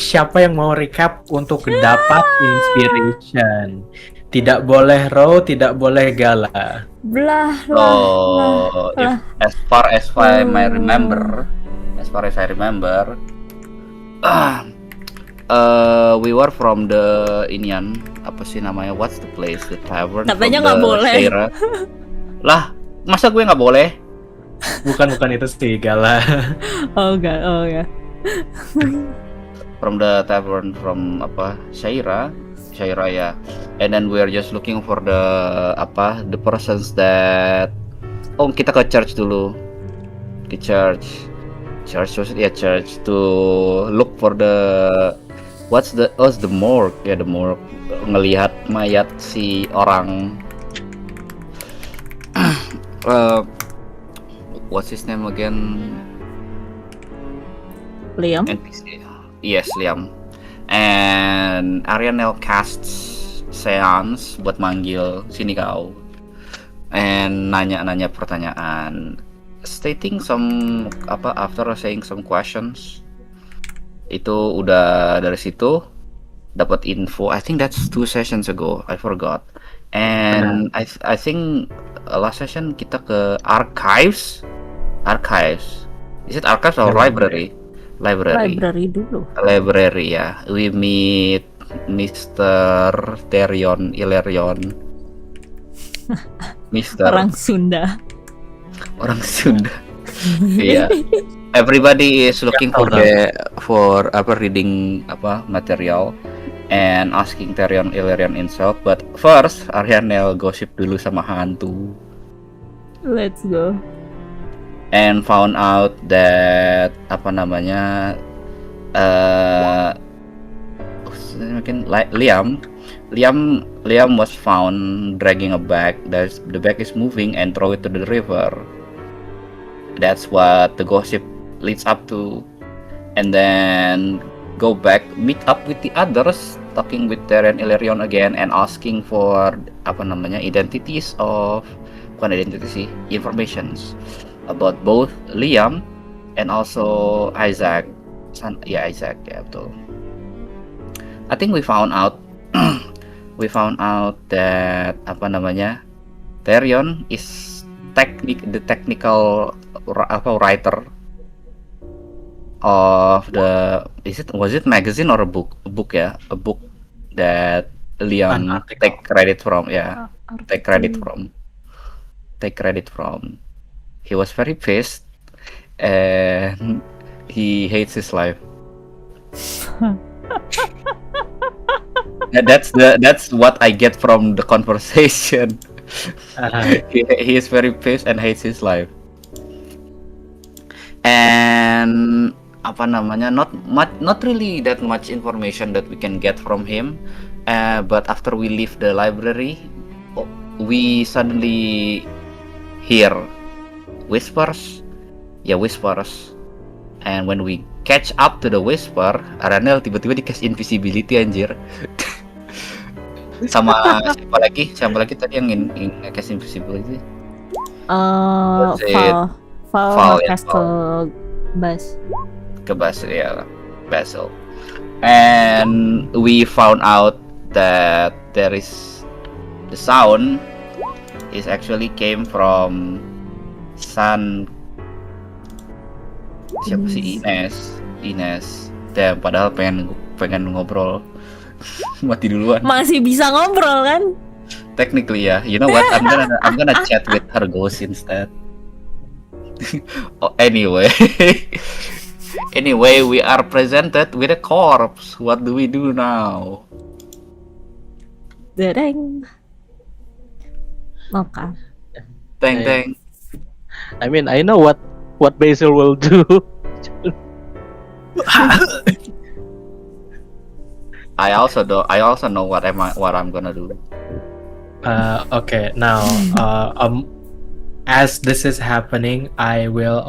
siapa yang mau recap untuk dapat inspiration? Tidak boleh raw, tidak boleh gala. Blah. As far as I remember, we were from the Inian, apa sih namanya? What's the place? The tavern. Katanya nggak boleh. Lah, masa gue nggak boleh? Bukan itu sih gala. Oh ya. From the tavern from Shaira ya. And then we are just looking for the persons that kita ke church dulu. Ke church to look for the the morgue. Ya, the morgue, ngelihat mayat si orang what's his name again? Liam. NPC. Yes, Liam. And Arianel casts seance buat manggil sini kau. And nanya pertanyaan, stating some after saying some questions. Itu udah dari situ dapat info. I think that's 2 sessions ago. I forgot. And I think last session kita ke archives. Is it archives or library? Library dulu. Library ya. We meet Mr. Terion Ilerion. Mr. Orang Sunda. Iya. Everybody is looking for reading material and asking Terion Ilerion himself. But first, Arianel gosip dulu sama hantu. Let's go. And found out that Liam was found dragging a bag. The bag is moving and throw it to the river. That's what the gossip leads up to. And then go back, meet up with the others, talking with Terran Ilerion again and asking for informations about both Liam and also Isaac. Isaac, ya betul. I think we found out that Terion is the technical writer of was it magazine or a book? A book that Liam take credit from. He was very pissed and he hates his life. That's what I get from the conversation. He is very pissed and hates his life. And not really that much information that we can get from him. But after we leave the library, we suddenly hear whispers. And when we catch up to the whisper, Aranel tiba-tiba dikasih invisibility anjir. Sama siapa lagi tadi yang kasih invisibility? Val ke Basil. And we found out that there is the sound is actually came from siapa sih Ines. Dan padahal pengen ngobrol. Mati duluan. Masih bisa ngobrol kan? Technically ya. You know what? I'm gonna chat with her ghost instead. Anyway, we are presented with a corpse. What do we do now? Dereng. Moka. Teng. I mean, I know what Basil will do. I also know what I'm gonna do. Okay, now as this is happening, I would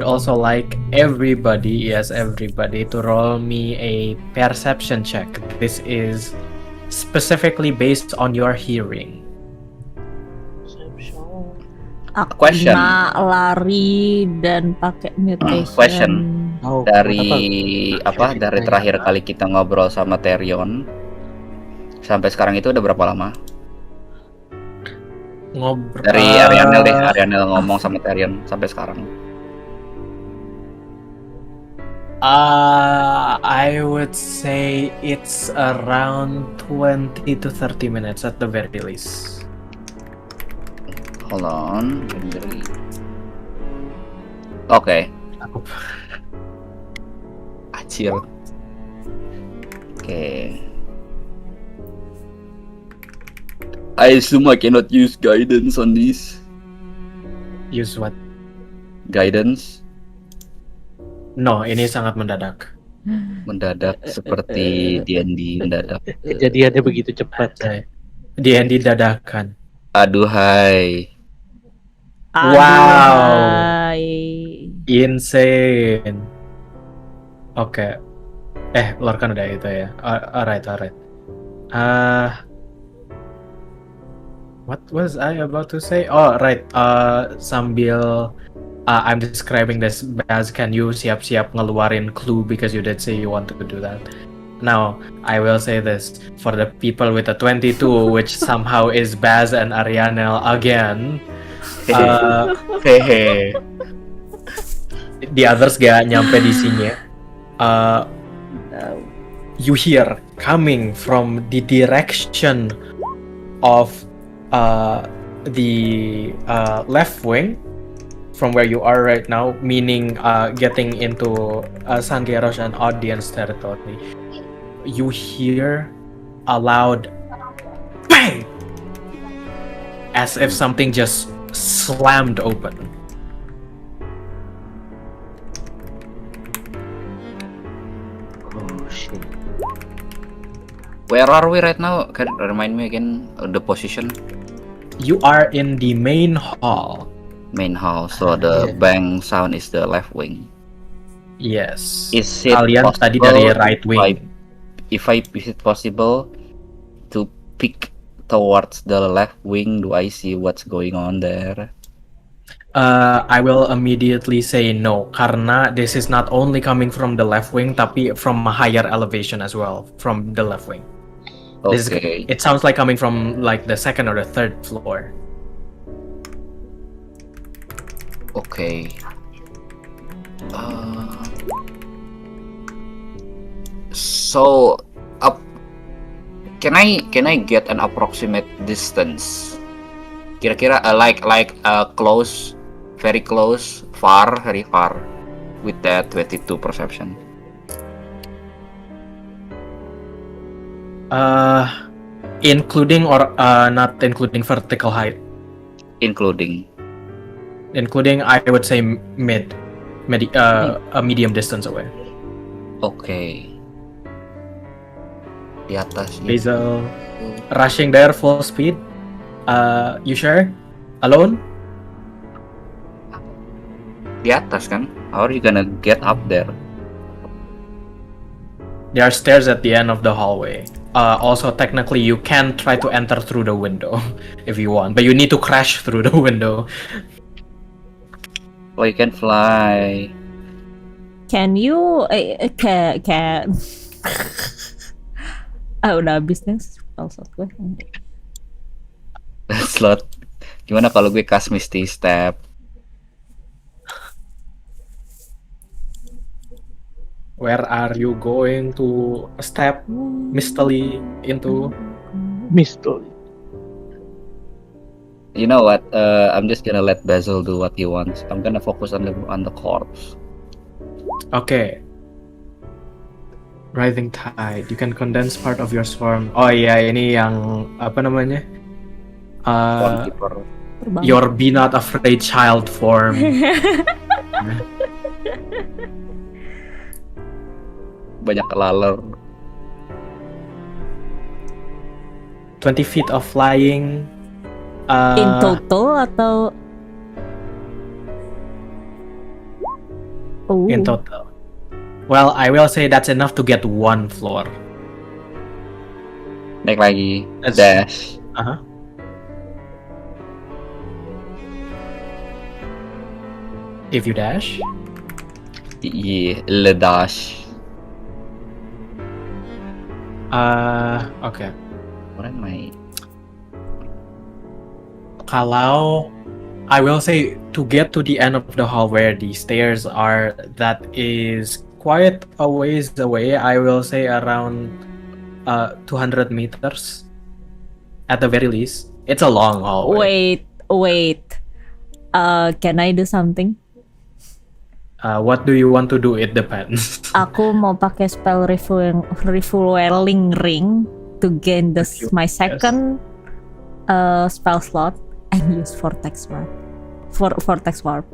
also like everybody to roll me a perception check. This is specifically based on your hearing. Aku Question. lari dan pakai mutation. Question. Oh, Dari terakhir kali kita ngobrol sama Terion sampai sekarang itu udah berapa lama? Ngobrol. Dari Arianel deh, Arianel ngomong sama Terion sampai sekarang. I would say it's around 20 to 30 minutes at the very least. Hold on. Oke. Acil. Oke. I assume I cannot use guidance on this. Use what? Guidance No, ini sangat mendadak. mendadak seperti D&D mendadak. Kejadiannya begitu cepat. D&D dadakan. Aduhai. Wow. Insane. Oke. Lord kan udah itu ya. Alright. What was I about to say? Oh, right. Sambil I'm describing this, Baz, can you siap-siap ngeluarin clue because you did say you want to do that. Now, I will say this for the people with a 22, which somehow is Baz and Arianel again. Hehe. The others gak nyampe di sini. You hear coming from the direction of the left wing from where you are right now, meaning getting into Sangeros and audience territory. You hear a loud bang as if something just slammed open. Oh shit. Where are we right now? Can you remind me again of the position? You are in the main hall. Main hall. So the bang sound is the left wing. Yes. Is it Kalian tadi dari right wing. Is it possible to peek towards the left wing? Do I see what's going on there? I will immediately say no, karena this is not only coming from the left wing, tapi from a higher elevation as well, from the left wing. Okay. It sounds like coming from like the second or the third floor. Okay. So, can I get an approximate distance? Kira-kira like close, very close, far, very far, with that 22 perception. Including or not including vertical height? Including, I would say a medium distance away. Okay. Di atas. Basil, rushing there full speed. You sure? Alone? Di atas kan? How are you gonna get up there? There are stairs at the end of the hallway. Also, technically, you can try to enter through the window if you want, but you need to crash through the window. Oh, you can fly. Can you can udah habis nih spell gue. Slot. Gimana kalau gue cast Misty Step? Where are you going to step mistily into? Mistol. You know what? I'm just gonna let Basil do what he wants. I'm gonna focus on the corpse. Okay. Rising tide. You can condense part of your swarm. Oh iya, ini yang apa namanya? Keeper. Your be not afraid child form. Banyak kelaler. 20 feet of flying. In total atau? Oh. In total. Well, I will say that's enough to get one floor. Naik lagi. Dash. If you dash. Iya, ledash. Oke. What am I? Kalau I will say to get to the end of the hall where the stairs are, that is quite a ways away. I will say around 200 meters at the very least. It's a long hallway. Wait. Can I do something? What do you want to do? It depends. Aku mau pakai spell refueling ring to gain my second spell slot and use vortex warp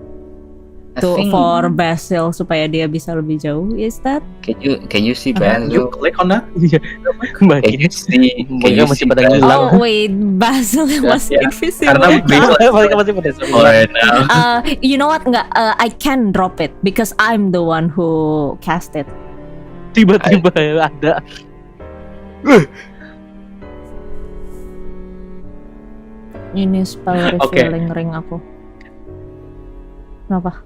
for Basil supaya dia bisa lebih jauh. Is that? Can you see Basil? You click on that? Can you see? Masih pada ngilang. Oh wait, Basil masih invisible. Karena Masih pada right now. You know what? Nggak, I can drop it because I'm the one who cast it. tiba-tiba ada. Ini spell refueling ring aku. Kenapa?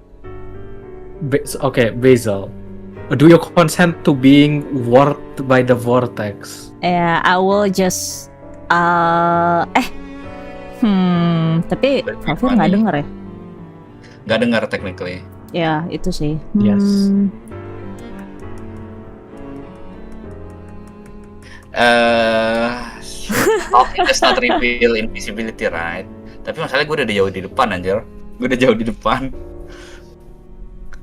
Okay, Basil. Do you consent to being warped by the vortex? Yeah, I will just tapi Fleur nggak denger ya? Nggak dengar technically. Ya, itu sih. Yes. It does not reveal invisibility, right? Tapi masalahnya gue udah jauh di depan, anjir. Gue udah jauh di depan.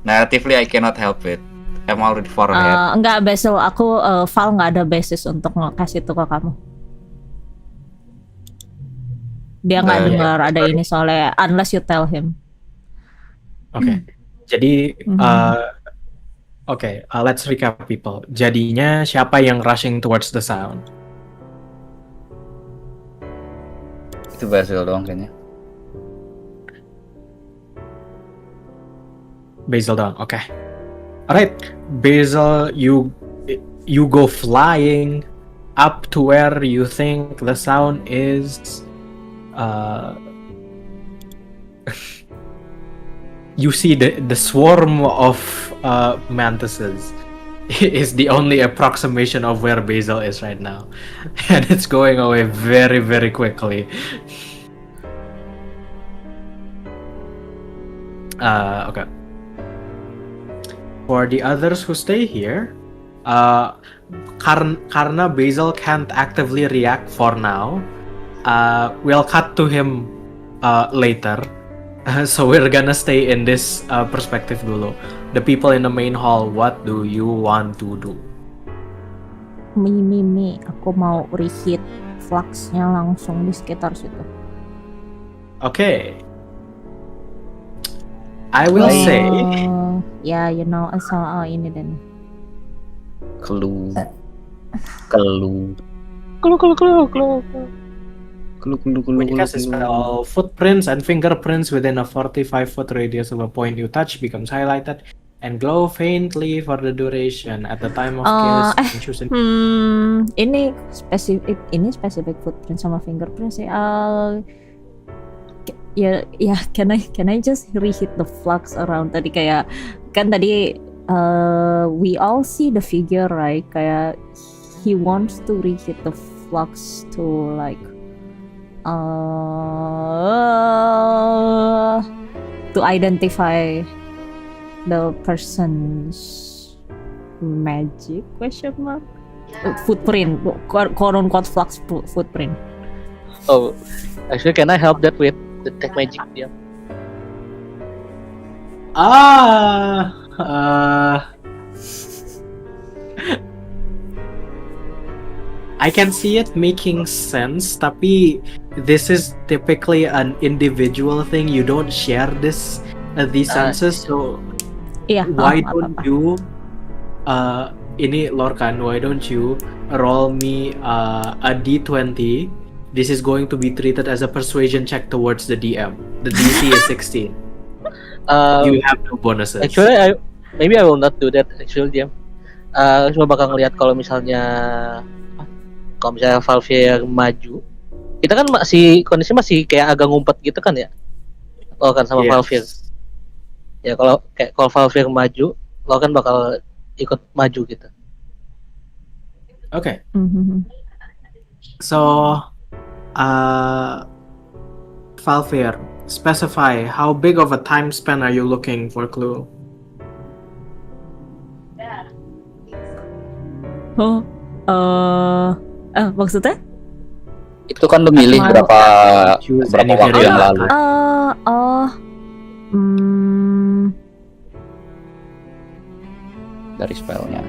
Narratively, I cannot help it. I'm already far ahead. Enggak, Basil. Aku Val nggak ada basis untuk ngasih itu ke kamu. Dia nggak dengar ada ini soalnya, unless you tell him. Oke. Jadi, let's recap people. Jadinya siapa yang rushing towards the sound? Itu Basil doang kayaknya. Basil doang. Okay. Alright, Basil, you go flying up to where you think the sound is. You see the swarm of mantises is the only approximation of where Basil is right now, and it's going away very, very quickly. Okay. For the others who stay here, karena Basil can't actively react for now, we'll cut to him later. So we're gonna stay in this perspective dulu. The people in the main hall, what do you want to do? Me. Aku mau reheat fluxnya langsung di sekitar situ. Okay. I will say. Ya, you know, asal ini dan. Clue. When you cast a spell, footprints and fingerprints within a 45-foot radius of a point you touch becomes highlighted and glow faintly for the duration at the time of cast. Ini spesifik footprint sama fingerprint sih. Can I just reheat the flux around tadi kayak kan tadi we all see the figure, right? Kayak he wants to reheat the flux to like to identify the person's magic ? Footprint, quote-unquote flux footprint. Oh, actually, can I help that with detect magic dia? I can see it making sense, tapi this is typically an individual thing. You don't share these senses, so why don't you ini Lorcan, why don't you roll me a d20? This is going to be treated as a persuasion check towards the DM. The DC is 16. You have no bonuses. Actually, maybe I will not do that. Actually, DM. Cuma bakal ngeliat kalau misalnya Valve maju, kita kan kondisi masih kayak agak ngumpet gitu kan ya? Oh kan sama Valve. Ya kalau Valve maju, lo kan bakal ikut maju gitu. Okay. Mhm. So, Falfir, specify how big of a time span are you looking for clue? Oh, maksudnya? Itu kan lu milih Mau- berapa Choose berapa any waktu period yang of lalu. time. Dari spellnya.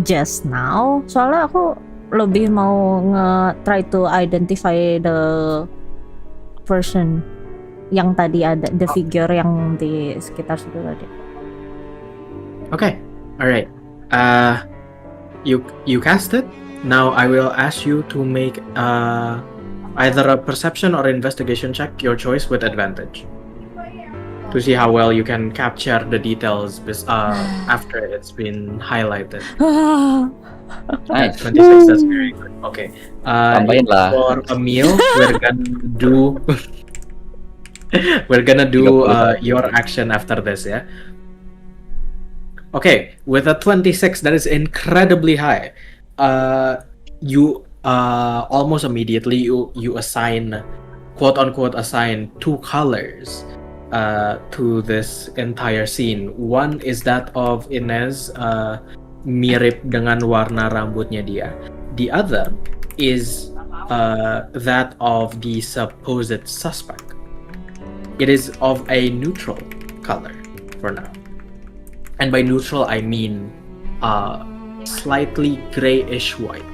Just now, soalnya aku lebih mau try to identify the person yang tadi ada, the figure yang di sekitar situ tadi. Okay. All right. You cast it. Now I will ask you to make either a perception or investigation check, your choice, with advantage, to see how well you can capture the details after it's been highlighted. Nice. 26, that's very good. Okay. Tambahin lah. For a meal, we're gonna do your action after this, yeah? Okay, with a 26, that is incredibly high. You almost immediately you assign, quote unquote, assign 2 colors to this entire scene. One is that of Inez, mirip dengan warna rambutnya dia. The other is that of the supposed suspect. It is of a neutral color for now. And by neutral, I mean slightly grayish white.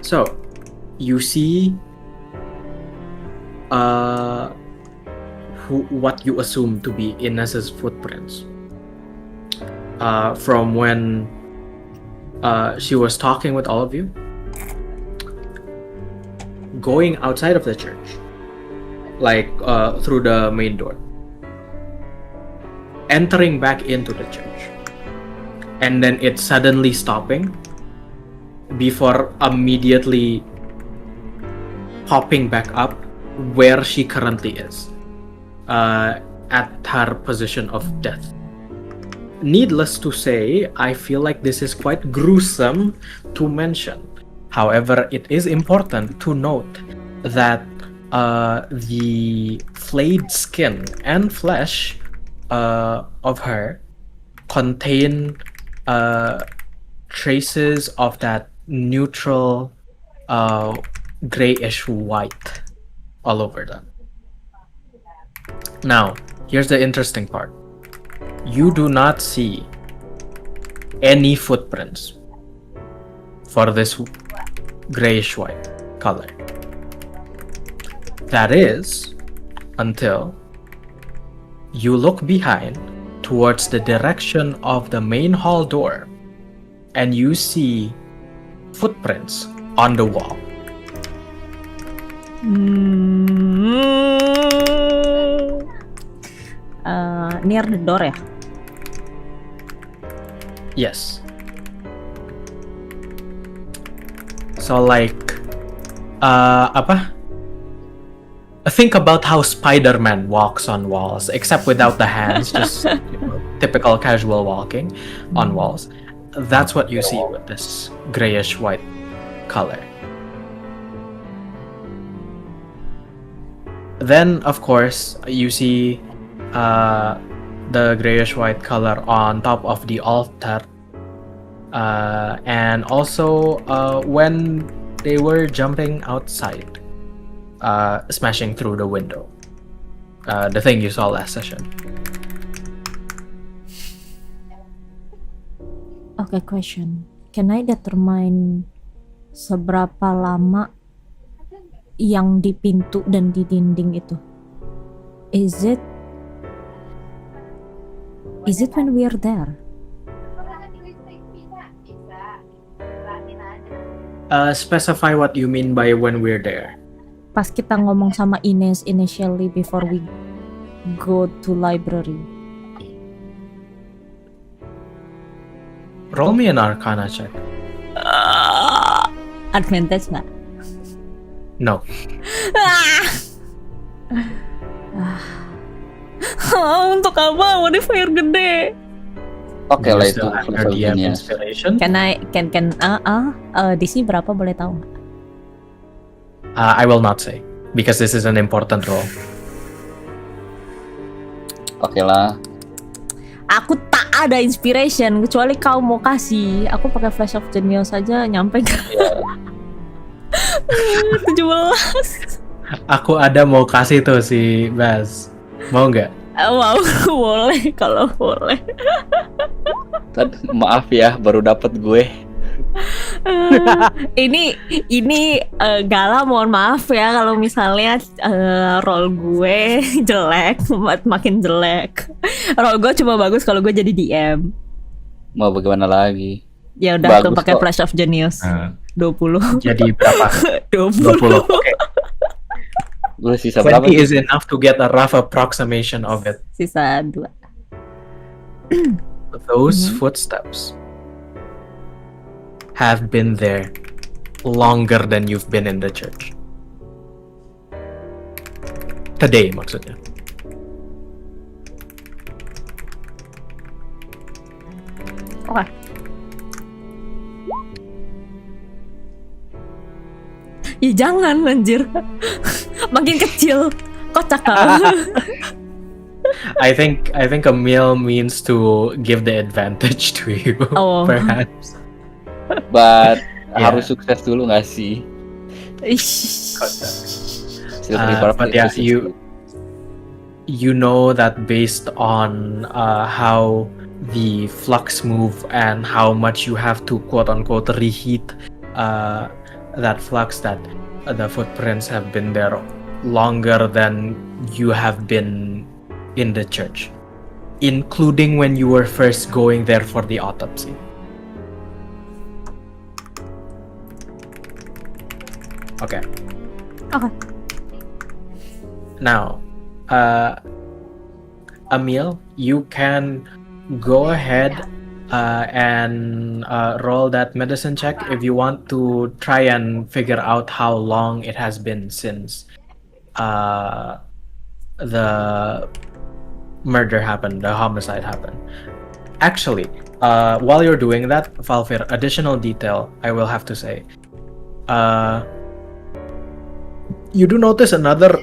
So, you see what you assume to be Inez's footprints from when she was talking with all of you, going outside of the church, like through the main door, entering back into the church, and then it suddenly stopping before immediately popping back up where she currently is, at her position of death. Needless to say, I feel like this is quite gruesome to mention. However, it is important to note that the flayed skin and flesh of her contain traces of that neutral grayish white all over them. Now, here's the interesting part. You do not see any footprints for this grayish white color. That is until you look behind towards the direction of the main hall door and you see footprints on the wall. Near the door ya? Yes. So like think about how Spider-Man walks on walls, except without the hands, just typical casual walking on walls. That's what you see with this grayish white color. Then, of course, you see the grayish white color on top of the altar, and also when they were jumping outside, smashing through the window, the thing you saw last session. Okay, question. Can I determine seberapa lama yang di pintu dan di dinding itu? Is it when we are there? Specify what you mean by when we're there. Pas kita ngomong sama Ines initially before we go to library. Roll me an Arcana check. Advantage nggak? No. Untuk apa? Modifier gede. Oke You lah still itu have your level DM genius. inspiration. DC berapa boleh tahu nggak? I will not say because this is an important roll. Oke lah. Aku tak ada inspiration kecuali kau mau kasih. Aku pakai Flash of Genius saja nyampe ke 17. Aku ada mau kasih tuh si Baz. Mau nggak? Wow, boleh kalau boleh. Maaf ya, baru dapat gue. Ini Gala mohon maaf ya kalau misalnya roll gue jelek, makin jelek. Roll gue cuma bagus kalau gue jadi DM. Mau bagaimana lagi? Ya udah tuh Bagus pakai kok. Flash of Genius. 20. Jadi berapa? 20. 20. Oke. Gue sisa berapa? 20 is enough to get a rough approximation of it. Sisa 2. Those footsteps have been there longer than you've been in the church. Today, maksudnya. Oke. Ya jangan anjir. Makin kecil. Kocak banget. I think a meal means to give the advantage to you, Oh. perhaps. But Yeah. harus sukses dulu nggak sih? But yeah, you know that based on how the flux move and how much you have to quote unquote reheat that flux, that the footprints have been there longer than you have been in the church, including when you were first going there for the autopsy. Okay. Okay. Now, Emil, you can go ahead and roll that medicine check if you want to try and figure out how long it has been since the murder happened, the homicide happened. Actually, while you're doing that, Valfir, additional detail I will have to say. You do notice another.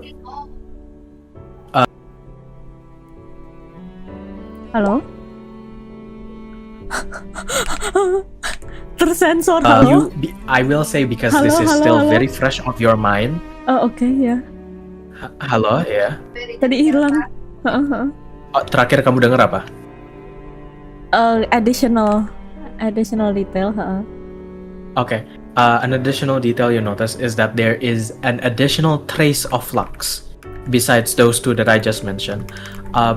Halo? Tersensor, halo? I will say because Halo, this is halo, still halo. very fresh of your mind. Oh, oke ya. Halo, ya. Tadi hilang. Oh, terakhir kamu dengar apa? Additional detail. Okay. An additional detail you notice is that there is an additional trace of flux besides those two that I just mentioned.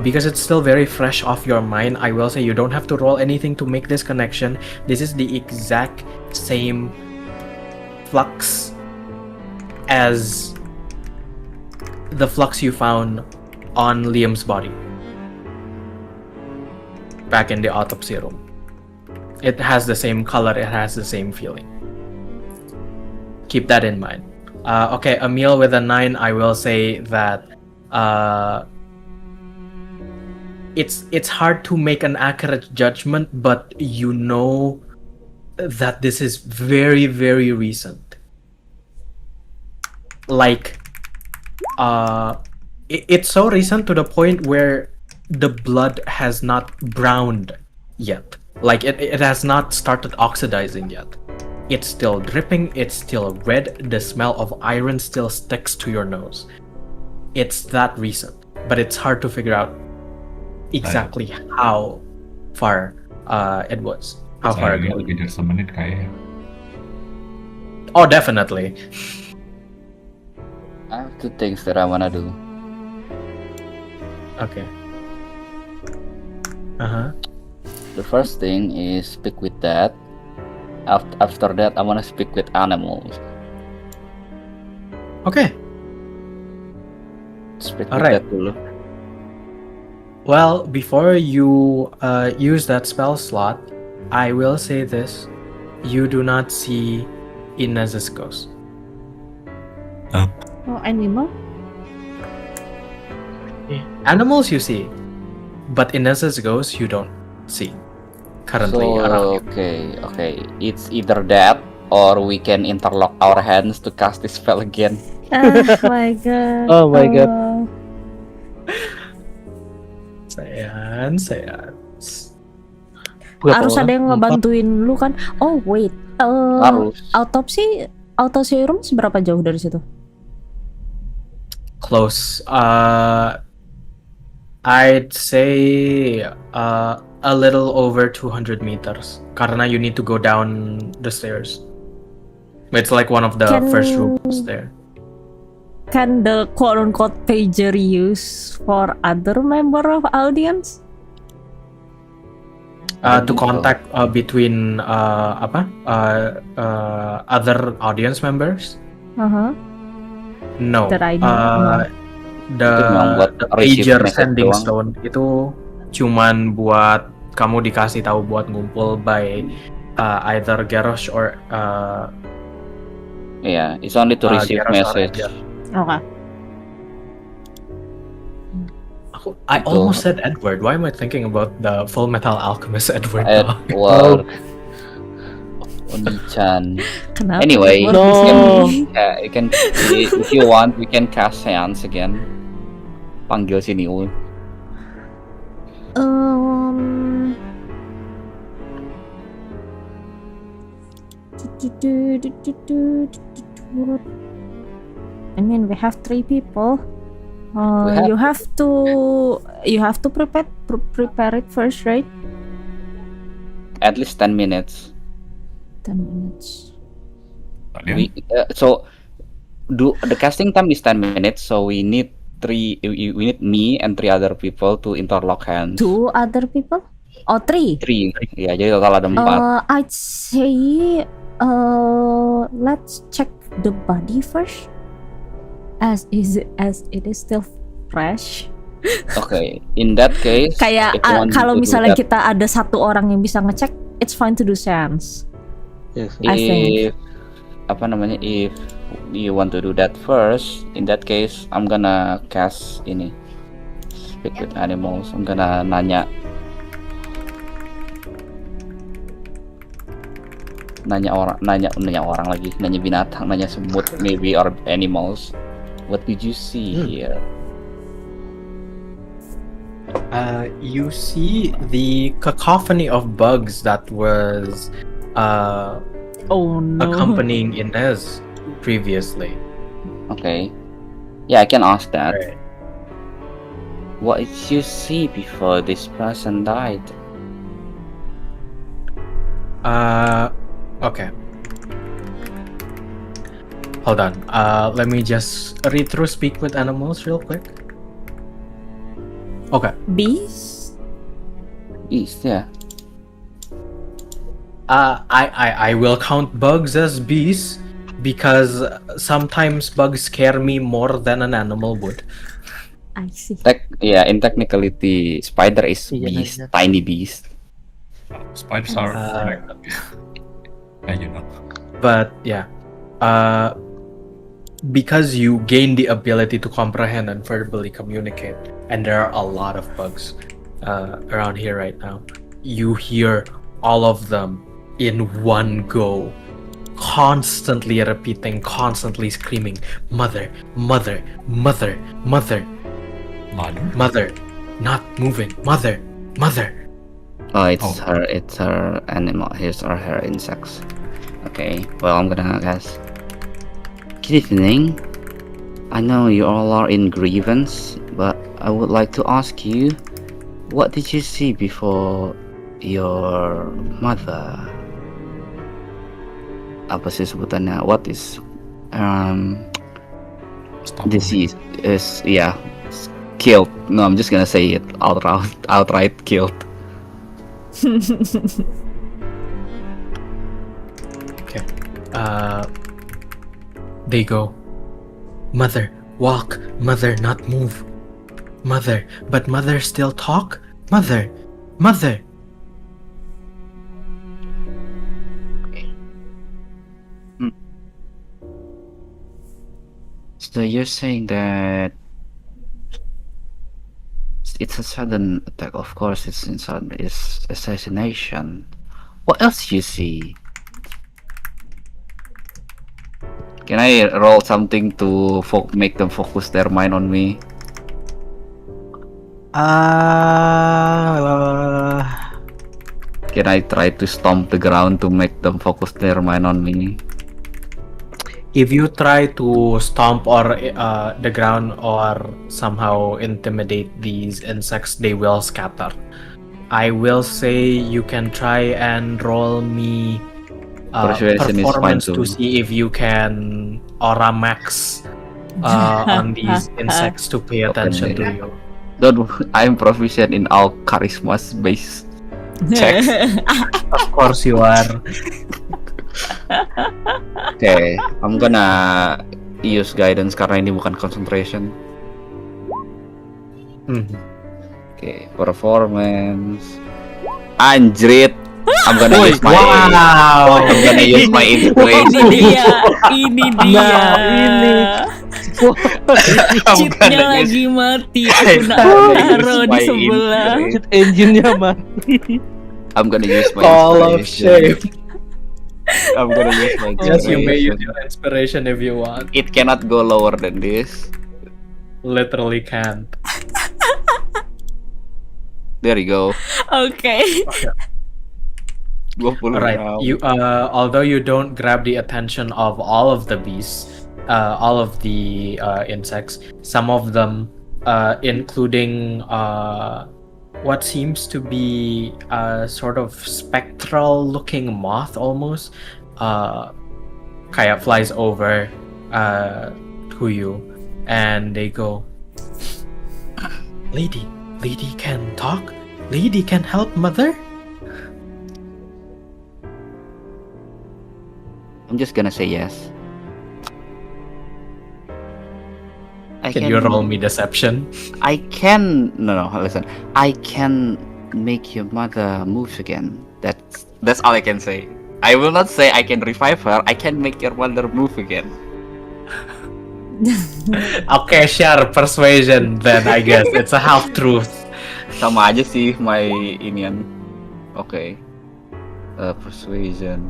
Because it's still very fresh off your mind, I will say you don't have to roll anything to make this connection. This is the exact same flux as the flux you found on Liam's body back in the autopsy room. It has the same color, it has the same feeling. Keep that in mind. Okay, Emil with a 9, I will say that it's hard to make an accurate judgment, but you know that this is very, very recent. Like, it's so recent to the point where the blood has not browned yet. Like, it has not started oxidizing yet. It's still dripping, it's still red, the smell of iron still sticks to your nose. It's that recent, but it's hard to figure out exactly how far it was. How far ago. Lebih dari semenit kayaknya. Oh, definitely. I have two things that I wanna do. Okay. Uh-huh. The first thing is speak with that. After that, I wanna speak with animals. Okay. Speak with Alright. that dulu. Well, before you use that spell slot, I will say this: you do not see Inez's ghost. Oh, animal? Animals you see, but Inez's ghost you don't see currently around you. Okay. It's either that or we can interlock our hands to cast this spell again. Oh my god. Oh my god. Sayang. Harus ada yang ngebantuin lu kan? Oh wait, Harus. autopsy room seberapa jauh dari situ? Close. I'd say a little over 200 meters. Karena you need to go down the stairs. It's like one of the first rooms there. Can the quote-unquote pager use for other member of audience? To contact between other audience members? No. That I know. The pager sending stone itu cuman buat kamu dikasih tahu buat ngumpul by either Garrosh or Yeah, it's only to receive message. Okay. I almost said Edward. Why am I thinking about the Full Metal Alchemist Edward? Edward. Oni-chan. Kenapa? Anyway, No. you can if you want, we can cast Seance again. Panggil si Niul. I mean, we have 3 people. You have to prepare it first, right? At least 10 minutes. 10 minutes. We the casting time is 10 minutes, so we need me and 3 other people to interlock hands. 2 other people? Oh, 3? 3. Ya, jadi total ada 4. I'd say let's check the body first, as it is still fresh. Okay, in that case, Kayak if you want kalau to do misalnya that, kita ada 1 orang yang bisa ngecek, it's fine to do seance. Yes. I think. If you want to do that first, in that case, I'm gonna cast ini, speak with animals. I'm gonna nanya binatang, nanya semut maybe, or animals. What did you see here? You see the cacophony of bugs that was Oh no. accompanying Inez previously. Okay, yeah, I can ask that. Right. What did you see before this person died? Okay. Hold on. Let me just read through Speak with Animals real quick. Okay. Bees? Beast, yeah. I will count bugs as bees because sometimes bugs scare me more than an animal would. I see. In technicality, spider is beast, tiny beast. Spiders are like that. Yeah, you know. But yeah, because you gain the ability to comprehend and verbally communicate, and there are a lot of bugs around here right now, you hear all of them in one go, constantly repeating, constantly screaming, "Mother, mother, mother, mother, mother, not moving, mother, mother." Oh, it's her animal. His or her insects. Okay, well, I'm gonna guess. Good evening. I know you all are in grievance, but I would like to ask you, what did you see before your mother? Apa sih sebutannya? What is disease? Is killed. No, I'm just gonna say it outright killed. Okay. They go, "Mother, walk. Mother, not move. Mother, but mother still talk. Mother, mother." So you're saying that it's a sudden attack? Of course, it's assassination. What else you see? Can I roll something to make them focus their mind on me? Can I try to stomp the ground to make them focus their mind on me? If you try to stomp or the ground or somehow intimidate these insects, they will scatter. I will say you can try and roll me Persuasion is fine performance too. to see if you can aura max on these insects to pay attention to you. I'm proficient in all charisma's based checks. Of course you are. Okay, I'm gonna use guidance karena ini bukan concentration. Okay, performance. Anjrit. I'm gonna use my inspiration. Ini dia. Cheatnya lagi mati. Aku taruh di sebelah. Cheat engine-nya mati. I'm gonna use my Call of shame. I'm gonna use my Yes, you may use inspiration. your inspiration if you want. It cannot go lower than this. Literally can't. There you go. Oke. 20 Alright, round. you although you don't grab the attention of all of the beasts, all of the insects, some of them, including what seems to be a sort of spectral-looking moth almost, kayak flies over to you, and they go, Lady can talk? Lady can help mother? I'm just gonna say yes. Can you roll me deception? I can. No, listen. I can make your mother move again. That's all I can say. I will not say I can revive her. I can make your mother move again. Okay, sure, persuasion then I guess. It's a half truth. Sama aja sih my inian. Okay. Persuasion.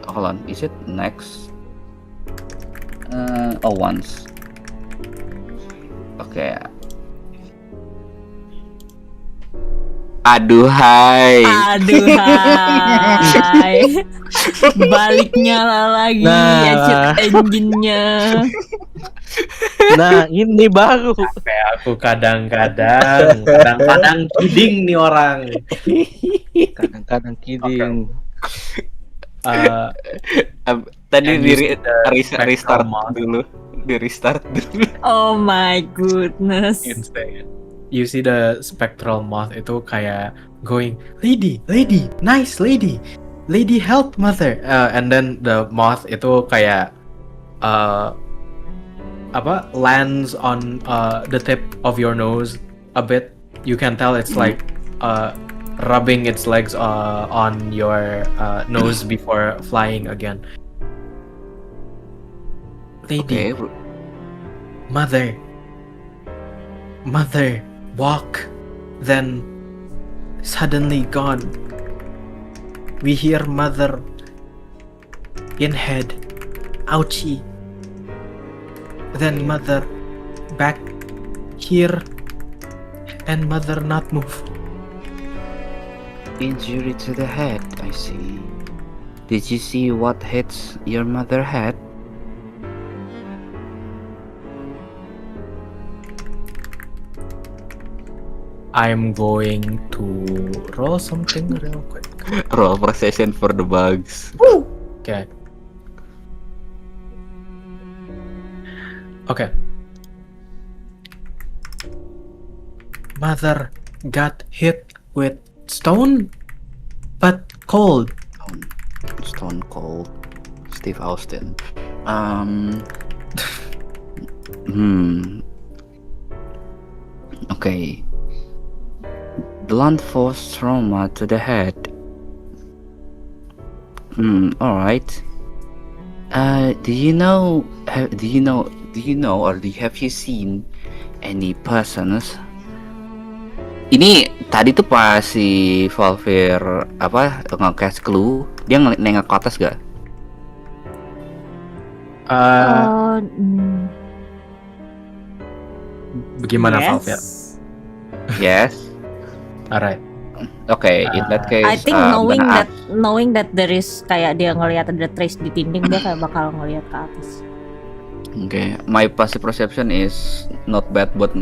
Hold on. Is it next? Once. Okay. Aduhai. Balik nyala lagi cheat engine-nya. Nah, ini baru. Kayak aku kadang-kadang kidding nih orang. Kadang-kadang kidding. Tadi and di you see the restart spectral dulu. Di restart dulu. Oh my goodness. Insane. You see the spectral moth itu kayak going, lady, nice lady, help mother. And then the moth itu kayak lands on the tip of your nose a bit. You can tell it's like rubbing its legs on your nose before flying again. Lady, Okay. mother, walk, then suddenly gone. We hear mother in head, ouchie. Then mother back here, and mother not move. Injury to the head, I see. Did you see what hits your mother head? I'm going to roll something real quick. Roll perception for the bugs. Okay. Okay. Mother got hit with stone, but cold. Stone Cold. Steve Austin. Okay. Blunt force trauma to the head. Alright. Do you know? Do you know? Or have you seen any persons? Ini tadi tuh pas si Fleur nge-cast clue, dia nengok ke atas gak? Bagaimana Fleur? Yes. Alright. Okay, in that case, I think knowing that there is kayak dia ngelihat ada trace di dinding, dia kayak bakal ngelihat ke atas. Okay, my passive perception is not bad buat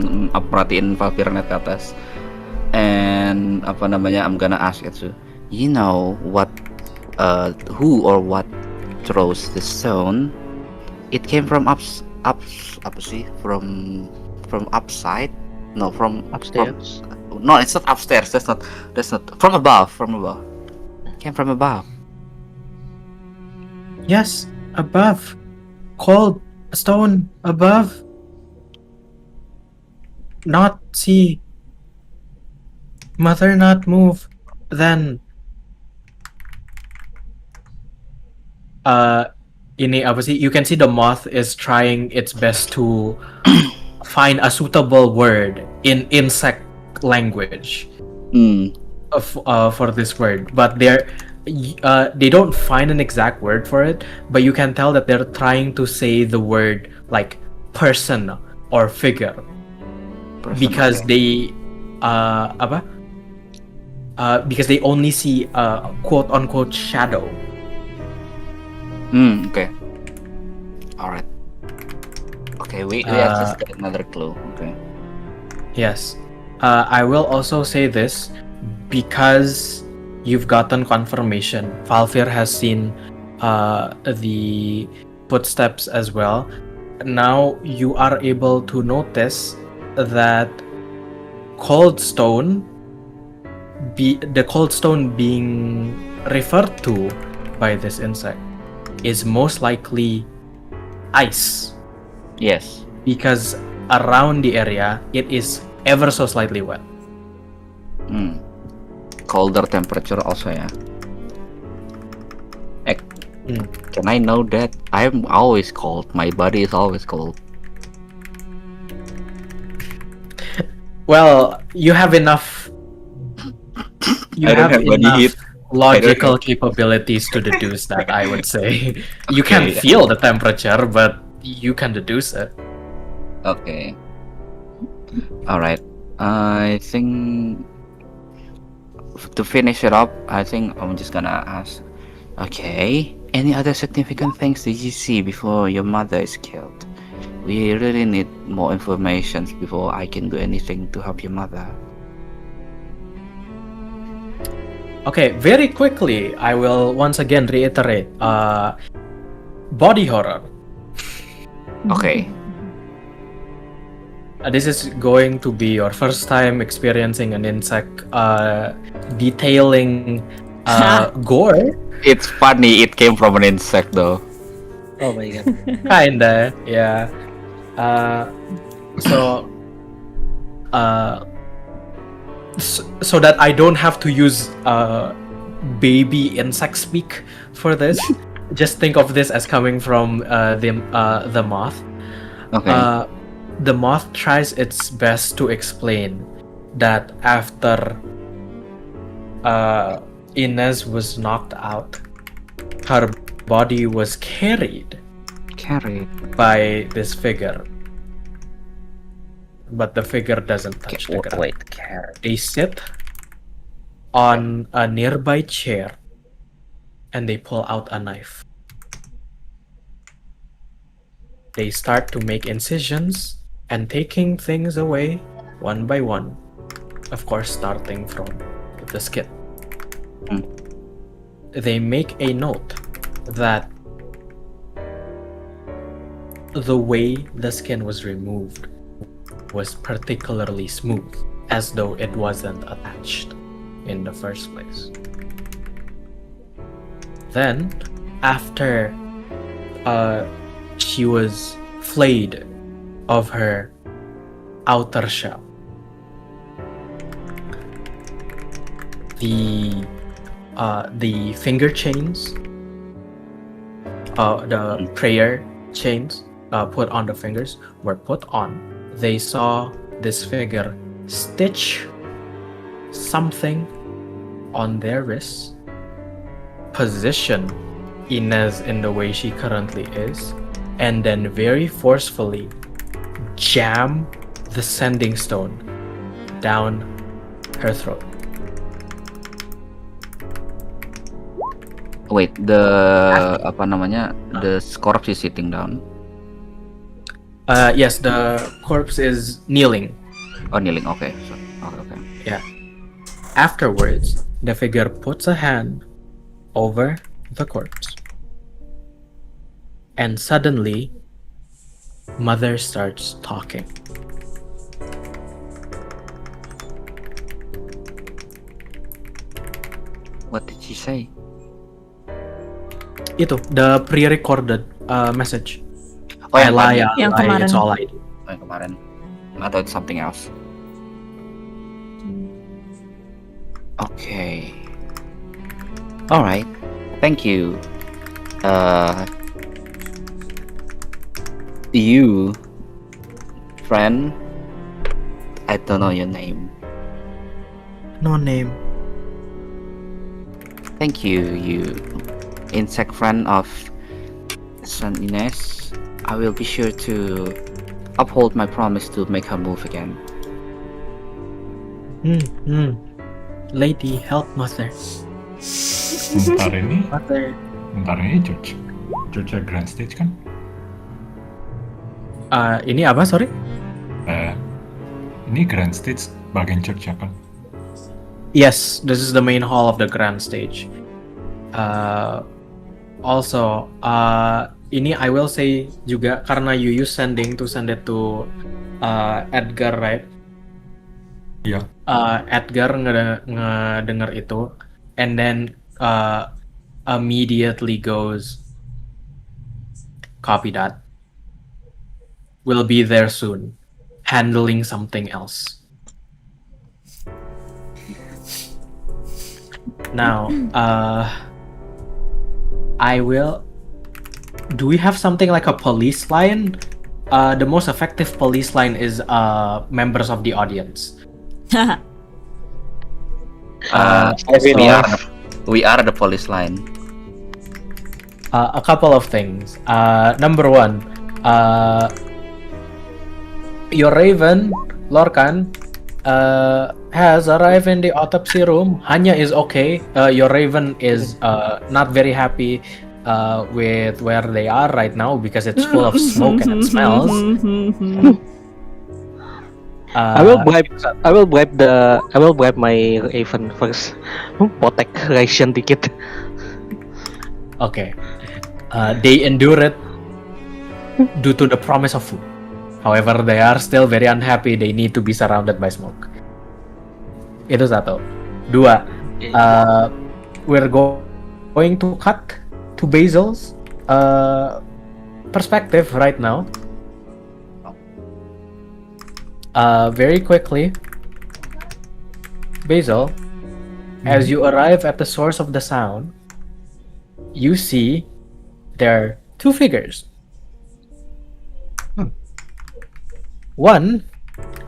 perhatiin Fleur net ke atas. And I'm gonna ask it to, you know what, who or what throws the stone? It came from from upside? No, from Upstairs. No, it's not upstairs. That's not from above. Came from above. Yes, above. Cold stone above. Not see. Mother not move. Then ini apa sih? You can see the moth is trying its best to find a suitable word in insect language for this word, but they don't find an exact word for it, but you can tell that they're trying to say the word like person or figure, because they because they only see a quote unquote shadow. Okay. Alright. Okay, we just got another clue. Okay. Yes. I will also say this, because you've gotten confirmation. Fleur has seen the footsteps as well. Now you are able to notice that the cold stone being referred to by this insect is most likely ice. Yes. Because around the area it is ever so slightly wet. Colder temperature also ya. Can I know that? I'm always cold. My body is always cold. Well, you have enough. You I don't have body enough heat. logical capabilities to deduce that. I would say you can Okay. feel the temperature, but you can deduce it. Okay. Alright. I think to finish it up, I think I'm just gonna ask. Okay. Any other significant things did you see before your mother is killed? We really need more information before I can do anything to help your mother. Okay, very quickly, I will once again reiterate. Body horror. Okay. This is going to be your first time experiencing an insect detailing gore. It's funny. It came from an insect, though. Oh my god. Kinda, yeah. So that I don't have to use baby insect speak for this, just think of this as coming from the moth. Okay. The moth tries its best to explain that after Inez was knocked out, her body was carried by this figure, but the figure doesn't touch the ground. They sit on a nearby chair and they pull out a knife. They start to make incisions and taking things away one by one, of course starting from the skin. They make a note that the way the skin was removed was particularly smooth, as though it wasn't attached in the first place. Then, after she was flayed of her outer shell, the finger chains the prayer chains put on the fingers were put on, they saw this figure stitch something on their wrists, position Inez in the way she currently is, and then very forcefully jam the sending stone down her throat. Wait, the corpse is sitting down. Yes, the corpse is kneeling. Oh, kneeling. Okay. Okay. Yeah. Afterwards, the figure puts a hand over the corpse. And suddenly, Mother starts talking. What did she say? Itu, the pre-recorded message. Oh, I lie, yang I lie, kemarin. it's all I do. Yang kemarin. Atau it's something else. Okay. Alright. Thank you. You, friend. I don't know your name. No name. Thank you, you insect friend of San Ines. I will be sure to uphold my promise to make her move again. Lady, help Mother. Bentar ini Mother. Church Grand Stage kan? Ini apa, sorry? Ini Grand Stage bagian church ya kan? Yes, this is the main hall of the grand stage. Also, ini I will say juga karena you use sending to send it to Edgar, right? Iya. Edgar ngedenger itu, and then immediately goes, copy that. We'll be there soon, handling something else. Now, I will. Do we have something like a police line? The most effective police line is members of the audience. We are the police line. A couple of things. Number one, your Raven, Lorcan, has arrived in the autopsy room. Hanya is okay. Your Raven is not very happy with where they are right now because it's full of smoke and it smells. I will bribe my Raven first. Protect ration ticket. Okay. They endure it due to the promise of food. However, they are still very unhappy. They need to be surrounded by smoke. Itu satu. Dua, we're going to cut to Basil's perspective right now. Very quickly, Basil, as you arrive at the source of the sound, you see there are two figures. One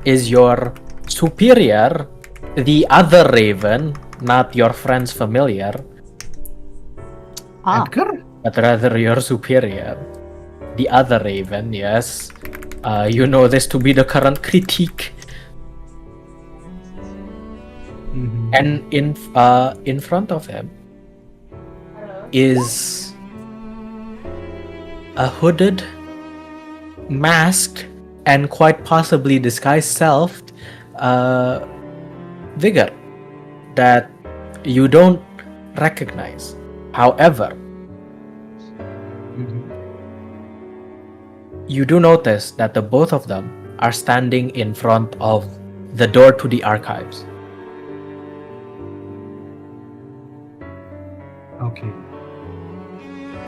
is your superior, the other Raven, not your friend's familiar, Edgar? but rather your superior. The other Raven, yes. You know this to be the current critique. And in front of him is a hooded, masked, and quite possibly disguised self figure that you don't recognize. However, you do notice that the both of them are standing in front of the door to the archives. Okay.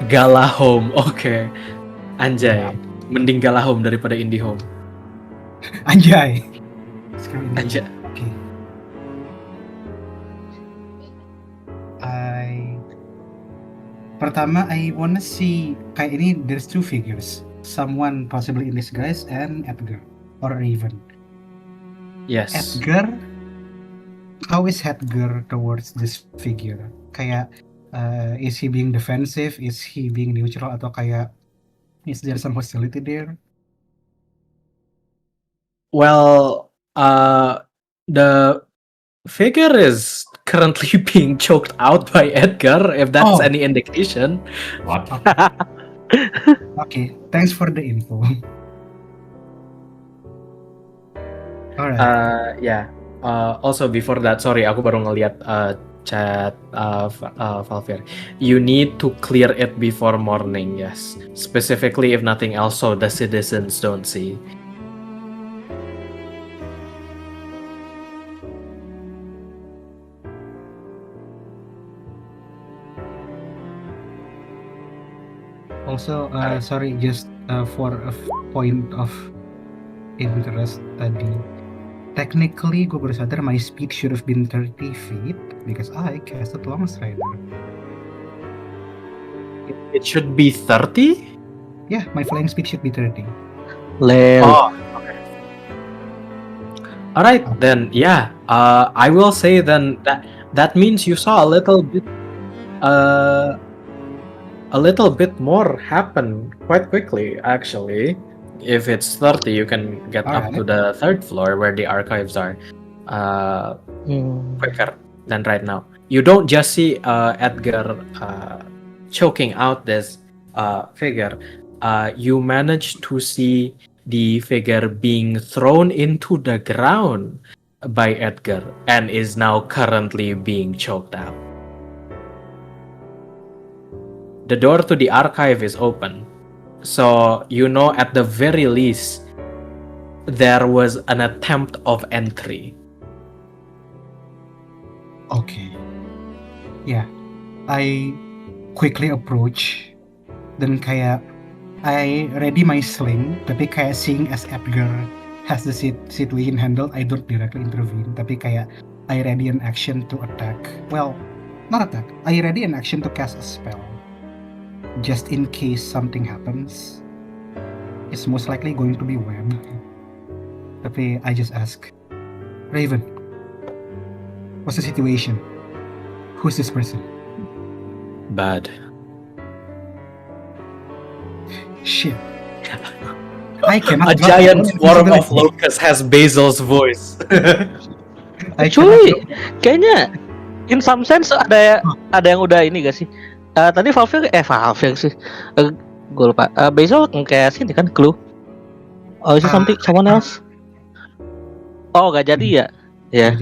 Gala home, okay. Anjay, mending gala home daripada indie home. Anjay. Sekarang ini. Anjay. Okay. Pertama, I wanna see kayak ini. There's two figures. Someone possibly in disguise and Edgar or Raven. Yes. Edgar, how is Edgar towards this figure? Kayak, is he being defensive? Is he being neutral? Atau kayak, is there some hostility there? Well, the figure is currently being choked out by Edgar, if that's Oh. any indication. What? Okay, thanks for the info. Alright. Yeah. Also before that, sorry, aku baru ngeliat chat Valvir. You need to clear it before morning, yes. Specifically, if nothing else, so the citizens don't see. Also, sorry, just for a point of interest tadi. Technically, gue baru sadar my speed should have been 30 feet because I casted Long Strider. It should be 30? Yeah, my flying speed should be 30. Lel. Oh, okay. Alright, then, yeah. I will say then that means you saw a little bit more happen quite quickly, actually. If it's 30, you can get up to the third floor where the archives are quicker than right now. You don't just see Edgar choking out this figure. You manage to see the figure being thrown into the ground by Edgar and is now currently being choked out. The door to the archive is open. So, you know, at the very least, there was an attempt of entry. Okay. Yeah. I quickly approach. Dan kayak, I ready my sling. Tapi kayak seeing as Edgar has the situation handled, I don't directly intervene. Tapi kayak, I ready an action to attack. Well, not attack. I ready an action to cast a spell. Just in case something happens, it's most likely going to be web. Tapi I just ask, Raven, what's the situation? Who's this person? Bad. Shit. I cannot. A giant swarm of locusts has Basil's voice. Cuy, kayaknya in some sense ada yang udah ini gak sih? Tadi Valvir sih. Gue lupa. Basil kayak sini kan clue. Oh, is it someone else? Oh, gak jadi ya? Ya.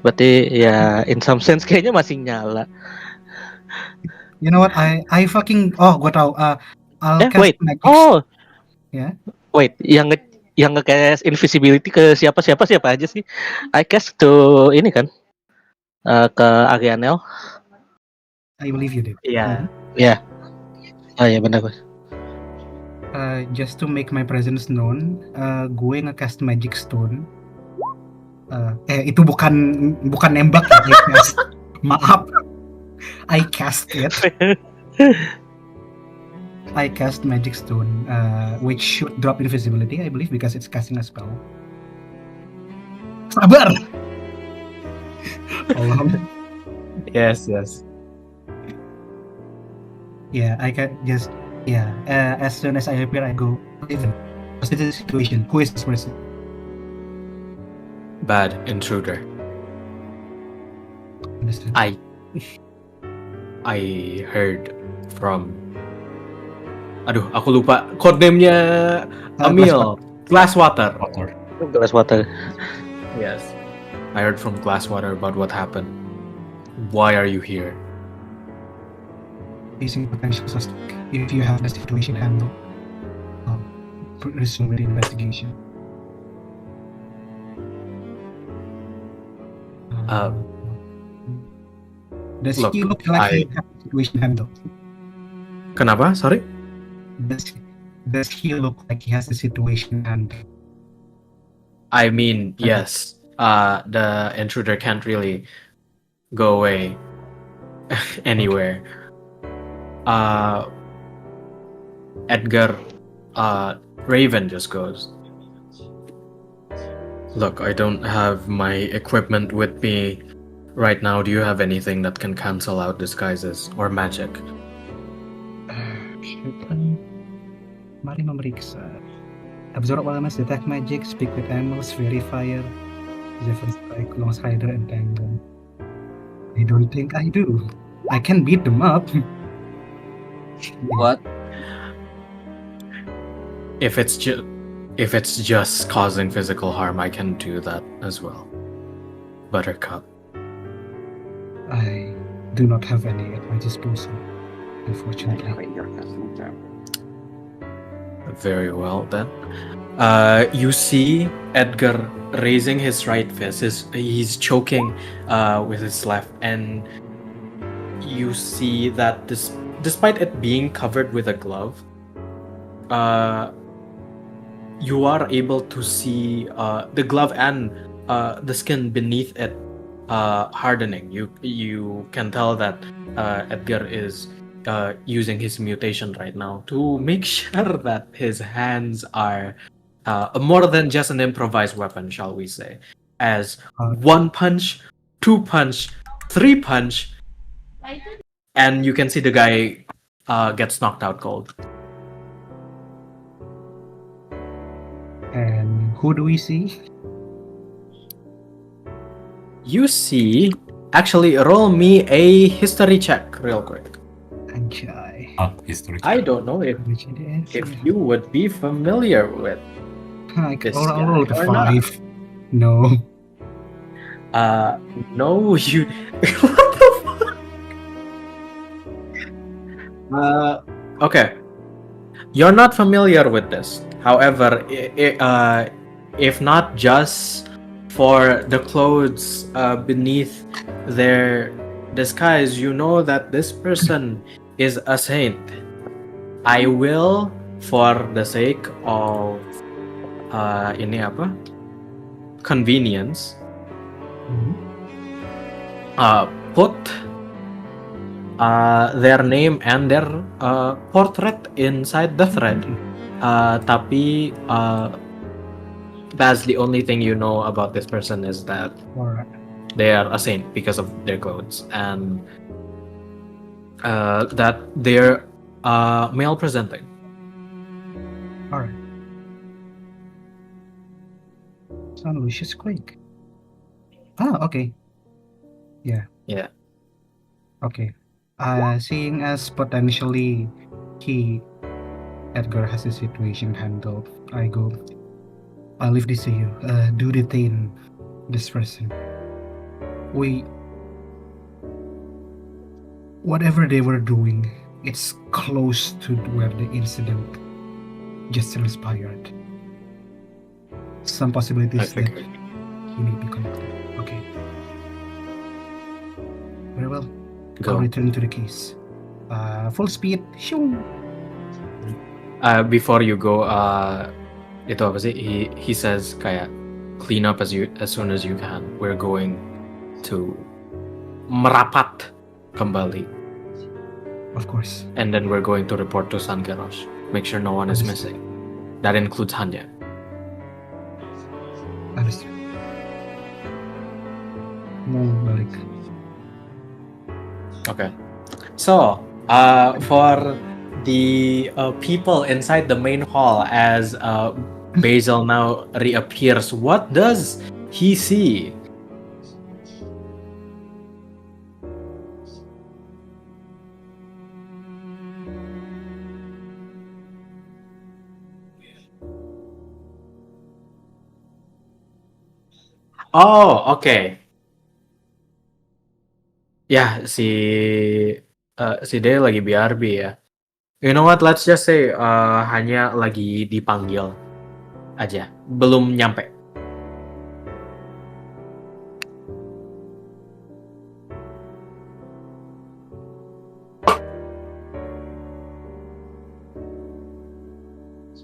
Berarti ya in some sense kayaknya masih nyala. You know what? I fucking gue tahu. I'll cast wait. magic. Oh. Ya. Wait, yang nge-cast invisibility ke siapa aja sih? I cast to ini kan. Ke Arianel. I believe you did. Yeah. Yeah. Oh ya benar gue. Just to make my presence known, gue nge-cast Magic Stone. Itu bukan nembak ya, I cast. Maaf. I cast it. I cast Magic Stone, which should drop invisibility, I believe, because it's casting a spell. Sabar. Allah. Yes. Yeah, I can just as soon as I appear, I go. Raven, what's the situation? Who is this person? Bad intruder. Understood. I heard from. Aduh, aku lupa codename-nya Amil. Glasswater. Glasswater. Yes. I heard from Glasswater about what happened. Why are you here? Facing potential suspect. If you have the situation handled, resume the investigation. Does he look like he has the situation handled? Kenapa? Sorry? Does he look like he has the situation handled? I mean, yes. The intruder can't really go away anywhere. Edgar Raven just goes, "Look, I don't have my equipment with me right now. Do you have anything that can cancel out disguises or magic?" Mari memeriksa. Absorb awareness, detect magic, speak with animals, verifier, Zephyr Strike, Long Strider, Entangle. I don't think I do. I can beat them up. What? If it's just causing physical harm, I can do that as well. Buttercup. I do not have any at my disposal, unfortunately. Very well then. You see Edgar raising his right fist. He's choking with his left, and you see that despite it being covered with a glove, you are able to see the glove and the skin beneath it hardening. You can tell that Edgar is using his mutation right now to make sure that his hands are more than just an improvised weapon, shall we say. As 1 punch, 2 punch, 3 punch, and you can see the guy gets knocked out cold. And who do we see? You see, actually, roll me a history check real quick. Anjay. History. I don't know if you would be familiar with I this can guy roll the or not. 5. No. No, you. What the fuck? Okay. You're not familiar with this. However, if not just for the clothes beneath their disguise, you know that this person is a saint. I will, for the sake of convenience, put their name and their portrait inside the thread. Tapi that's the only thing you know about this person, is that Alright. they are a saint because of their clothes, and that they're male presenting. Alright. Son Lucius Quake. Ah, okay. Yeah. Yeah. Okay. Seeing as potentially Edgar has the situation handled, I'll leave this to you. Do detain this person. Whatever they were doing, it's close to where the incident just transpired. Some possibilities that he may be connected. Okay. Very well. I'll Go. return to the case. Full speed. Shoo. Before you go, itu apa sih? He says kayak clean up as soon as you can. We're going to merapat kembali, Of course. and then we're going to report to San Gerosh. Make sure no one is missing. That includes Hanya. Understood. Mau balik. Okay. So, for the people inside the main hall, as Basil now reappears, what does he see? Oh, okay. Ya, si Day lagi BRB ya. You know what? Let's just say hanya lagi dipanggil aja, belum nyampe.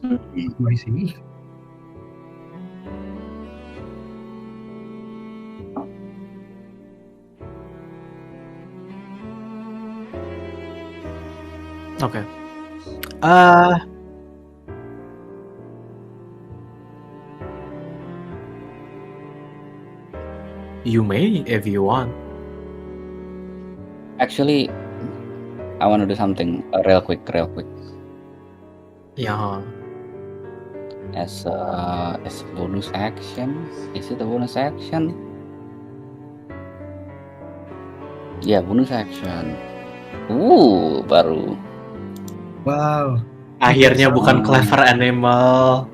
I see. Okay. Uh, you may if you want. Actually, I want to do something real quick. Yeah. As a bonus action. Is it a bonus action? Yeah, bonus action. Baru. Wow, Akhirnya bukan clever animal.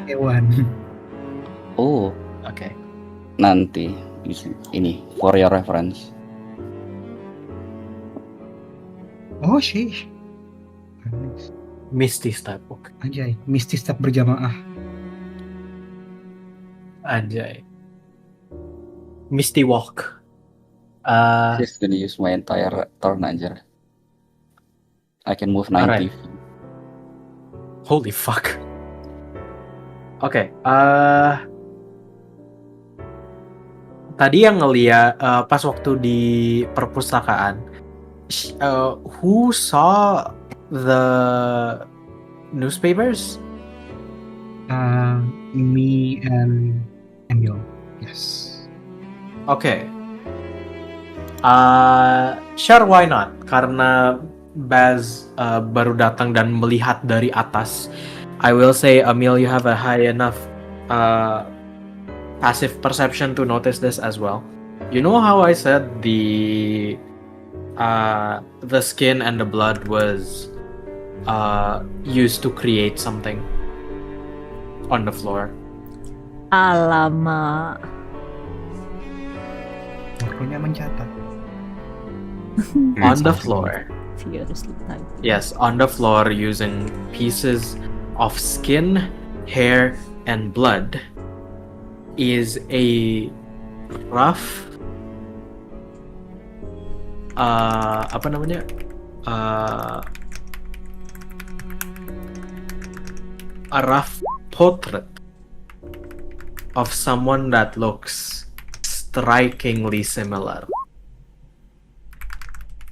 hewan. Oh, Okay. nanti ini for your reference. Oh sheesh. Nice. Misty step. Okay. Anjay, Misty Step berjamaah. Anjay. Misty walk. Just gonna use my entire turn aja. I can move 90 Alright. feet. Holy fuck. Oke. Tadi yang ngeliat pas waktu di perpustakaan, who saw the newspapers? Me and Emil. Yes. Oke. Sure, why not? Karena Baz baru datang dan melihat dari atas. I will say, Emil, you have a high enough passive perception to notice this as well. You know how I said the skin and the blood was used to create something on the floor? Alamak. Waktunya mencatat. On the floor. Furiously typing. Yes, on the floor using pieces of skin, hair, and blood is a rough apa namanya? A rough portrait of someone that looks strikingly similar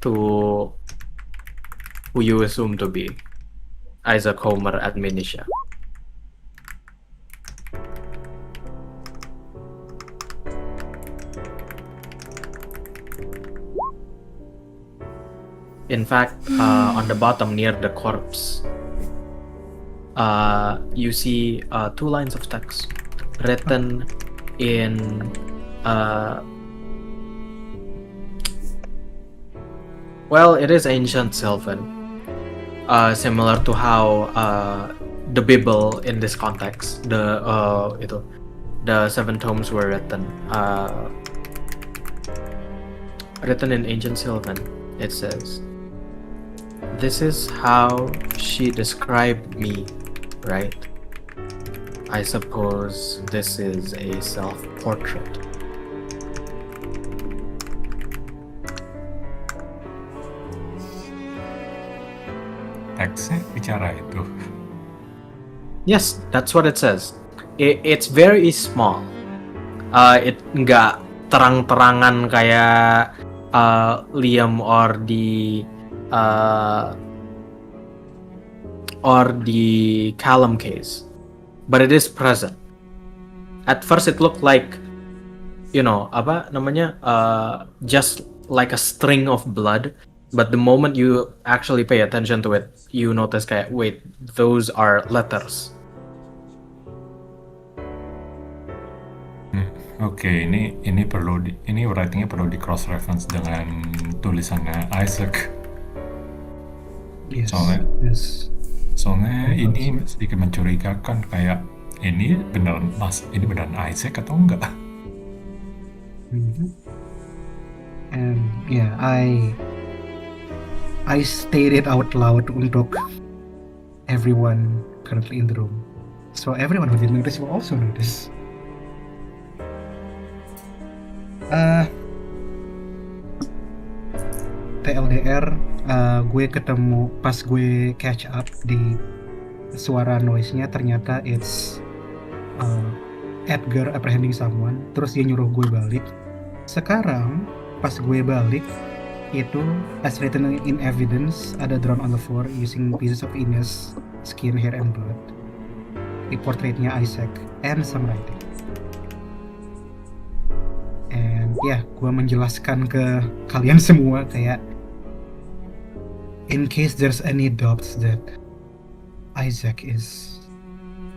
to who you assume to be Isaac Homer Admonitia. In fact, on the bottom near the corpse, you see 2 lines of text written in well, it is ancient Sylvan, similar to how the Bible in this context, the 7 tomes were written in ancient Sylvan. It says, "This is how she described me, right? I suppose this is a self-portrait." Teksnya bicara itu. Yes, that's what it says. It's very small. It nggak terang-terangan kayak Liam or the Callum case, but it is present. At first, it looked like, apa namanya, just like a string of blood. But the moment you actually pay attention to it, you notice kayak, wait, those are letters. Oke, ini writingnya perlu di cross reference dengan tulisannya Isaac. Yes. Soalnya ini sedikit mencurigakan, kayak ini beneran Isaac atau enggak? And yeah, I stated out loud untuk everyone currently in the room, so everyone who didn't notice will also notice. TLDR, gue ketemu pas gue catch up di suara noise-nya, ternyata it's Edgar apprehending someone, terus dia nyuruh gue balik. Sekarang pas gue balik, itu as written in evidence ada drawn on the floor using pieces of Ines skin, hair, and blood. Di portraitnya Isaac and some writing. And gue menjelaskan ke kalian semua kayak in case there's any doubts that Isaac is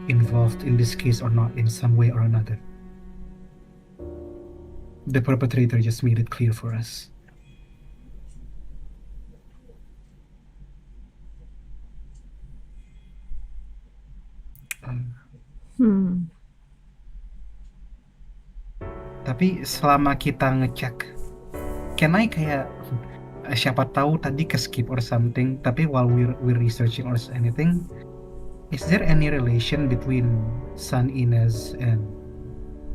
involved in this case or not in some way or another. The perpetrator just made it clear for us. Tapi selama kita ngecek, can I kayak siapa tahu tadi ke skip or something, tapi while we're researching or anything, is there any relation between San Ines and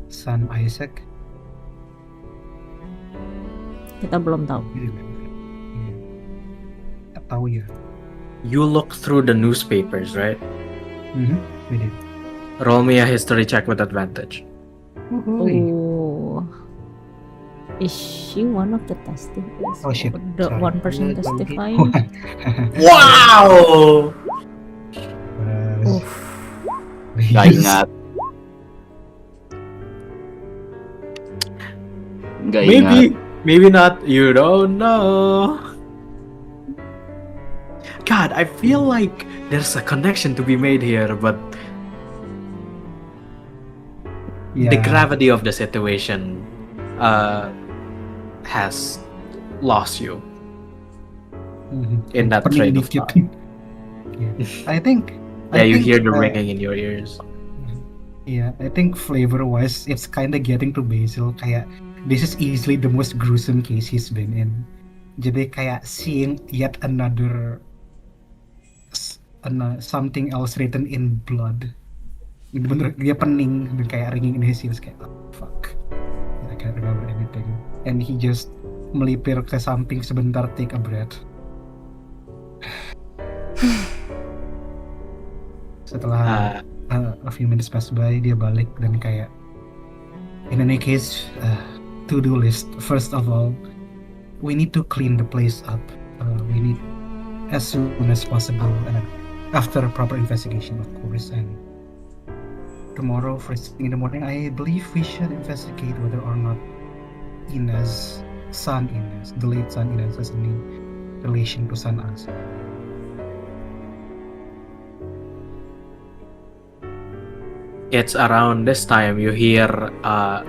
San Isaac? Kita belum tahu. Tak tahu ya. You look through the newspapers, right? We did. Roll me a history check with advantage. Oh, is she one of the testifiers? Oh shit. The Sorry. one person testifying? Wow! Oof. Gak ingat. Gak ingat. Maybe not. You don't know. God, I feel like there's a connection to be made here, but the gravity of the situation has lost you in that train of thought. I think. You hear the ringing in your ears. Yeah, I think flavor-wise, it's kind of getting to Basil. Kayak this is easily the most gruesome case he's been in. Jadi kayak seeing yet another something else written in blood. Bener dia pening dan kayak ringing in his ears kayak oh, fuck. I can't remember anything. And he just melipir ke samping sebentar, take a breath. Setelah a few minutes pass by, dia balik dan kayak in any case, to-do list. First of all, we need to clean the place up. We need as soon as possible after a proper investigation, of course. And tomorrow, first thing in the morning, I believe we should investigate whether or not Inez, the late son Inez, has any relation to San Asa. It's around this time you hear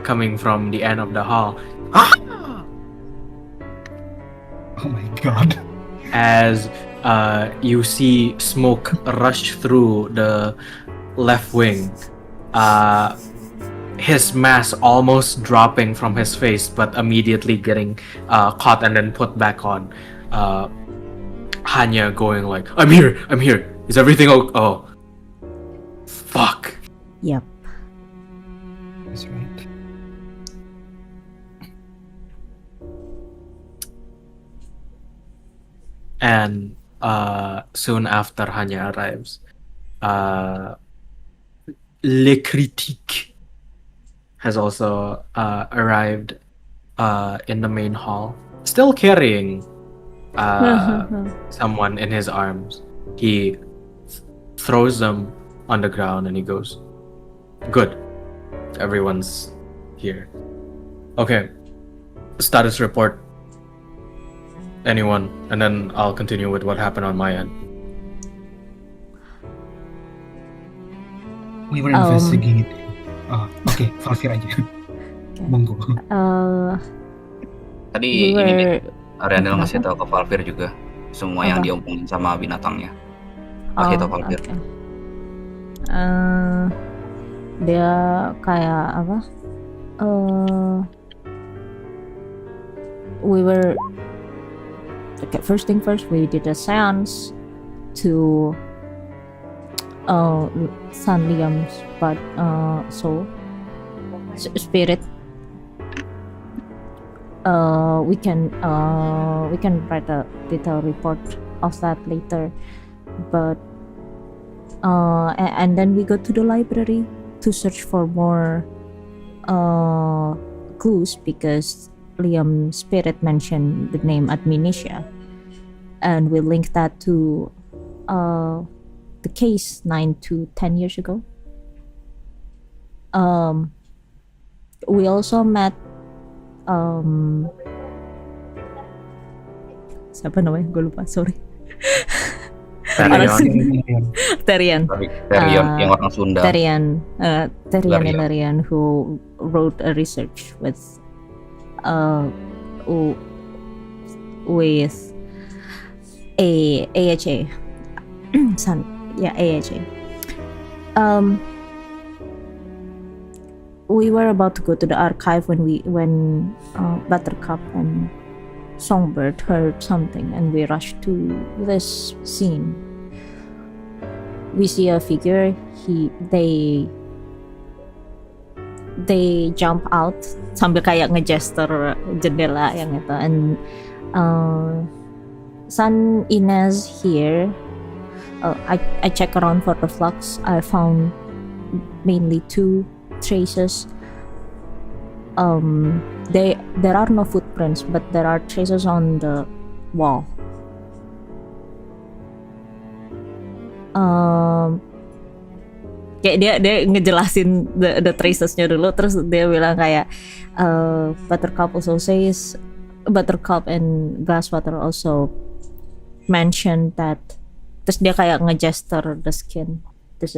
coming from the end of the hall. Ah! Oh my god. As you see smoke rush through the left wing. His mask almost dropping from his face, but immediately getting caught and then put back on. Hanya going like, I'm here. Is everything okay? Oh. Fuck. Yep. That's right. And soon after Hanya arrives, Le Critique has also arrived in the main hall, still carrying someone in his arms. He throws them on the ground and he goes, "Good, everyone's here. Okay, status report. Anyone, and then I'll continue with what happened on my end." We were investigating. Okay, Valkyr aja. Monggo. Tadi ini nih, Arianel ngasih tahu ke Valkyr juga semua yang diomongin sama binatangnya. Kasih tahu Valkyr. Okay. Dia kayak apa? We were okay, first thing first, we did a seance to San Liam's soul spirit. We can write a detailed report of that later, but and then we go to the library to search for more clues, because Liam's spirit mentioned the name Admonitia, and we linked that to the case 9 to 10 years ago. We also met siapa namanya? Gue lupa, sorry. Terian. Yang orang Sunda. Terian and Larian, who wrote a research with AHA. AHA. We were about to go to the archive when Buttercup and Songbird heard something, and we rushed to this scene. We see a figure. They jump out sambil kayak ngegesture jendela yang itu, and San Inez here. I check around for the flux. I found mainly 2 traces. There are no footprints, but there are traces on the wall. Kayak dia ngejelasin the tracesnya dulu, terus dia bilang kayak Buttercup also says, Buttercup and Glasswater also mentioned that. Terus dia kayak ngegesture the skin. This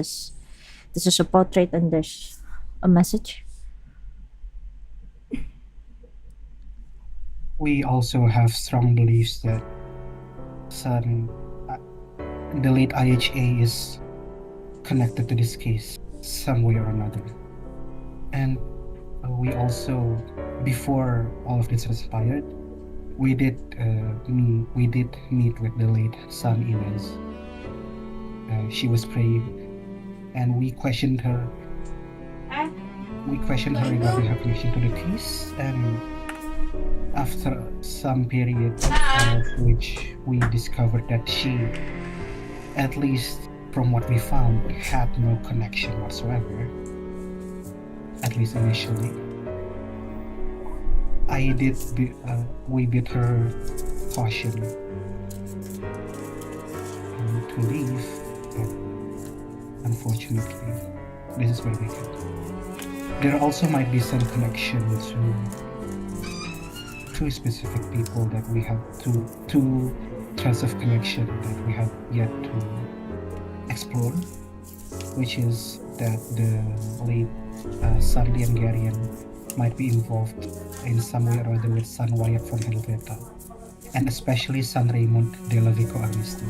is a portrait and there's a message. We also have strong beliefs that the late IHA is connected to this case some way or another. And we also, before all of this transpired, we did meet with the late San Inez. She was brave, and we questioned her. We questioned her regarding her connection to the case, and after some period of which we discovered that she, at least from what we found, had no connection whatsoever, at least initially. We bid her caution to leave, but unfortunately, this is where we get. There also might be some connection to specific people that we have two threads of connection that we have yet to explore, which is that the late Sandy and Garian might be involved in some way or other with San Wyatt from Helveta, and especially San Raymond de la Vico Armistead.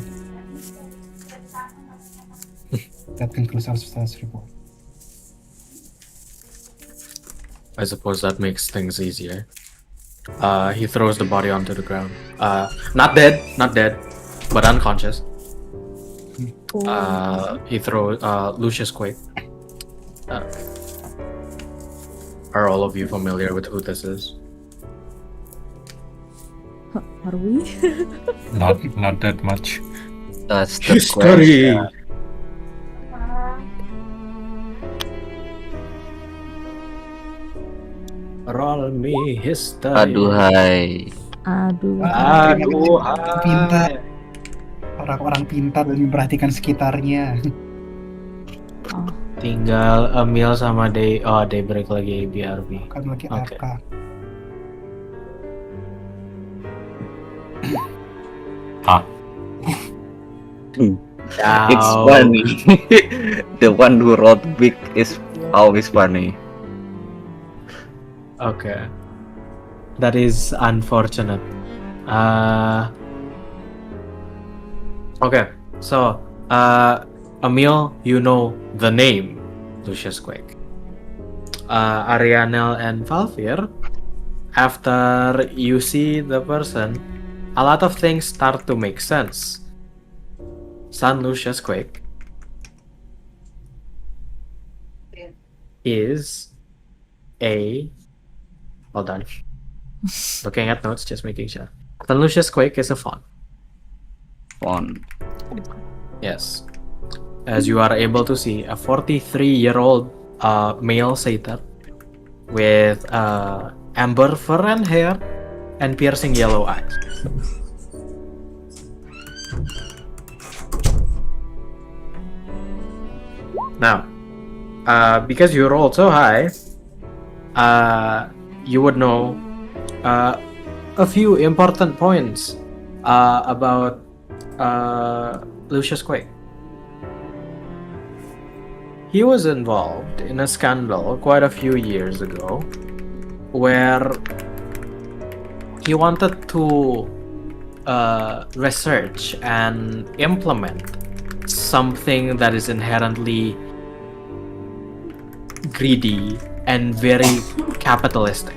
That concludes our status report. I suppose that makes things easier. He throws the body onto the ground. Not dead, but unconscious. He throws Lucius Quake. Are all of you familiar with who this is? Are we? Not that much. That's the History. question. Roll me history. Aduhai. Pintar. Orang-orang pintar dan memperhatikan sekitarnya. Tinggal Emil sama Daybreak lagi BRB. Kan lagi Okay. AFK. It's funny. The one who wrote big is always funny. Okay. That is unfortunate. Okay, so Emil, you know the name Lucius Quake. Arianel and Valfir, after you see the person, a lot of things start to make sense. San Lucius Quake is a... Hold on. Looking at notes, just making sure. San Lucius Quake is a faun. Fun. Yes. As you are able to see, a 43-year-old male satyr with amber fur and hair, and piercing yellow eyes. Now, because you rolled so high, you would know a few important points about Lucius Quake. He was involved in a scandal quite a few years ago where he wanted to research and implement something that is inherently greedy and very capitalistic.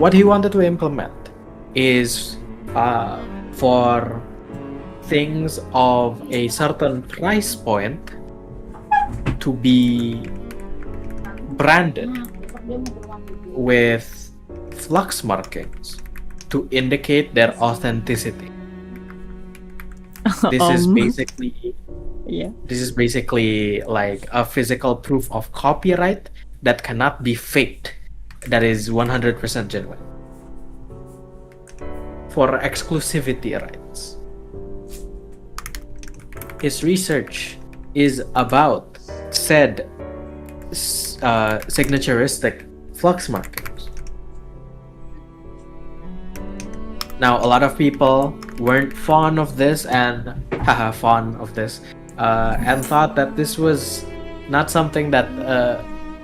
What he wanted to implement is for things of a certain price point to be branded with flux markings to indicate their authenticity. This is basically Yeah. this is basically like a physical proof of copyright that cannot be faked, that is 100% genuine. For exclusivity rights. His research is about said signaturistic flux markings. Now, a lot of people weren't fond of this and and thought that this was not something that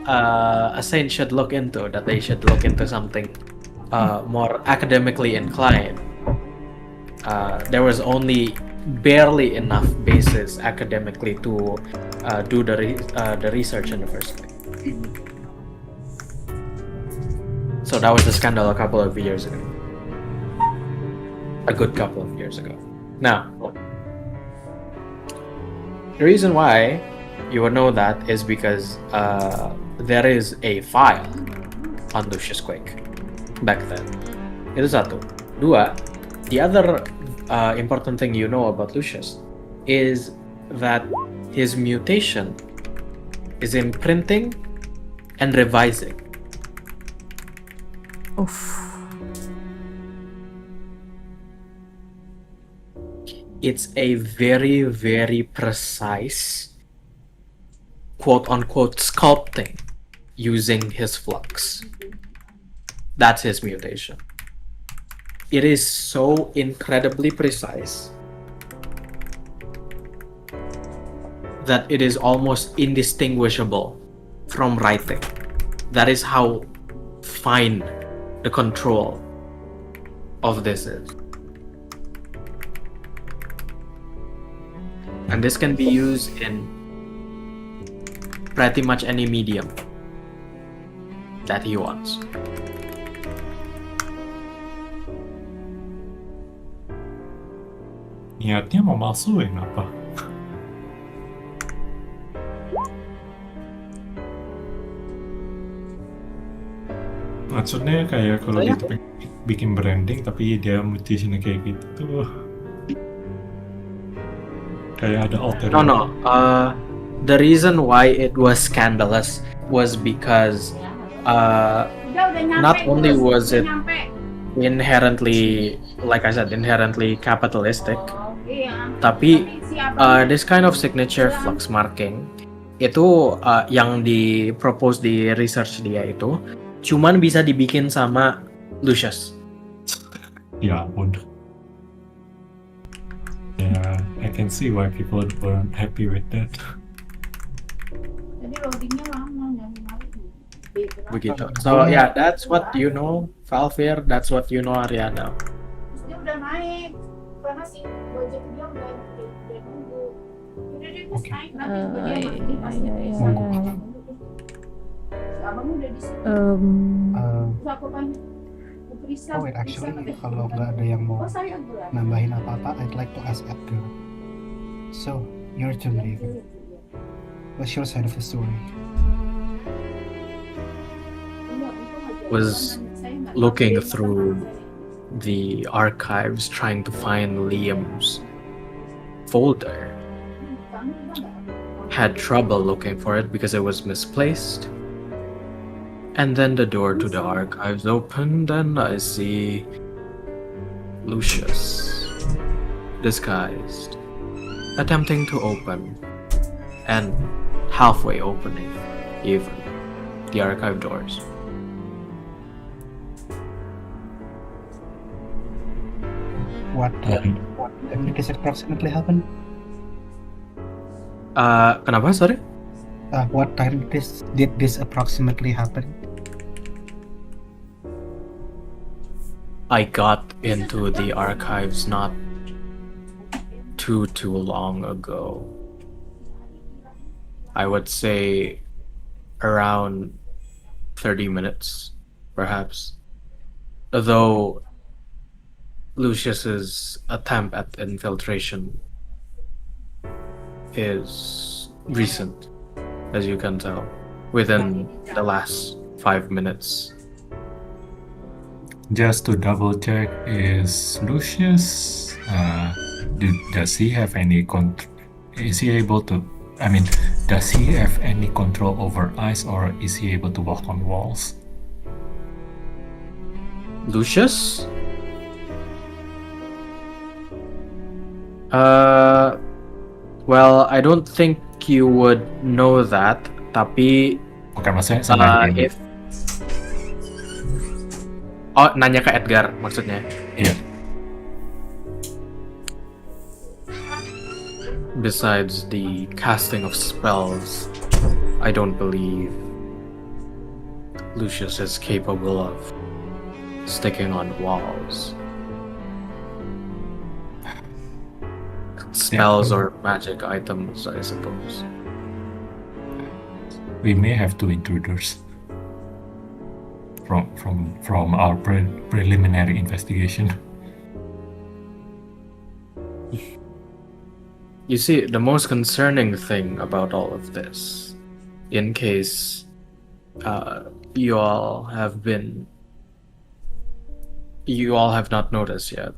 a saint should look into, that they should look into something more academically inclined. There was only barely enough basis academically to do the research in the first place. So that was the scandal a couple of years ago. A good couple of years ago. Now, the reason why you would know that is because there is a file on Lucius Quake back then. Itu satu. Dua, the other important thing you know about Lucius is that his mutation is imprinting and revising. Oof. It's a very, very precise quote-unquote sculpting using his flux. That's his mutation. It is so incredibly precise that it is almost indistinguishable from writing. That is how fine the control of this is. And this can be used in pretty much any medium that he wants. Niatnya mau masukin apa? Maksudnya kayak kalau dia tuh bikin branding tapi dia mutationnya kayak gitu tuh kayak ada alter. No. The reason why it was scandalous was because not only was it inherently, like I said, inherently capitalistic, tapi this kind of signature flux marking itu yang di-propose di research dia itu cuman bisa dibikin sama Lucius. Ya ampun. Yeah, I can see why people weren't happy with that. Jadi loadingnya lama Begitu. So yeah, that's what you know, Fleur. That's what you know, Ariana. Terus dia udah naik karena si Widget dia udah nunggu. Udah dia terus naik nanti dia masih abang udah di sini. Terus aku tanya, wait, actually, kalau nggak ada yang mau nambahin apa-apa, I'd like to ask Edgar. So, your turn, David. What's your side of the story? Was looking through the archives trying to find Liam's folder had trouble looking for it because it was misplaced. And then the door to the archives opened, and I see Lucius, disguised, attempting to open, and halfway opening, even, the archive doors. What time did this approximately happen? Kenapa, sorry? What time did this approximately happen? I got into the archives not too long ago. I would say around 30 minutes, perhaps. Though Lucius's attempt at infiltration is recent, as you can tell, within the last 5 minutes. Just to double check, is Lucius, does he have any is he able to, does he have any control over ice, or is he able to walk on walls? Lucius? Well, I don't think you would know that, tapi Bukan maksudnya sama if nanya ke Edgar maksudnya. Iya. Besides the casting of spells, I don't believe Lucius is capable of sticking on walls. Spells or magic items, I suppose. We may have two intruders from our preliminary investigation. You see, the most concerning thing about all of this, in case you all have not noticed yet,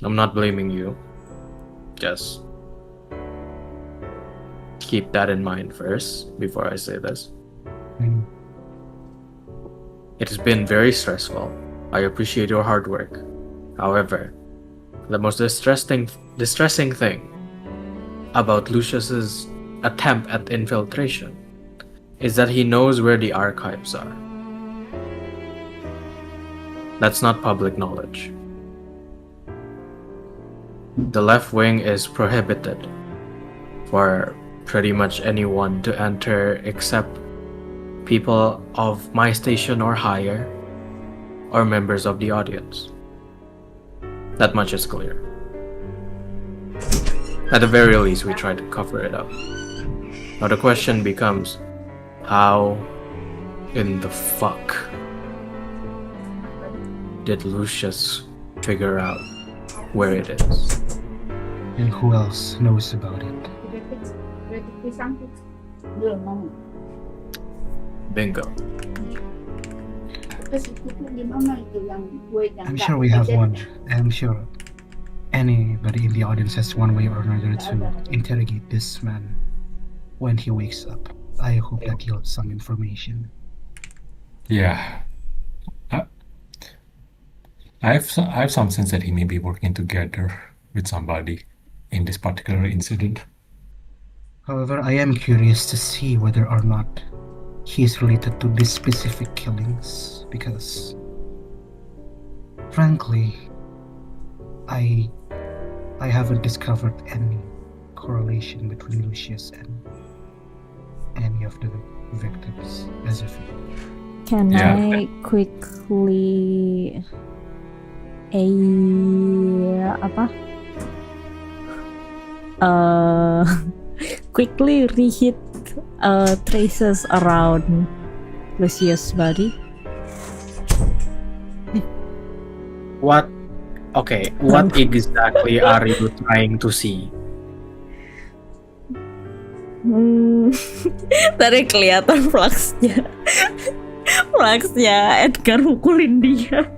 I'm not blaming you. Just keep that in mind first before I say this. It has been very stressful. I appreciate your hard work. However, the most distressing thing about Lucius's attempt at infiltration is that he knows where the archives are. That's not public knowledge. The left wing is prohibited for pretty much anyone to enter except people of my station or higher, or members of the audience. That much is clear. At the very least, we try to cover it up. Now the question becomes, how in the fuck did Lucius figure out where it is? And who else knows about it? Bingo. I'm sure we have one. I'm sure anybody in the audience has one way or another to interrogate this man when he wakes up. I hope that yields some information. Yeah. I have some sense that he may be working together with somebody in this particular incident. However, I am curious to see whether or not he is related to these specific killings, because frankly, I haven't discovered any correlation between Lucius and any of the victims as of yet. Can I quickly quickly reheat traces around Lucius' body? What exactly are you trying to see? Tadi kelihatan flaksnya Edgar mukulin dia.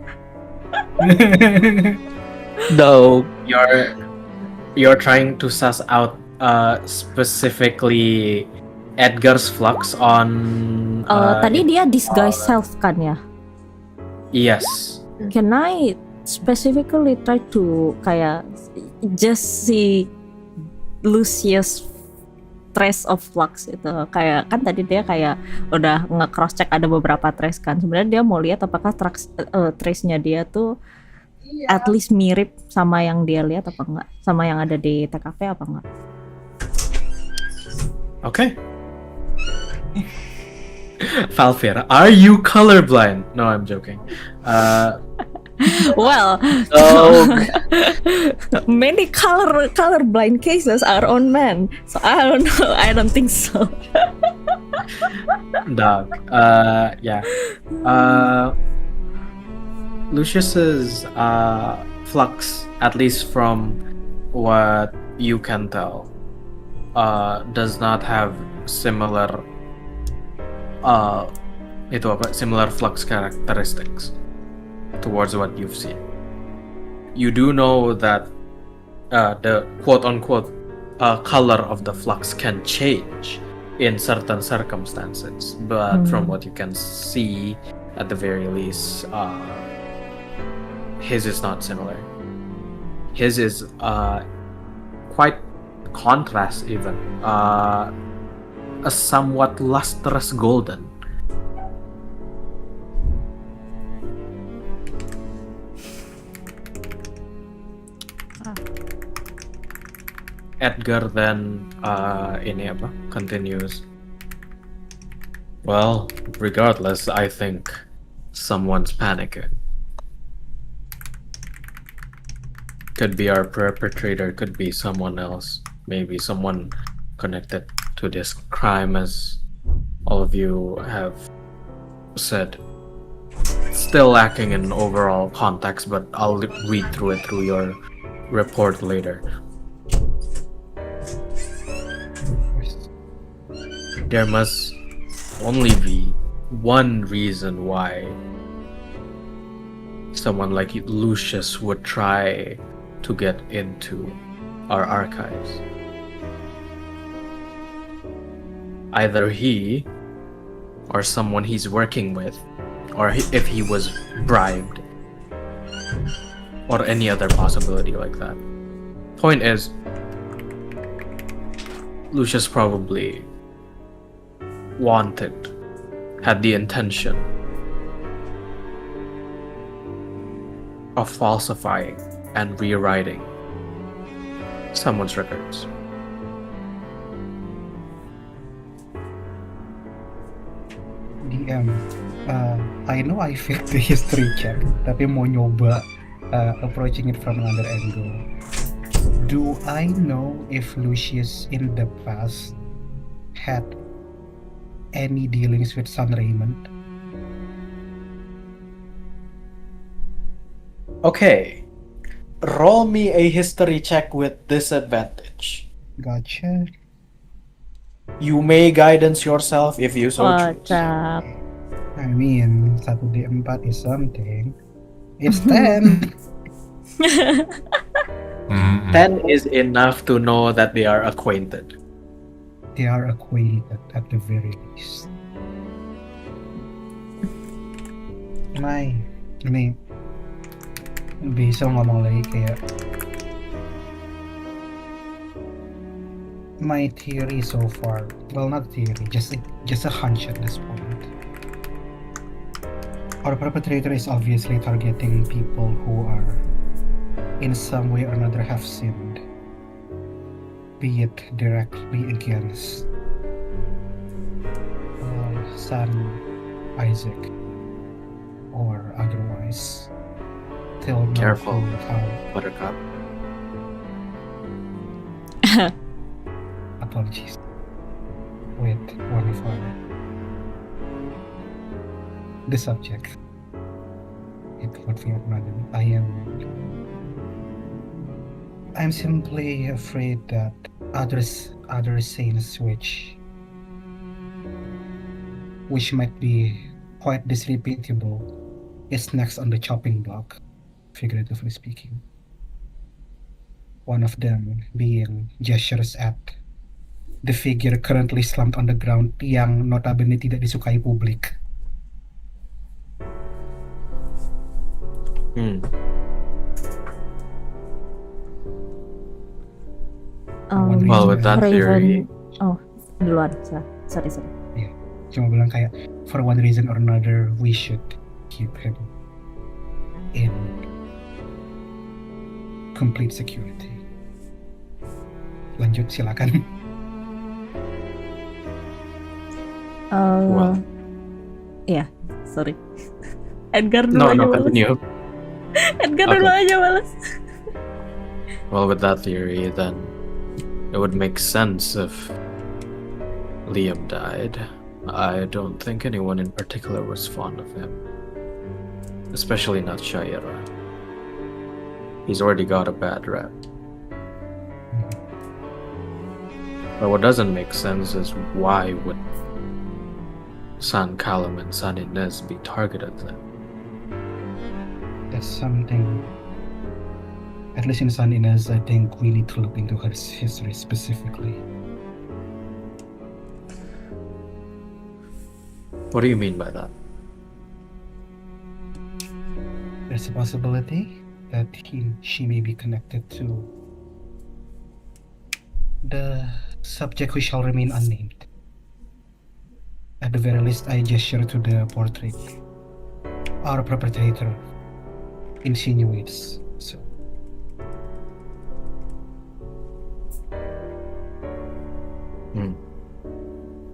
No. You're trying to suss out specifically Edgar's flux on. Tadi dia disguise self kan ya? Yes. Can I specifically try to kayak just see Lucius trace of flux itu, kayak kan tadi dia kayak udah nge-cross check ada beberapa trace kan, sebenarnya dia mau lihat apakah trace-nya dia tuh at least mirip sama yang dia lihat apa enggak, sama yang ada di TKP apa enggak. Okay. Falfir, are you colorblind? No, I'm joking. Well, many colorblind cases are on men, so I don't know. I don't think so. Dog. Yeah. Lucius's flux, at least from what you can tell, does not have similar similar flux characteristics towards what you've seen. You do know that the quote-unquote color of the flux can change in certain circumstances, but from what you can see, at the very least, his is not similar. His is quite contrast even, a somewhat lustrous golden. Edgar then continues. Well, regardless, I think someone's panicking. Could be our perpetrator, could be someone else, maybe someone connected to this crime, as all of you have said. Still lacking in overall context, but I'll read through it through your report later. There must only be one reason why someone like Lucius would try to get into our archives. Either he or someone he's working with, or if he was bribed, or any other possibility like that. Point is, Lucius probably had the intention of falsifying and rewriting someone's records. DM, I know I failed the history check, tapi mau nyoba approaching it from another angle. Do I know if Lucius in the past had any dealings with San Raymond? Okay. Roll me a history check with disadvantage. Gotcha. You may guidance yourself if you so choose. Up? I mean, 1d4 is something. It's 10. 10 is enough to know that they are acquainted. They are acquainted at the very least. Ini bisa ngomong lagi kayak my theory so far, well, not theory, just a hunch at this point. Our perpetrator is obviously targeting people who are in some way or another have sinned, be it directly against son Isaac or otherwise. Till now, Careful, how Buttercup. apologies with one of the subject. It would be another. I'm simply afraid that other scenes which might be quite disreputable is next on the chopping block, figuratively speaking. One of them being gestures at the figure currently slumped on the ground yang notabene tidak disukai publik. Well, with that theory, duluan, sorry. Cuma bilang kayak for one reason or another we should keep him in complete security. Lanjut, silakan. Well. Yeah, sorry. Edgar dulu no, aja males. continue. Edgar dulu Okay. aja males. Well, with that theory, then it would make sense if Liam died. I don't think anyone in particular was fond of him, especially not Shaira. He's already got a bad rep. But what doesn't make sense is why would San Callum and San Inez be targeted then? That's something, at least in San Inez, I think we need to look into her history specifically. What do you mean by that? There's a possibility that she may be connected to the subject who shall remain unnamed. At the very least, I gesture to the portrait. Our perpetrator insinuates so.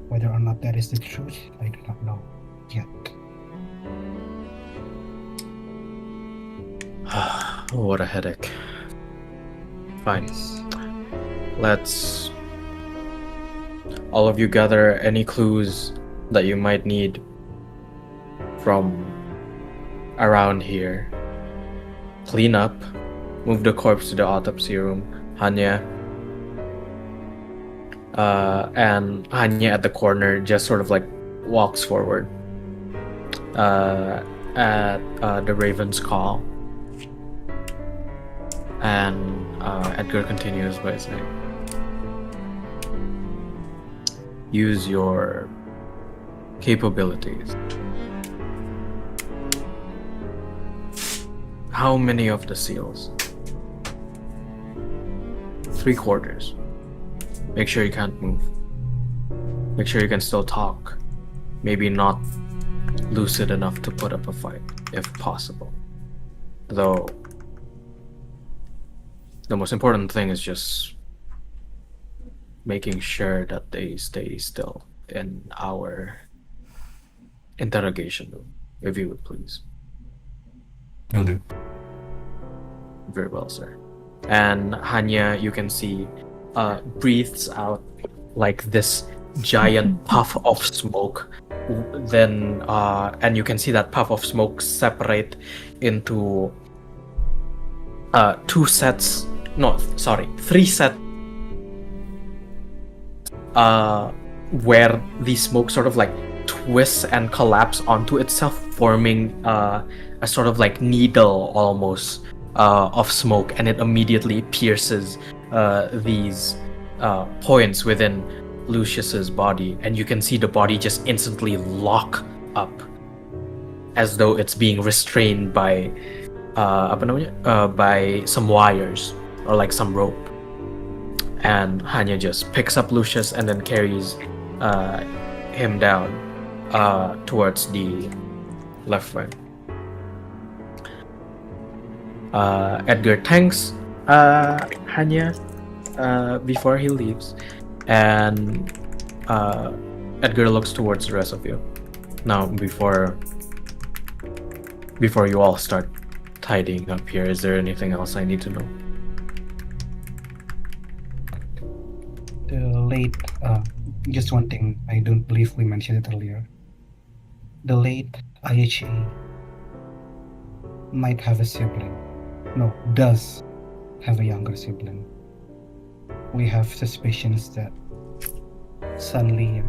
Whether or not that is the truth, I do not know yet. What a headache. Fine. Let's all of you gather any clues that you might need from around here. Clean up, move the corpse to the autopsy room. Hanya and Hanya at the corner just sort of like walks forward at the Raven's call. And Edgar continues by saying, use your capabilities. How many of the seals? 3/4. Make sure you can't move. Make sure you can still talk. Maybe not lucid enough to put up a fight, if possible. Though, the most important thing is just making sure that they stay still in our interrogation room, if you would please. Will do. Very well, sir. And Hanya, you can see, breathes out like this giant puff of smoke. Then, and you can see that puff of smoke separate into 3 sets. Where the smoke sort of like twists and collapse onto itself, forming a sort of like needle almost of smoke, and it immediately pierces these points within Lucius's body, and you can see the body just instantly lock up as though it's being restrained by by some wires or like some rope. And Hanya just picks up Lucius and then carries him down towards the left wing. Edgar thanks Hanya before he leaves, and Edgar looks towards the rest of you. Now, before you all start tidying up here, is there anything else I need to know? The late, just one thing, I don't believe we mentioned it earlier. The late IHA might have a sibling. No, does have a younger sibling. We have suspicions that son Liam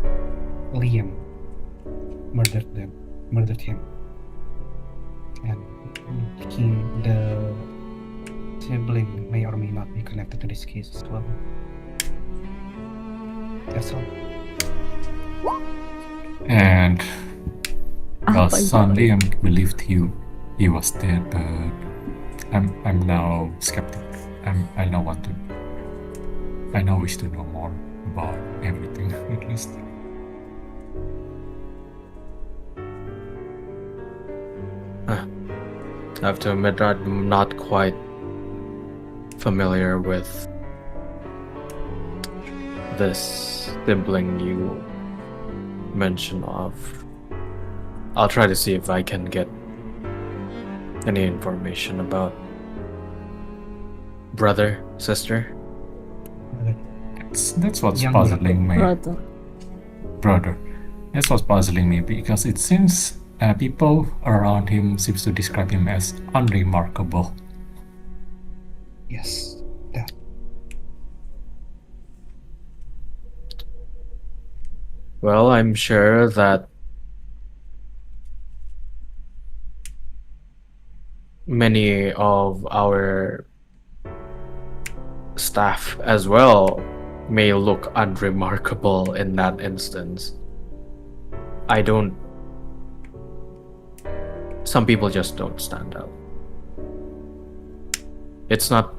murdered him. And the sibling may or may not be connected. connected to this case as well. That's all. And well, Apa itu? suddenly I believed he was dead, but I'm now skeptic. I now wish to know more about everything at least. I have to admit I'm not quite familiar with this sibling you mention of. I'll try to see if I can get any information about brother, sister. That's what's Young puzzling me. Brother. That's what's puzzling me because it seems people around him seems to describe him as unremarkable. Yes. That. Well, I'm sure that many of our staff as well may look unremarkable in that instance. Some people just don't stand out. It's not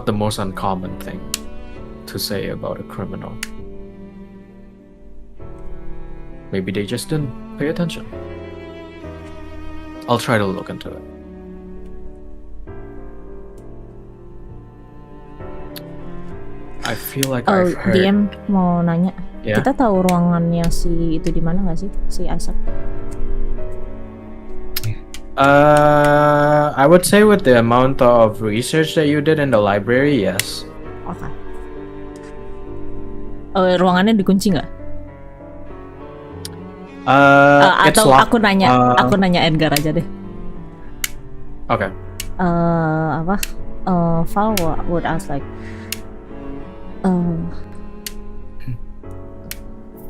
the most uncommon thing to say about a criminal. Maybe they just didn't pay attention. I'll try to look into it. I feel like I've heard. DM mau nanya. Yeah. Kita tahu ruangannya si itu di mana nggak sih? Si Isaac. I would say with the amount of research that you did in the library, yes. Oke. Ruangannya dikunci nggak? It's Atau locked. aku nanya Edgar aja deh. Okay. Val would ask like,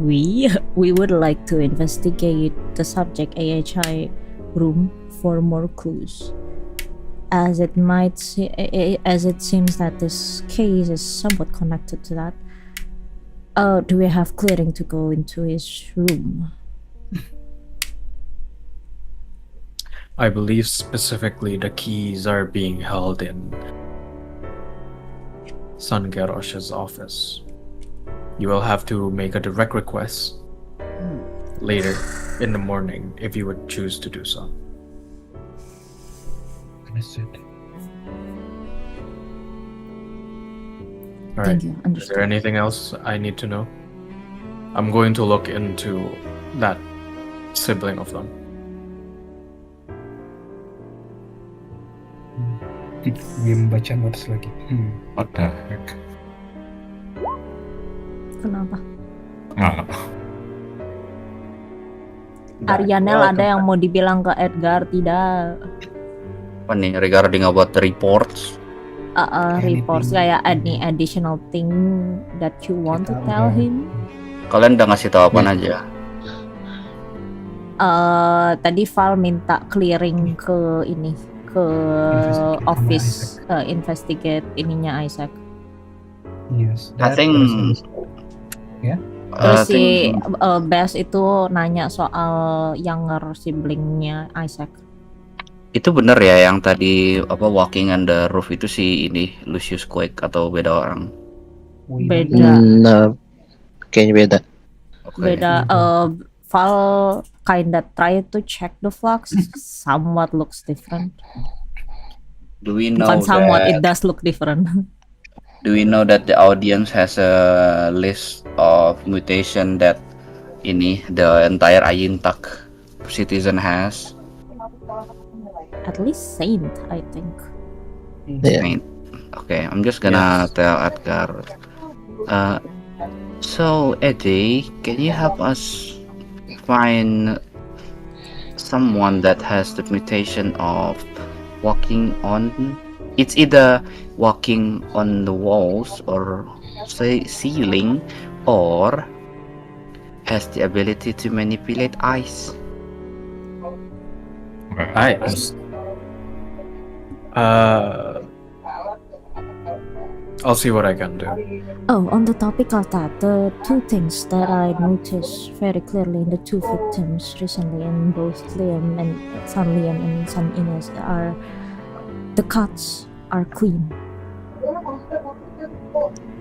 we would like to investigate the subject AHI room for more clues, as it seems that this case is somewhat connected to that. Do we have clearing to go into his room? I believe specifically the keys are being held in Sangerosh's office. You will have to make a direct request later in the morning if you would choose to do so. Understood. All right. Thank you. Is Understood. there anything else I need to know? I'm going to look into that sibling of them. Dia membaca notes lagi. What the heck? Kenapa? Ah, Arianel ada yang mau dibilang ke Edgar? Tidak. Apa nih regarding about the reports? Reports kayak any additional thing that you want to Kita tell udah- him? Kalian udah ngasih tahu apa aja? Tadi Val minta clearing ke ini, ke Investigate office sama investigate ininya Isaac. Yes. I think Terus I think- si Bess itu nanya soal younger siblingnya Isaac. itu bener ya yang tadi apa walking on the roof itu si ini Lucius Quake atau beda orang? Beda. Nah, kayaknya beda. Oke. Beda. Val kinda try to check the vlogs. Somewhat looks different. Do we know Bukan somewhat, that? it does look different. Do we know that the audience has a list of mutation that ini the entire Ayintak citizen has? At least Saint, I think. Yeah. Okay, I'm just gonna tell Edgar. So Eddie, can you help us find someone that has the mutation of walking on? It's either walking on the walls or say ceiling, or has the ability to manipulate ice. Ice. I'll see what I can do. Oh, on the topic of that, the two things that I noticed very clearly in the two victims recently, in both Liam and San Ines, are the cuts are clean,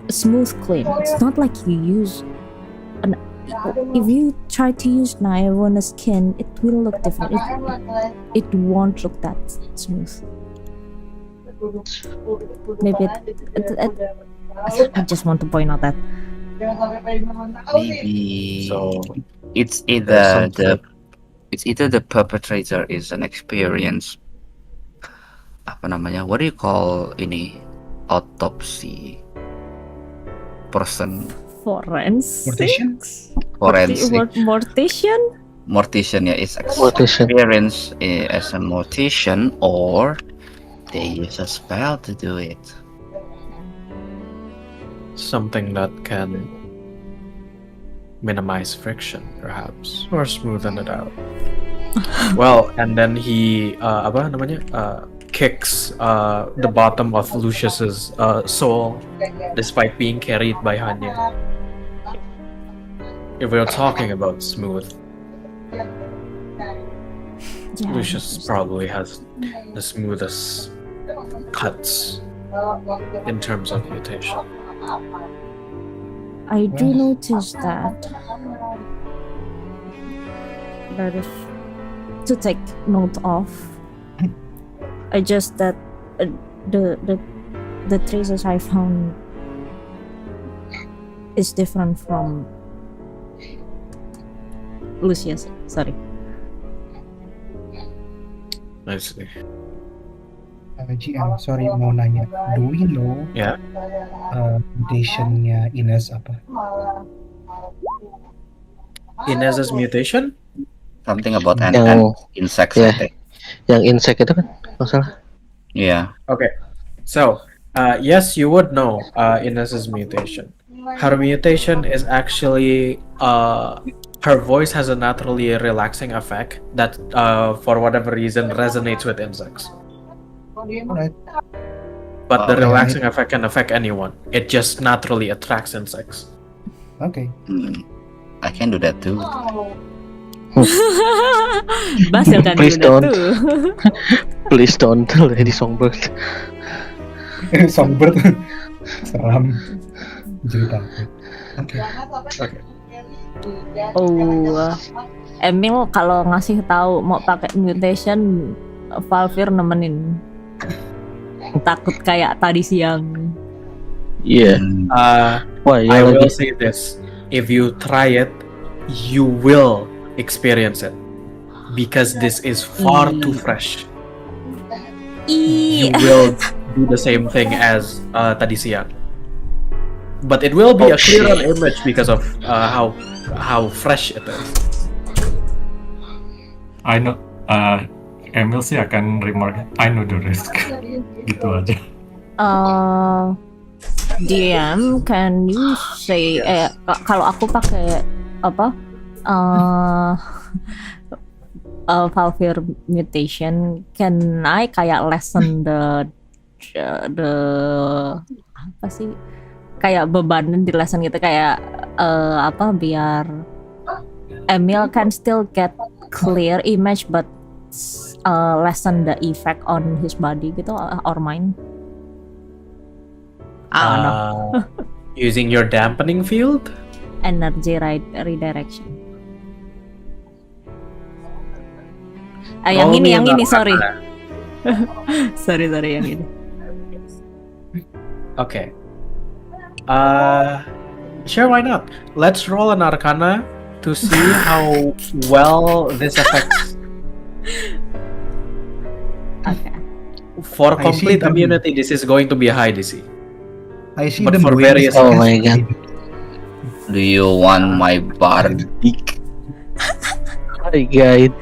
smooth clean. It's not like you use an. If you try to use knife on a skin, it will look different. It won't look that smooth. Maybe I just want to point out that Maybe So it's there's either the perpetrator is an experienced apa namanya? What do you call ini? Autopsy person, Mortician? forensic mortician. Yeah, is Mortician. experienced as a mortician, or they use a spell to do it. something that can minimize friction, perhaps, or smoothen it out. Well, and then he kicks the bottom of Lucius's soul, despite being carried by Hanya. If we're talking about smooth, Yeah, Lucius probably has the smoothest cuts in terms of mutation. I do notice that is to take note of. I just that the traces I found is different from Lucius. Sorry. I see. GM, sorry mau nanya. Do we know Yeah. mutationnya Ines apa? Inez's mutation? Something about an insects, Yeah. I think. Yang insect itu kan masalah. Yeah. Okay. So, yes, you would know Inez's mutation. Her mutation is actually her voice has a naturally relaxing effect that, for whatever reason, resonates with insects. Alright. But the Oh, relaxing effect can affect anyone. It just naturally attracts insects. Okay. I can do that too. Basil kan Please udah don't. tuh. Please don't, Lady Songbird. Songbird. Seram. Jadi takut. Okay. Oh, Emil kalau ngasih tahu mau pakai mutation, Valvir nemenin. Takut kayak tadi siang. Iya. Wah, I ya will lagi. say this: if you try it, you will experience it because this is far too fresh. You will do the same thing as tadi siang, but it will be a clearer image because of how fresh it is. I know. Emil sih akan remark, I know the risk. Gitu aja. DM, can you say kalau aku pakai apa? Valvir mutation, can I kayak lessen the apa sih? Kayak beban di lessen gitu, kayak apa biar Emil can still get clear image but lessen the effect on his body gitu, or mine. I don't know. Using your dampening field. Energy redirection. Yang ini, sorry. sorry yang ini. Okay. Sure, why not? Let's roll an Arcana to see how well this affects. Okay. For I complete see them. immunity, this is going to be a high DC. I see But them for doing various- this, Oh I my guess. God. Do you want my bardic? Hi guide.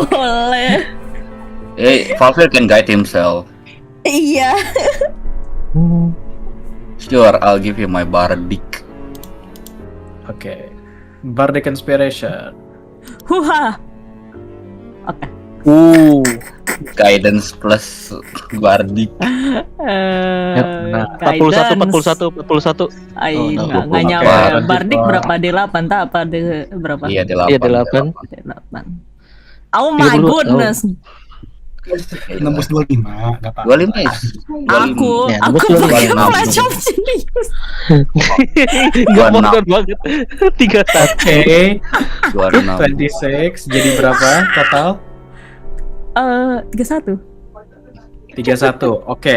Boleh. Hey, Valvir can guide himself. Iya. Sure, I'll give you my bardic. Okay. Bardic Inspiration. Huha. Oke. Ooh. Guidance plus Bardic. Guidance. 41. Nggak nyampe. Bardic berapa D8 tak? Apa D berapa? Iya, Iya, 8. D8. Oh my 30, goodness. Nembus 25, nggak apa-apa. 25 is. Aku Ya, aku betul. pakai 26. flash of genius. Gak 26. modern banget. 31. Oke, 26. 26. Jadi berapa total? 31. 31. Oke.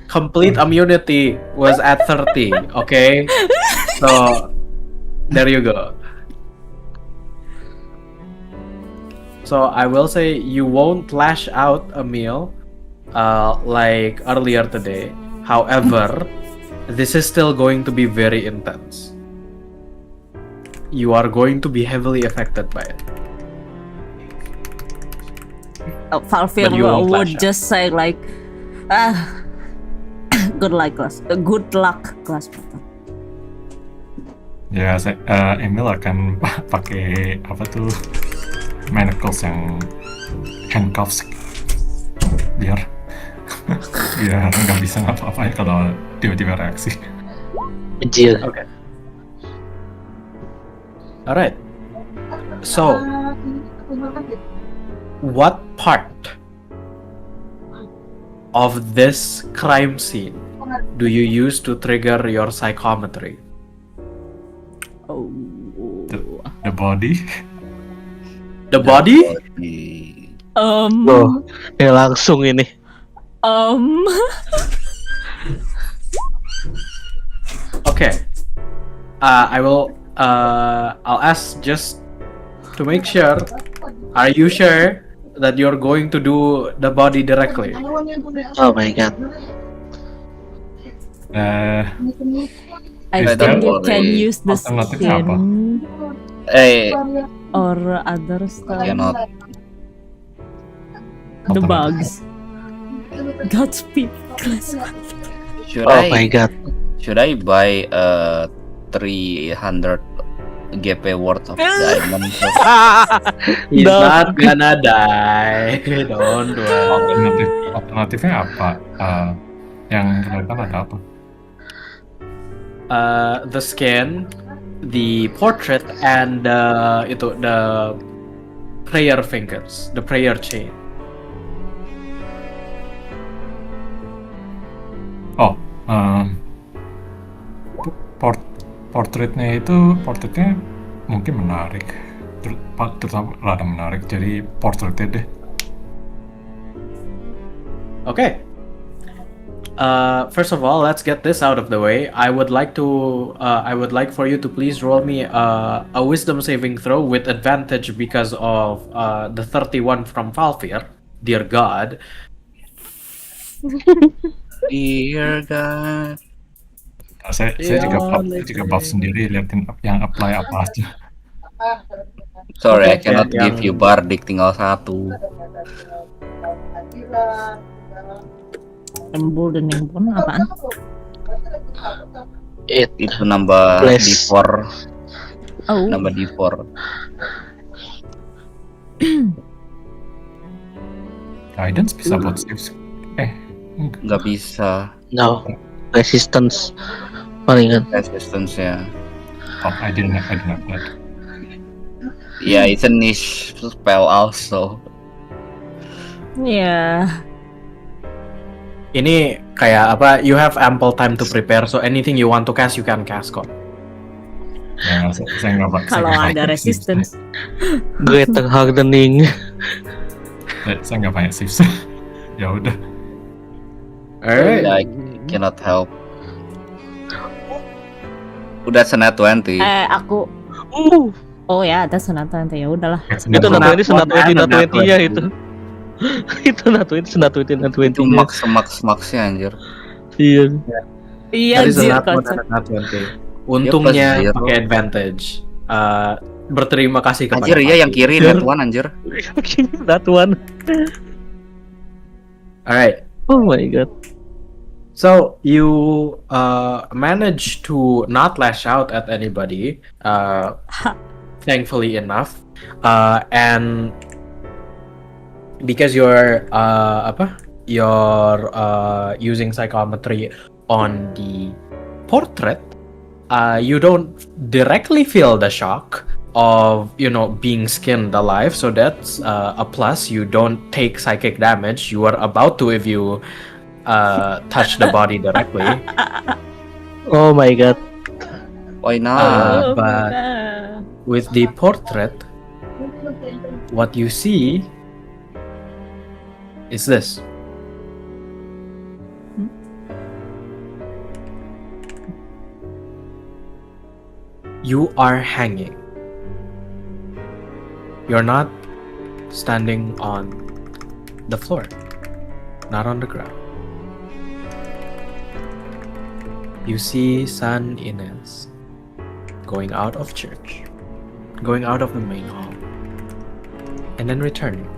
Complete immunity was at 30. Oke. So there you go. So I will say you won't lash out a meal like earlier today. However, this is still going to be very intense. You are going to be heavily affected by it. Valfir But you won't would flash out. just say like, good luck class, good luck class. Ya, Emil akan pakai apa tuh manacles yang handcuffs biar nggak bisa ngapa-ngapain kalau tiba-tiba reaksi. Kecil. Okay. Alright. So, what part of this crime scene do you use to trigger your psychometry? Oh. The body. The body? Loh, ya langsung ini. Okay. I'll ask just to make sure. Are you sure that you're going to do the body directly? Oh my god. I Don't think you worry. can use the Alternatifnya apa? skin or other stuff. Cannot. The bugs. Godspeed class. Should Oh my god. buy 300 GP worth of diamonds? He's No. not gonna die. Don't worry. Alternatifnya apa? Yang kelihatan ada apa? The skin, the portrait, and the prayer fingers, the prayer chain. Oh, portretnya mungkin menarik, terutama rada menarik. Jadi portretnya deh. Okay. First of all, let's get this out of the way. I would like for you to please roll me a wisdom saving throw with advantage because of the 31 from Valfir. Dear God. Dear God. Nah, saya juga buff sendiri liatin yang apply apa aja. Sorry, I Okay, cannot yang- give you Bardic, tinggal 1. Emboldening pun apaan? Itu nambah Bless. D4. Oh. Nambah D4. Guidance bisa buat saves. Nggak bisa No. Resistance. Palingan. resistance ya. Oh, I didn't have that. Yeah, it's a niche spell also. Yeah. Ini kayak apa? You have ample time to prepare, so anything you want to cast, you can cast kok. Ya, saya nggak pakai. Kalau ada resistance. Greater hardening. Saya nggak pakai saves. Ya udah. Alright. I cannot help. Udah senat 20. Aku. Oh ya, ada senatan ya udahlah. Itu Senat Nat 20 one and a 20-nya nat itu. Itu Nat 20 Nat Itu 20-nya. max-maxnya anjir. Iya. Iya, That is a Zir nat one kocak. and a nat 20. Untungnya Dia plus pakai advantage. Berterima kasih kepada Anjir, iya yang Fatih. kiri nat 1 anjir. Nat 1. Alright. Oh my god. So you manage to not lash out at anybody, thankfully enough, and because you're using psychometry on the portrait, you don't directly feel the shock of being skinned alive, so that's a plus. You don't take psychic damage. You are about to if you touch the body directly. Oh my god. Why not? But with the portrait, what you see is this. You are hanging. You're not standing on the floor, not on the ground. You see San Ines going out of church, going out of the main hall, and then returning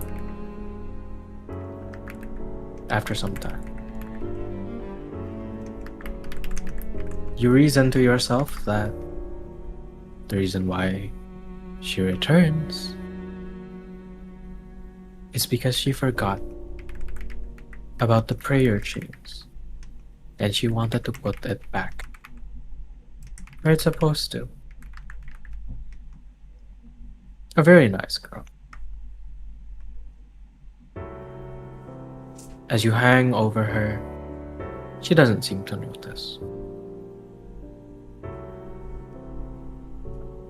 after some time. You reason to yourself that the reason why she returns is because she forgot about the prayer chains and she wanted to put it back where it's supposed to. A very nice girl. As you hang over her, she doesn't seem to notice.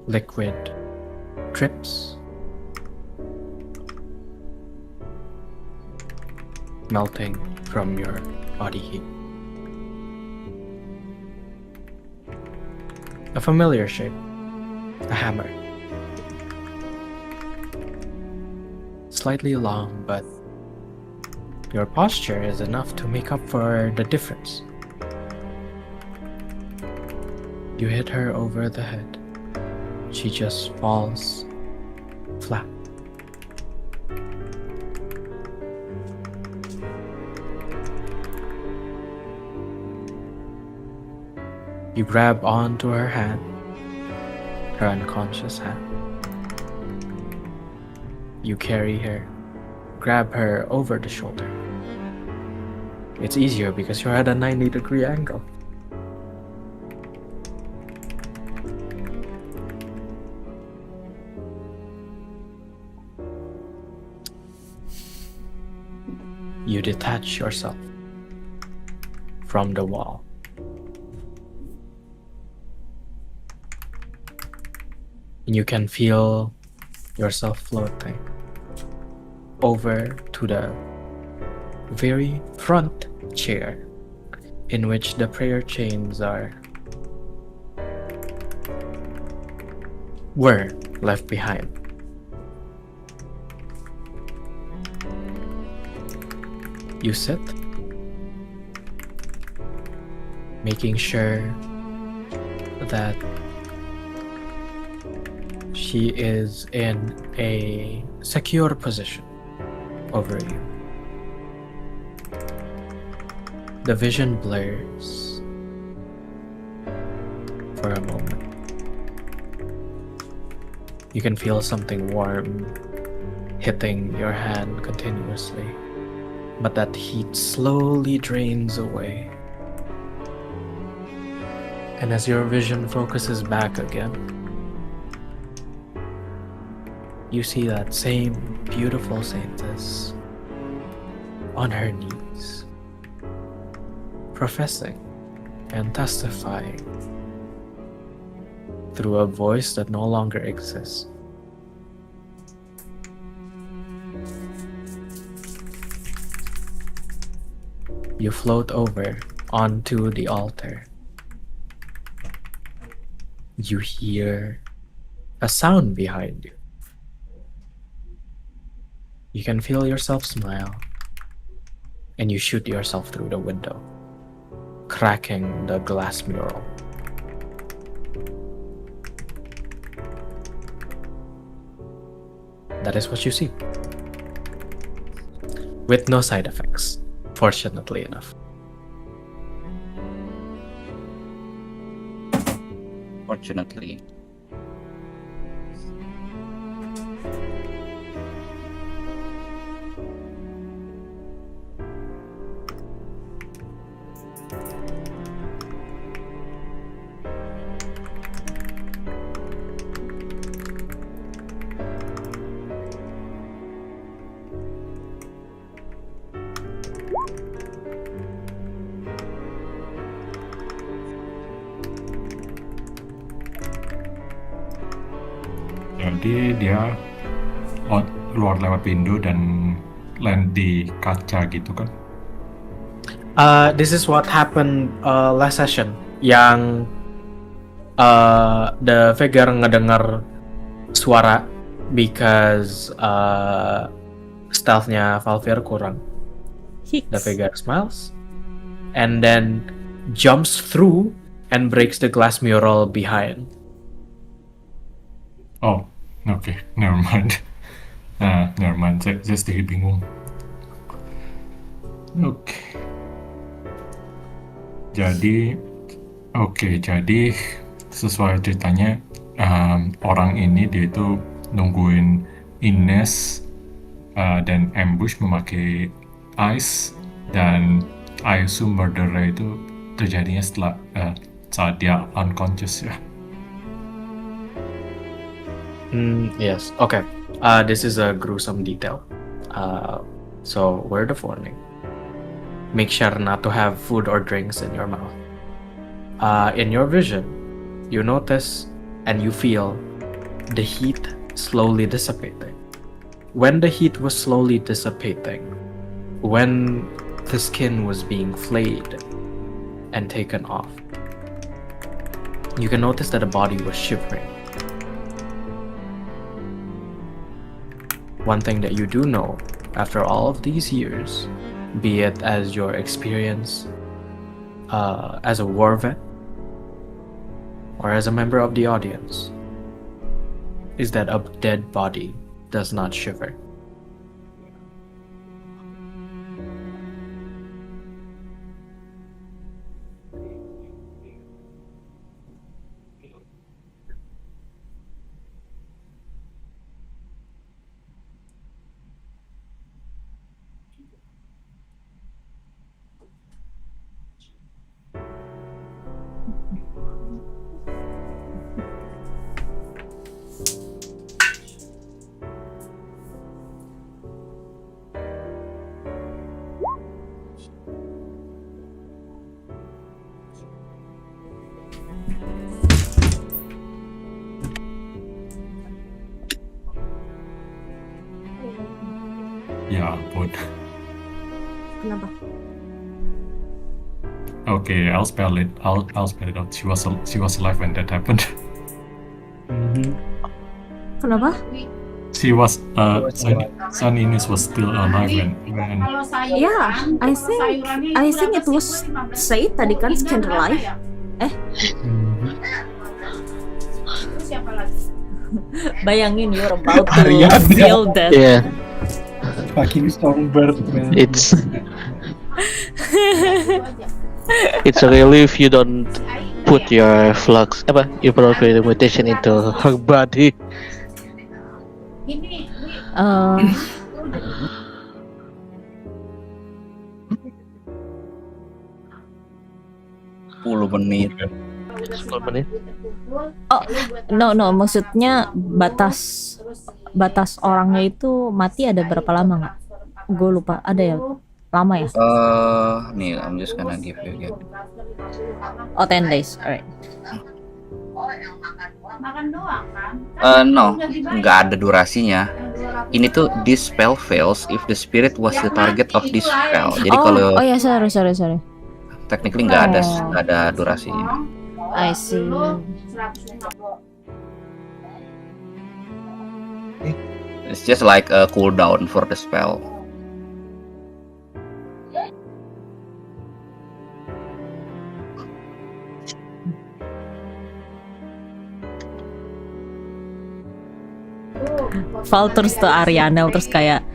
Liquid drips, melting from your body heat. A familiar shape, a hammer. Slightly long, but your posture is enough to make up for the difference. You hit her over the head. She just falls flat. You grab onto her hand, her unconscious hand. You carry her, grab her over the shoulder. It's easier because you're at a 90-degree angle. You detach yourself from the wall. And you can feel yourself floating over to the very front chair in which the prayer chains were left behind. You sit, making sure that she is in a secure position over you. The vision blurs for a moment. You can feel something warm hitting your hand continuously, but that heat slowly drains away. And as your vision focuses back again, you see that same beautiful saintess on her knees, professing and testifying through a voice that no longer exists. You float over onto the altar. You hear a sound behind you. You can feel yourself smile, and you shoot yourself through the window, cracking the glass mural. That is what you see, with no side effects, fortunately enough. Fortunately. Jadi dia keluar lewat pintu dan land di kaca gitu kan? This is what happened last session. Yang the figure ngedengar suara because stealth-nya Valfir kurang. The figure smiles and then jumps through and breaks the glass mural behind. Oh, oke, never mind. Never mind, saya sedikit bingung. Oke. Jadi sesuai ceritanya orang ini dia itu nungguin Ines dan ambush memakai ice, dan I assume murder itu terjadinya setelah saat dia unconscious ya. Yes. Okay. This is a gruesome detail. So word of warning: make sure not to have food or drinks in your mouth. In your vision, you notice and you feel the heat slowly dissipating. When the heat was slowly dissipating, when the skin was being flayed and taken off, you can notice that the body was shivering. One thing that you do know, after all of these years, be it as your experience as a war vet or as a member of the audience, is that a dead body does not shiver. Ya ampun. Kenapa? Okay, I'll spell it. I'll spell it out. She was alive when that happened. Kenapa? She was San Ines was still alive when Yeah, I think it was said tadi kan scan live. Siapa lagi? Bayangin you're about to Ariana. feel that. Yeah, Fucking songbird, man. it's a relief you don't put your flux, your appropriate mutation into her body. Ini, Uh, 10 menit. 10 menit. Oh, no, maksudnya batas orangnya itu mati ada berapa lama nggak? Gue lupa, ada ya? Lama ya? Nih, I'm just gonna give you again. Oh, 10 days, alright. makan doang kan? No, nggak ada durasinya. Ini tuh this spell fails if the spirit was the target of this spell. Jadi kalau Oh ya, sorry. technically nggak ada durasinya. I see. It's just like a cooldown for the spell. Val terus ke Ariana terus kayak,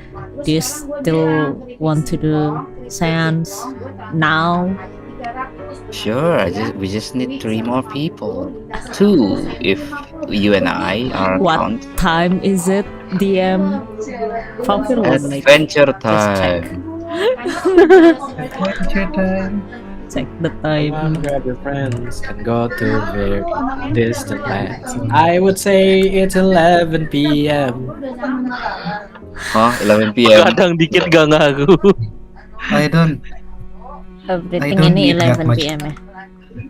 do you still want to do seance now? Sure, we just need 3 more people. 2 if you and I are What count. time is it, DM? Val will like Adventure just check. time. Adventure time. Check the Come on, time. grab your friends and go to their distant lands. I would say it's 11 p.m. Oh, 11 p.m. Kadang dikit gak ngaruh. I don't Everything don't ini need that 11 much. PM ya.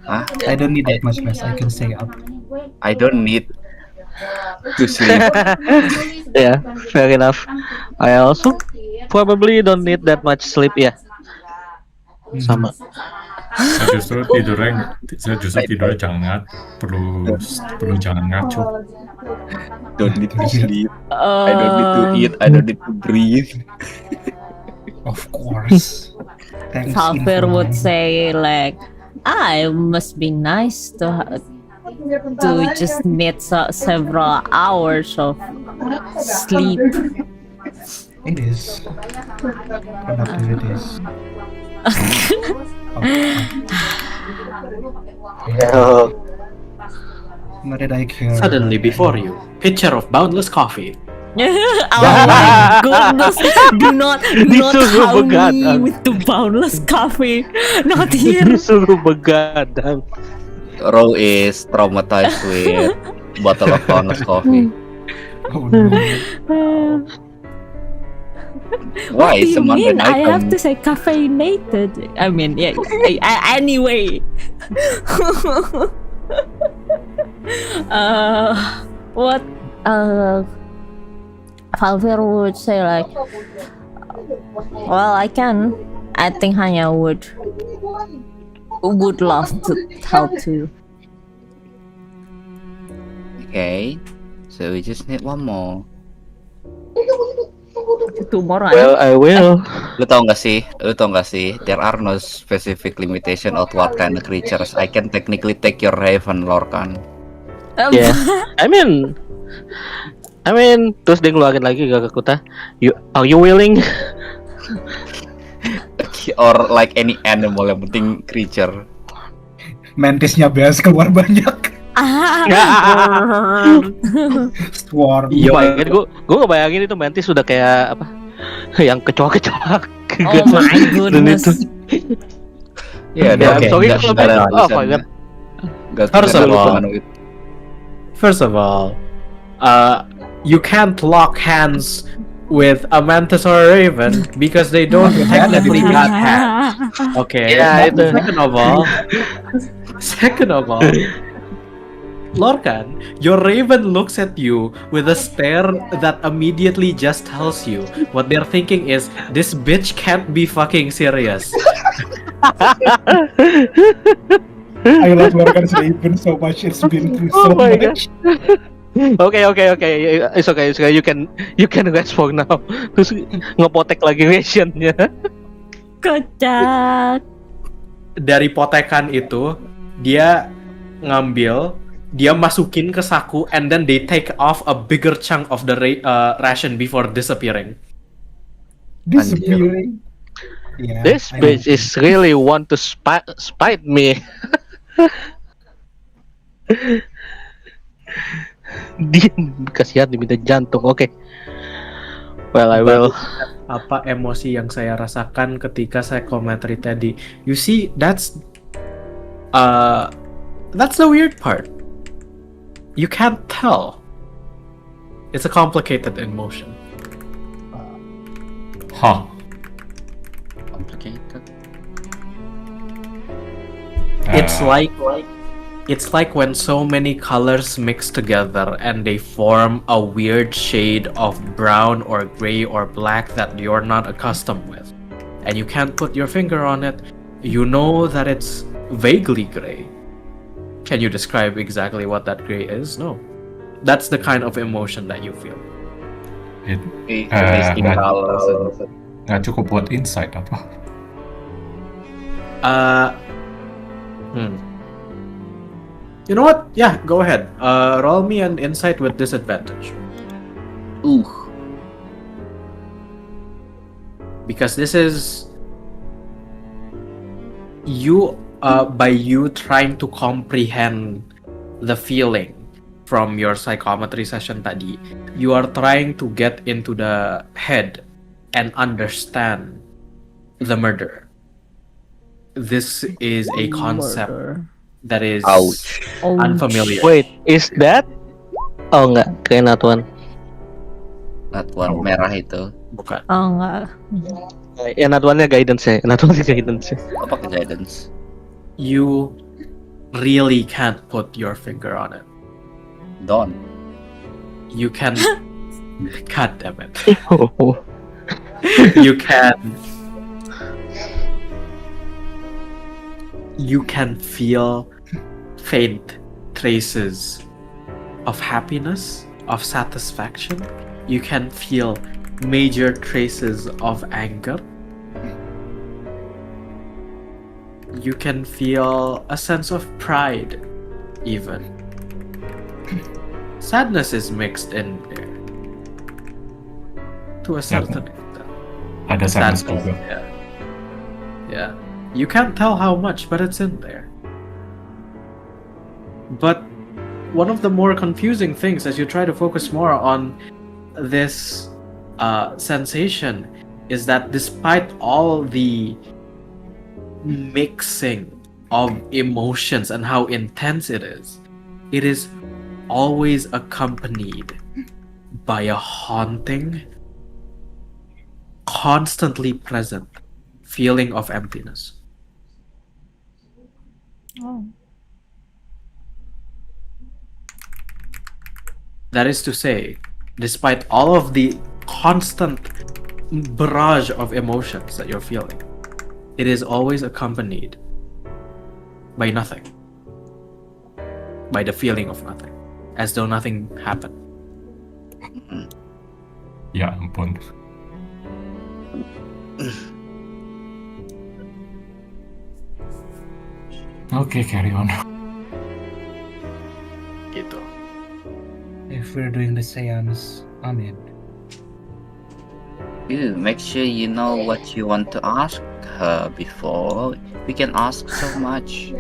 Huh? I don't need that much rest. I can stay up. I don't need to sleep. Yeah, fair enough. I also probably don't need that much sleep ya. Sama. Saya justru tidurnya jangan perlu jangan ngaco. Don't need to sleep. I don't need to eat. I don't need to breathe. Of course. Thanks. Valver would Info. say like, I must be nice to just need several hours of sleep. It is. Productive it is. What did I care? Suddenly before you, pitcher of boundless coffee. Oh my goodness! Do not Disuruh harm me begadang. with the boundless coffee. Not here. Disuruh begadang. Ro is traumatized with bottle of boundless coffee. Oh no. What Why? do you Someone mean? when I have come- to say caffeinated. I mean, yeah. Anyway. What? Valver would say like, well, I can. I think Hanya would love to help too. Okay, so we just need one more. Tomorrow. Well, I will. Lu tau gak sih? There are no specific limitation of what kind of creatures. I can technically take your Raven, Lorcan. Yeah. I mean, terus dia ngeluarin lagi gak ke Kuta. Are you willing? Or like any animal, yang penting creature. Mantisnya Beas keluar banyak. Swarm. Yo, Gue ngebayangin itu mantis sudah kayak apa? Yang kecoa-kecoa. Oh my goodness. Yeah, Yeah, okay. sorry, Nggak- kalau nggak ada oh tulisan- my god. nggak First tulisan of all, humanoid. First of all, you can't lock hands with a mantis or a raven because they don't technically got hands. Okay. Yeah, itu. Second of all, Lorcan, your raven looks at you with a stare that immediately just tells you what they're thinking is, this bitch can't be fucking serious. I love Lorcan's Raven so much. It's been through so Oh my much. Okay. It's okay. You can rest for now. Terus ngepotek lagi rationnya. Kocak. Dari potekan itu, dia masukin ke saku, and then they take off a bigger chunk of the ration before disappearing. Disappearing. Yeah, This I bitch know. is really want to spite me. Dia kasihan diminta jantung. Oke. Well, I will. Apa emosi yang saya rasakan ketika saya komentari tadi? You see, that's the weird part. You can't tell. It's a complicated emotion. Huh. Complicated. It's like when so many colors mix together and they form a weird shade of brown or gray or black that you're not accustomed with. And you can't put your finger on it. You know that it's vaguely gray. Can you describe exactly what that gray is? No. That's the kind of emotion that you feel. Basing colors. Nggak cukup buat insight apa? You know what? Yeah, go ahead. Roll me an insight with disadvantage. Ooh. Because this is you by you trying to comprehend the feeling from your psychometry session tadi, you are trying to get into the head and understand the murder. this is a concept Murder. that is Ouch. Ouch. unfamiliar. Wait, is that? Oh enggak, kayak not one. Not one merah itu. Bukan. Oh enggak. Ya not one-nya guidance ya. Not one-nya guidance ya. Apa ke guidance? You really can't put your finger on it. Don't. You can. God damn it. Oh. You can. You can feel faint traces of happiness, of satisfaction. You can feel major traces of anger. You can feel a sense of pride, even. Sadness is mixed in there to a certain extent. Ada sadness juga. Yeah. Yeah. You can't tell how much, but it's in there. But one of the more confusing things as you try to focus more on this sensation is that despite all the mixing of emotions and how intense it is always accompanied by a haunting, constantly present feeling of emptiness. Oh. That is to say, despite all of the constant barrage of emotions that you're feeling, it is always accompanied by nothing. By the feeling of nothing. As though nothing happened. Ya ampun. Okay, carry on. Gitu. If we're doing the seance, I'm in. You make sure you know what you want to ask her before. We can ask so much.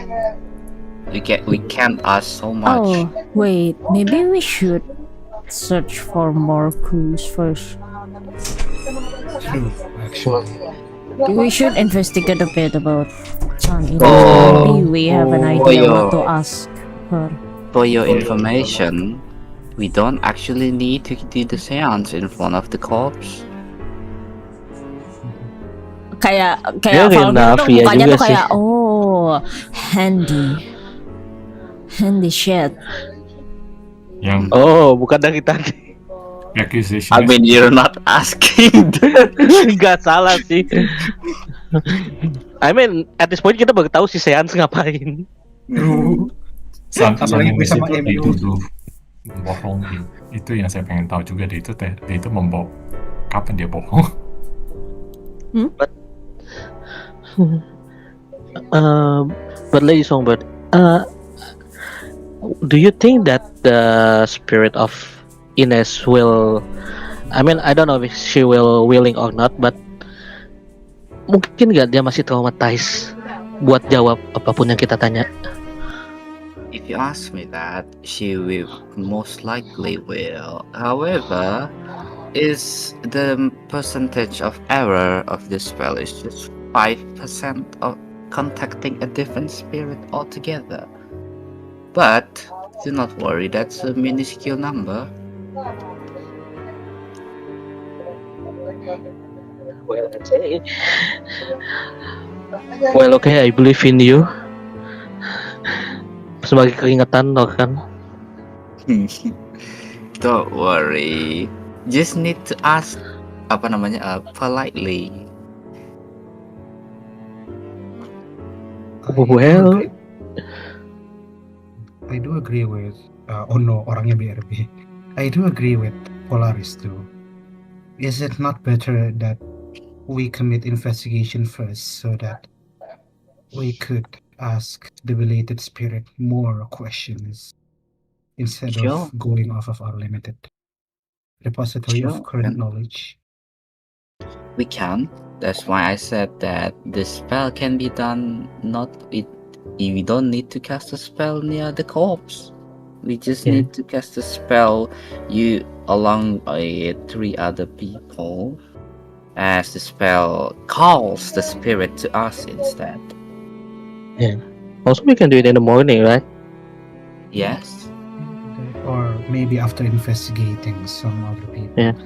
We can't ask so much. Oh, wait. Maybe we should search for more clues first. True, actually. We should investigate a bit about Chang. Oh. Maybe we have an idea yeah. what to ask her. For your information, we don't actually need to do the seance in front of the corpse. Kayak Fair Valvin enough, tuh iya mukanya juga tuh kayak handy shit. Yang Oh, bukan dari tadi. accusation. I mean, you're not asking. Gak salah sih. I mean, at this point kita baru tahu si Seance ngapain. Apalagi Sama gue sama itu Emil. dituduh bohongin. Itu yang saya pengen tahu juga dia itu membawa kapan dia bohong. But lady songbird, do you think that the spirit of Ines will, I mean, I don't know if she will willing or not, but mungkin gak dia masih traumatized buat jawab apapun yang kita tanya? If you ask me that, she will most likely will. However, is the percentage of error of this spell is just 5% of contacting a different spirit altogether. But do not worry, that's a minuscule number. Well, okay, I believe in you. Sebagai keringetan, tau kan? Don't worry. Just need to ask politely. Well, I do agree with orangnya BRB. I do agree with Polaris too. Is it not better that we commit investigation first so that we could ask the belated spirit more questions instead Sure. of going off of our limited repository Sure, of current yeah. knowledge? We can. That's why I said that the spell can be done we don't need to cast a spell near the corpse. We just Yeah. need to cast a spell along with 3 other people as the spell calls the spirit to us instead. Also, we can do it in the morning, right? Yes. Or maybe after investigating some other people. Yeah.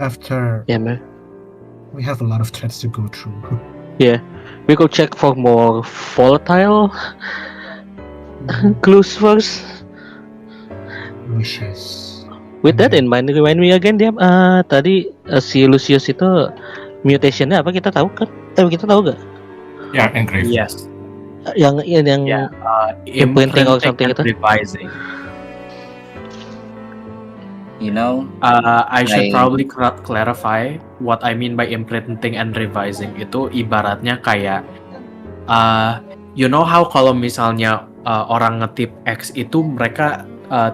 After Yeah, man. we have a lot of threads to go through. Yeah, we could check for more volatile clues first. Wishes. With that in mind, remind me again dia tadi si Lucius itu mutationnya apa kita tahu kan? Kita tahu gak? Yeah, engrave. Yes. Yang Yeah. imprinting or something and itu? revising. You know, I should I- probably clarify what I mean by imprinting and revising. Itu ibaratnya kayak, you know how kalau misalnya orang ngetip X itu mereka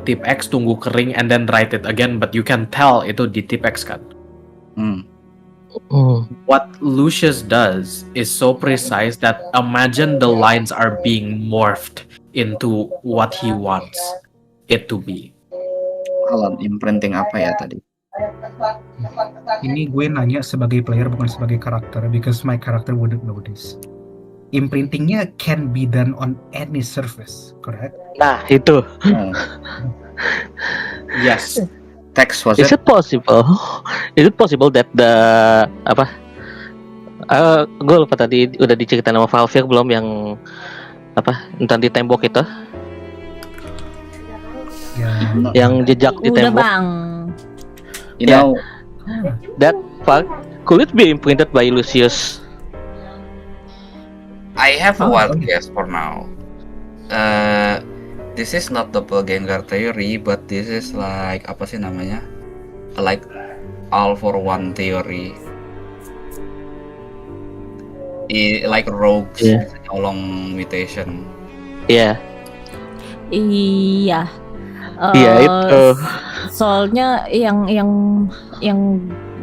tip X tunggu kering and then write it again, but you can tell itu di tip X kan. What Lucius does is so precise that imagine the lines are being morphed into what he wants it to be. Kalau imprinting apa ya tadi? Ini gue nanya sebagai player bukan sebagai karakter, because my character wouldn't know this. Imprintingnya can be done on any surface, correct? Nah, itu. Yes. Text was Is it? it possible? Is it possible that the apa? Gue lupa tadi udah diceritain sama Valvir belum yang apa? Entah di tembok itu, Ya. yang jejak di Udah tembok. bang. You Yeah. know, That part could it be imprinted by Lucius? I have a Oh, wild okay. guess for now. This is not doppelganger theory, but this is like apa sih namanya? Like all for one theory. Like rogues Yeah. nyolong mutation. Iya, Iya. iya itu. Soalnya yang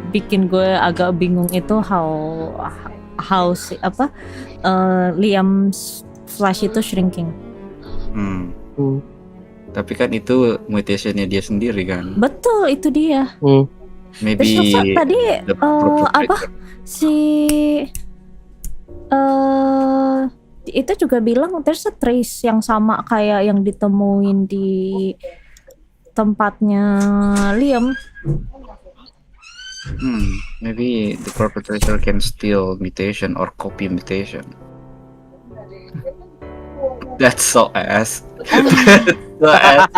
bikin gue agak bingung itu how si apa Liam's flash itu shrinking. Tapi kan itu mutationnya dia sendiri kan. Betul, itu dia. Maybe Terus tadi the apa si itu juga bilang there's a trace yang sama kayak yang ditemuin di tempatnya Liam. Maybe the perpetrator can steal mutation or copy mutation. That's so ass. So ass.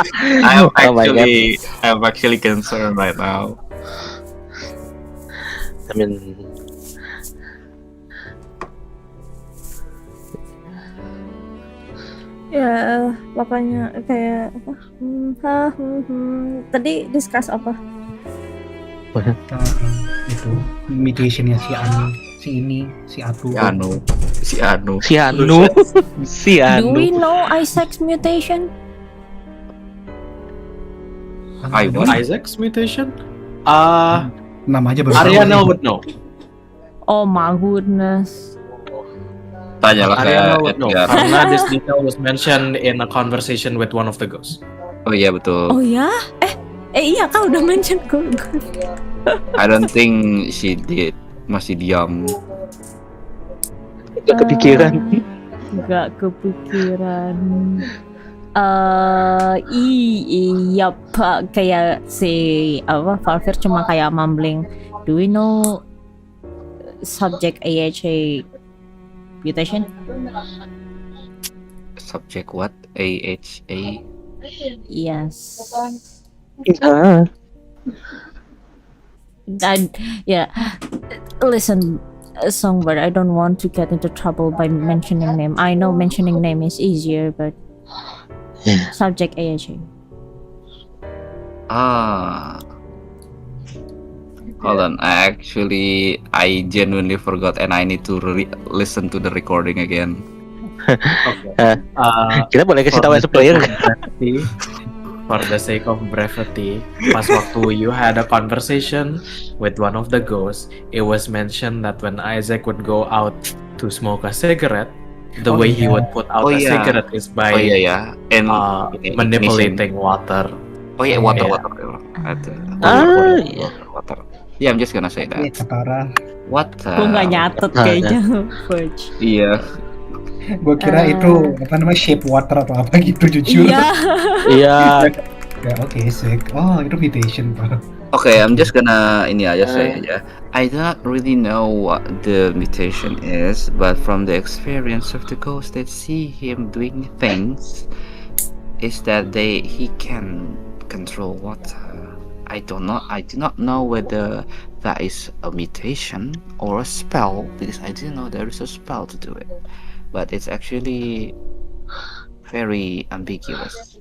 Oh my God. I'm actually concerned right now. I mean, Ya, makanya kayak apa? Tadi discuss apa? Itu mutationnya si Anu, si ini, si Atu. Si Anu. Do we know Isaac's mutation? I what? Isaac's mutation? Nama aja baru. Ariana would know. Oh my goodness. Tanyalah ke Ariana would know. Edgar. Karena this detail was mentioned in a conversation with one of the ghosts. Oh iya betul. Oh ya? Iya kau udah mention gue. I don't think she did. Masih diam. gak kepikiran. Gak kepikiran. Iya pak, kayak si apa Valvir cuma kayak mumbling. Do we know subject AHA mutation? Subject what? AHA. Yes. Ah, Listen, Songbird, I don't want to get into trouble by mentioning name. I know mentioning name is easier, but subject AHA. Hold on. I genuinely forgot, and I need to listen to the recording again. kita boleh kasih tahu as a player. For the sake of brevity, pas waktu you had a conversation with one of the ghosts, it was mentioned that when Isaac would go out to smoke a cigarette, the way he would put out a cigarette is by And manipulating water. Water. Water. Yeah, I'm just gonna say that. Ketara. Water. Gue nggak nyatet kayaknya. Iya. Gua kira itu apa namanya shape water atau apa gitu jujur. Iya. Iya. Ya oke, sick. Oh, itu mutation bro. Okay, I'm just gonna ini aja say aja. I do not really know what the mutation is, but from the experience of the ghosts that see him doing things, is that he can control water. I do not know whether that is a mutation or a spell, because I didn't know there is a spell to do it. But it's actually very ambiguous.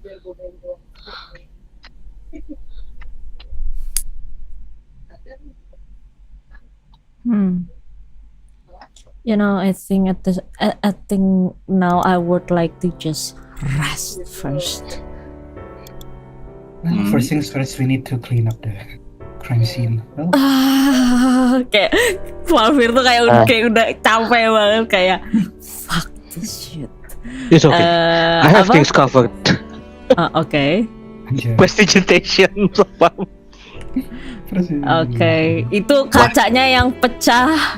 You know, I think I think now I would like to just rest first. First things first, we need to clean up the crime scene. Oh. Kayak Valvir tuh kayak udah capek banget kayak fuck this shit. It's okay. I have things covered. Okay. Prestigitation. Okay, itu kacanya yang pecah.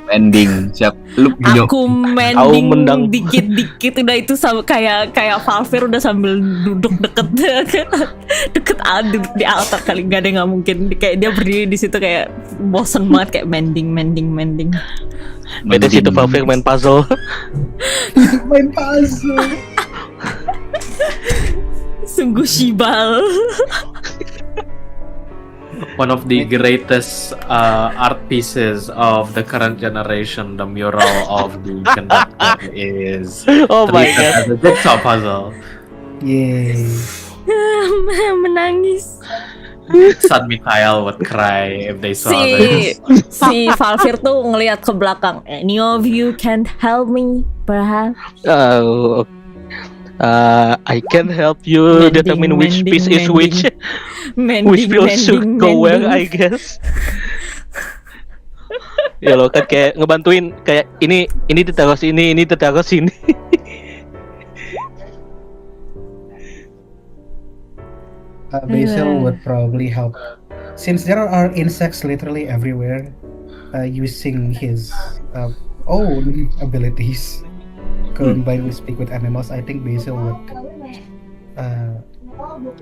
Mending siap lu Aku mending dikit-dikit udah itu kayak Valvir udah sambil duduk deket duduk di altar kali, nggak ada, nggak mungkin kayak dia berdiri di situ kayak bosen banget kayak mending. Beda situ Valvir main puzzle. Sungguh shibal. One of the greatest art pieces of the current generation, the mural of the conductor is Oh my treated god. as a jigsaw puzzle. Yay. Menangis. San Mikhail would cry if they saw this. Si Valvir tuh ngelihat ke belakang. Any of you can help me, perhaps? I can help you determine which piece is which. Which piece should go where, I guess. Ya lo kan kayak ngebantuin kayak ini ditaruh sini, ini ditaruh sini. Basil would probably help, since there are insects literally everywhere, using his own abilities combined with speak with animals. I think Basil would,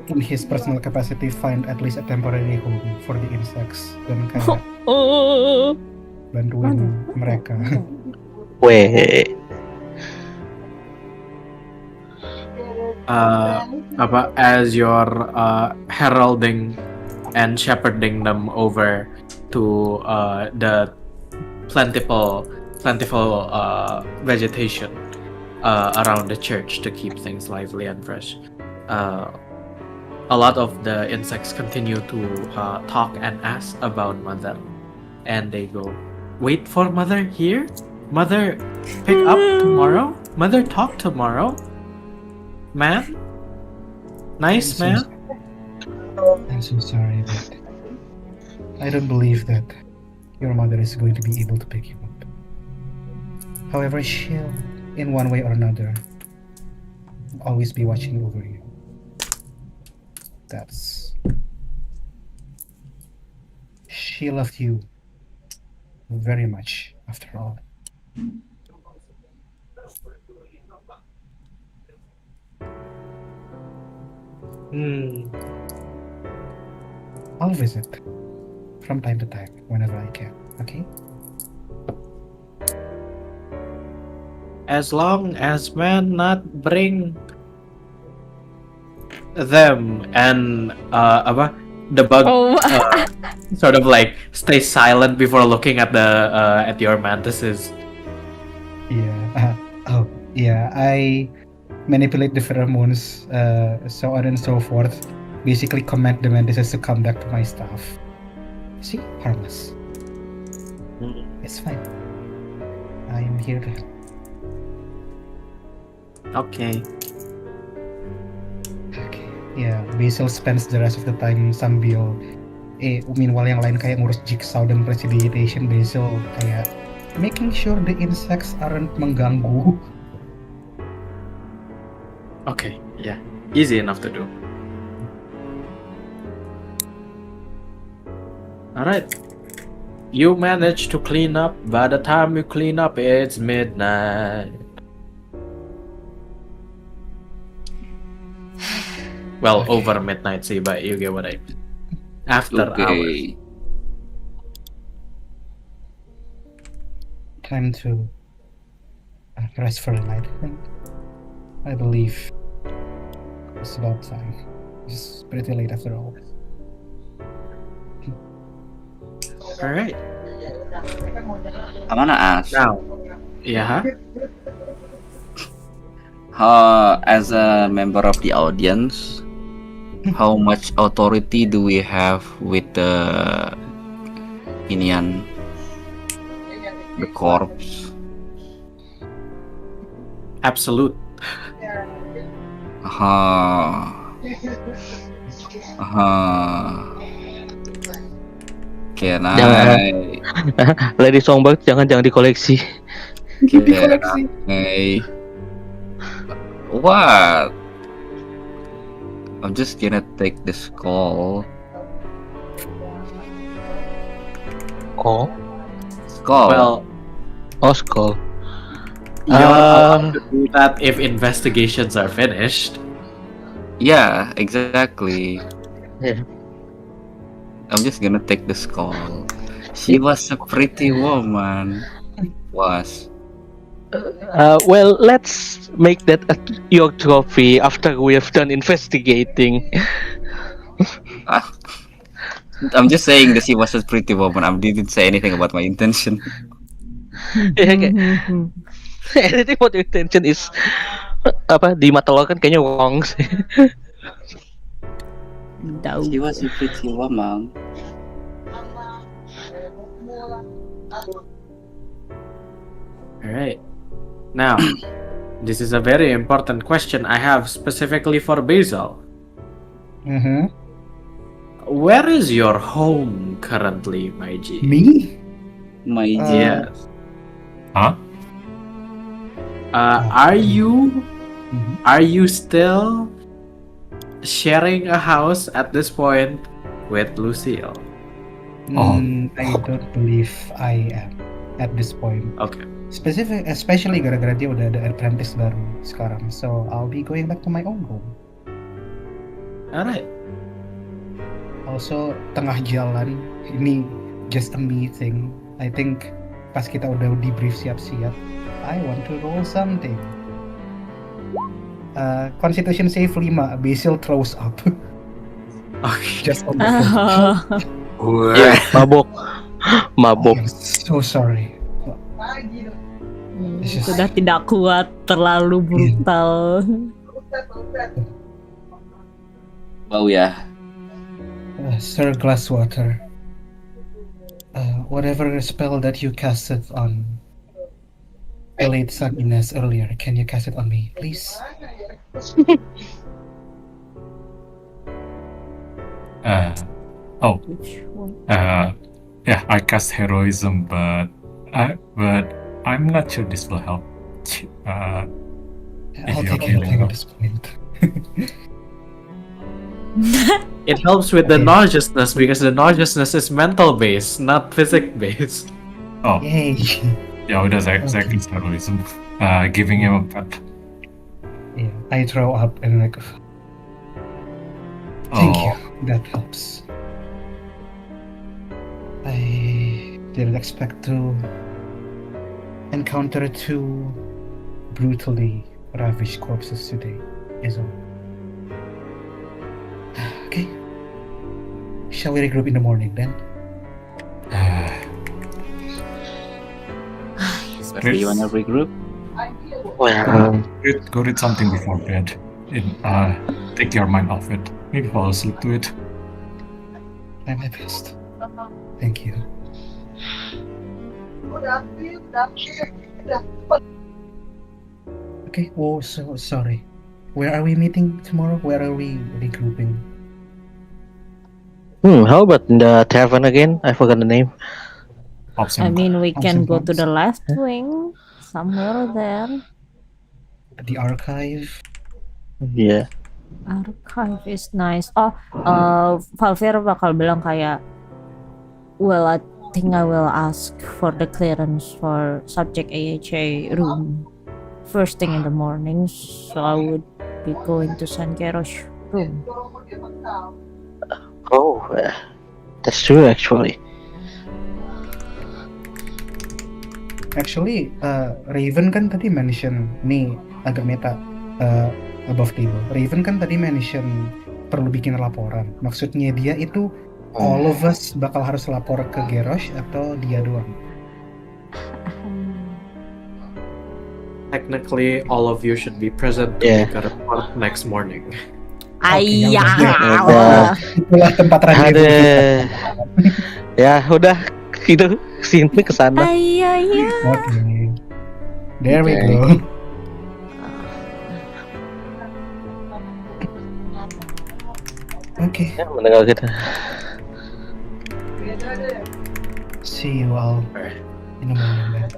in his personal capacity, find at least a temporary home for the insects dan kayak bantuin mereka. Weh. As you're heralding and shepherding them over to the plentiful vegetation around the church to keep things lively and fresh. A lot of the insects continue to talk and ask about Mother, and they go, "Wait for Mother here? Mother pick up tomorrow? Mother talk tomorrow? Man? Nice man?" I'm so sorry, but I don't believe that your mother is going to be able to pick you up. However, she'll, in one way or another, always be watching over you. She loved you very much, after all. I'll visit from time to time whenever I can, okay? As long as man not bring them and the bug sort of like stay silent before looking at your mantises. Yeah. I manipulate the pheromones, so on and so forth. Basically command the mantises to come back to my staff. See? Harmless. It's fine. I am here to help. Okay. Yeah, Basil spends the rest of the time sambil meanwhile yang lain kayak ngurus jigsaw dan prestidigitation, Basil kayak making sure the insects aren't mengganggu. Okay, yeah. Easy enough to do. Alright. You manage to clean up. By the time you clean up, it's midnight. Well, over midnight sih, but you get what I mean. After hours. Time to rest for the night. I believe it's about time. It's pretty late after all. Alright. I wanna ask. Now, yeah. As a member of the audience, how much authority do we have with the the corpse? Absolute. Can Jangan. I? Lady Songbird jangan dikoleksi. Can I? What? I'm just gonna take this call. Call? Skull. Well, Skull. you're allowed to do that if investigations are finished. Yeah, exactly. Yeah. I'm just gonna take this call. She was a pretty woman. Was. Well, let's make that your trophy after we have done investigating. I'm just saying that she was a pretty woman. I didn't say anything about my intention. Anything about your intention is di mata lo kan kayaknya wrong sih. She was a pretty woman. Alright. Now, this is a very important question I have specifically for Basil. Mm-hmm. Where is your home currently, my G? Me? My Yes. Huh? Are you Mhm. are you still sharing a house at this point with Lucille? Oh. I don't believe I am at this point. Okay. Especially gara-gara dia udah ada apprentice baru sekarang. So I'll be going back to my own home. Alright. Also tengah jalan ini just a meeting. I think pas kita udah debrief siap-siap, I want to roll something. Constitution save 5, Basil throws up. Okay. Just on the phone. Yeah. Mabok. I'm so sorry. It's just- Sudah tidak kuat, terlalu brutal. Oh yeah. Sir Glasswater, whatever spell that you casted on the late Sun Ines earlier, can you cast it on me, please? Yeah, I cast heroism, but I'm not sure this will help. I'll you're take okay, anything Lolo. at this point. It helps with the nauseousness because the nauseousness is mental based, not physic based. Oh, Yay! yeah, udah Zack is heroism. Giving him a pet. Yeah, I throw up and like, thank you. Oh, That helps. I didn't expect to encounter two brutally ravished corpses today, is all. Okay. Shall we regroup in the morning then? Do you wanna regroup? Well, go read something before bed. Take your mind off it. Maybe fall asleep to it. Try my best. Thank you. Okay, oh, so sorry. Where are we meeting tomorrow? Where are we regrouping? how about the tavern again? I forgot the name. I mean, we can go to the Sometimes. left wing, somewhere there. The archive? Yeah. Archive is nice. Valver bakal bilang kayak, well, I think I will ask for the clearance for subject AHA room first thing in the morning, so I would be going to San Keros room. Oh, that's true actually. Actually, Raven kan tadi mention nih agak meta above table. Raven kan tadi mention perlu bikin laporan. Maksudnya dia itu all of us bakal harus lapor ke Garrosh atau dia doang? Technically, all of you should be present to Yeah. make a report next morning. Ayah. Itulah tempat radio. Ya udah gitu sini kesana. Ayah. Okay. There we Okay. go. Okay. Ya mendengar kita. See you all in the morning then.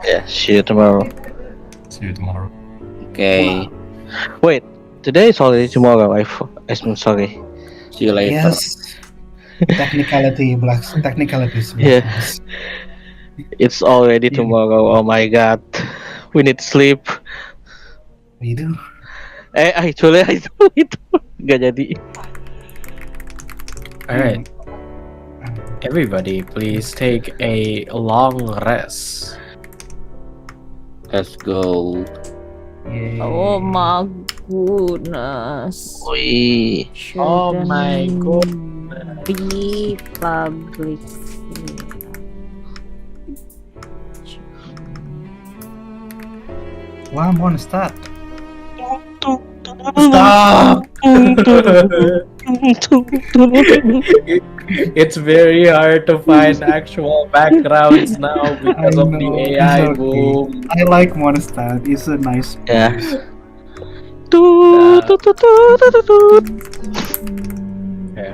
Yeah, see you tomorrow. See you tomorrow. Okay, Wait, today is already tomorrow. I'm sorry. see you later. Yes. Technicalities. Yeah. It's already tomorrow. Oh my god, we need sleep. We do. Actually itu nggak jadi. Alright. Everybody, please take a long rest. Let's go. Yay. Oh my goodness. Wih, Oh my Shouldn't be public. Wah, Mon, start. Stop! It's very hard to find actual backgrounds now because of the know, AI it's okay. boom. I like Mondstadt. It's a nice Ya. place. Okay.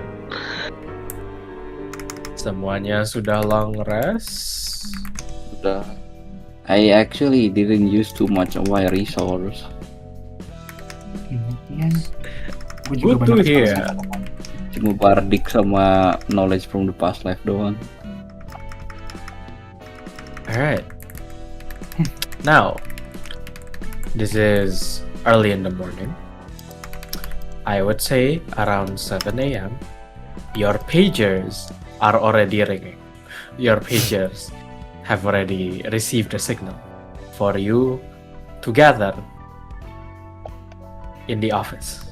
Semuanya sudah long rest. Udah. I actually didn't use too much of my resource. Iya. Gua juga Good to banyak hear. Cuma bardic sama knowledge from the past life doang. Alright. Now, this is early in the morning. I would say around 7 a.m. Your pagers are already ringing. Your pagers have already received a signal for you to gather in the office.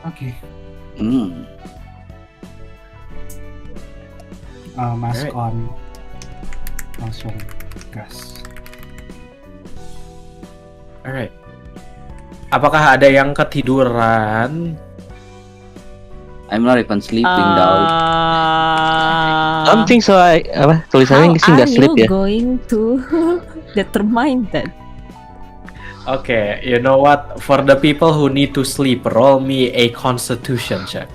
Oke. Mask Alright. on. Langsung gas. Alright. Apakah ada yang ketiduran? I'm not even sleeping dog. Don't think so. Apa tulisannya How di sini nggak are sleep you ya? going to determine that? Okay, you know what? For the people who need to sleep, roll me a constitution check.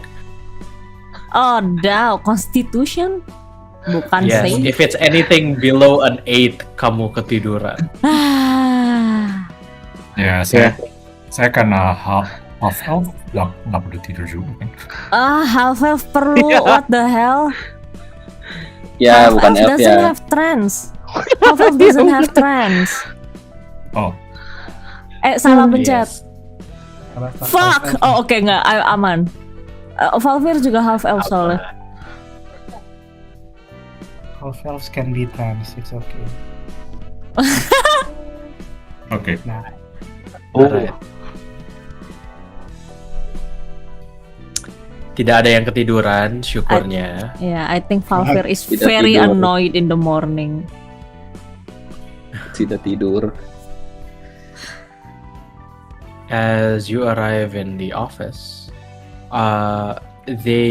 Oh, no, Constitution? Bukan Yes, save. if it's anything below an 8, kamu ketiduran. Ah, Ya, saya karena half elf nggak perlu tidur juga kan. half elf perlu. What the hell? Ya, Half bukan elf elf doesn't ya. have trance. Half elf doesn't have trance. Oh, Salah pencet. Yes. Fuck. Oh, oke, nggak. Aman. Valvir juga half elf soalnya. Half elves can be trans. It's okay. oke. Nah, Alright. Tidak ada yang ketiduran, syukurnya. Yeah, I think Valvir is Tidak very tidur. annoyed in the morning. Tidak tidur. As you arrive in the office, the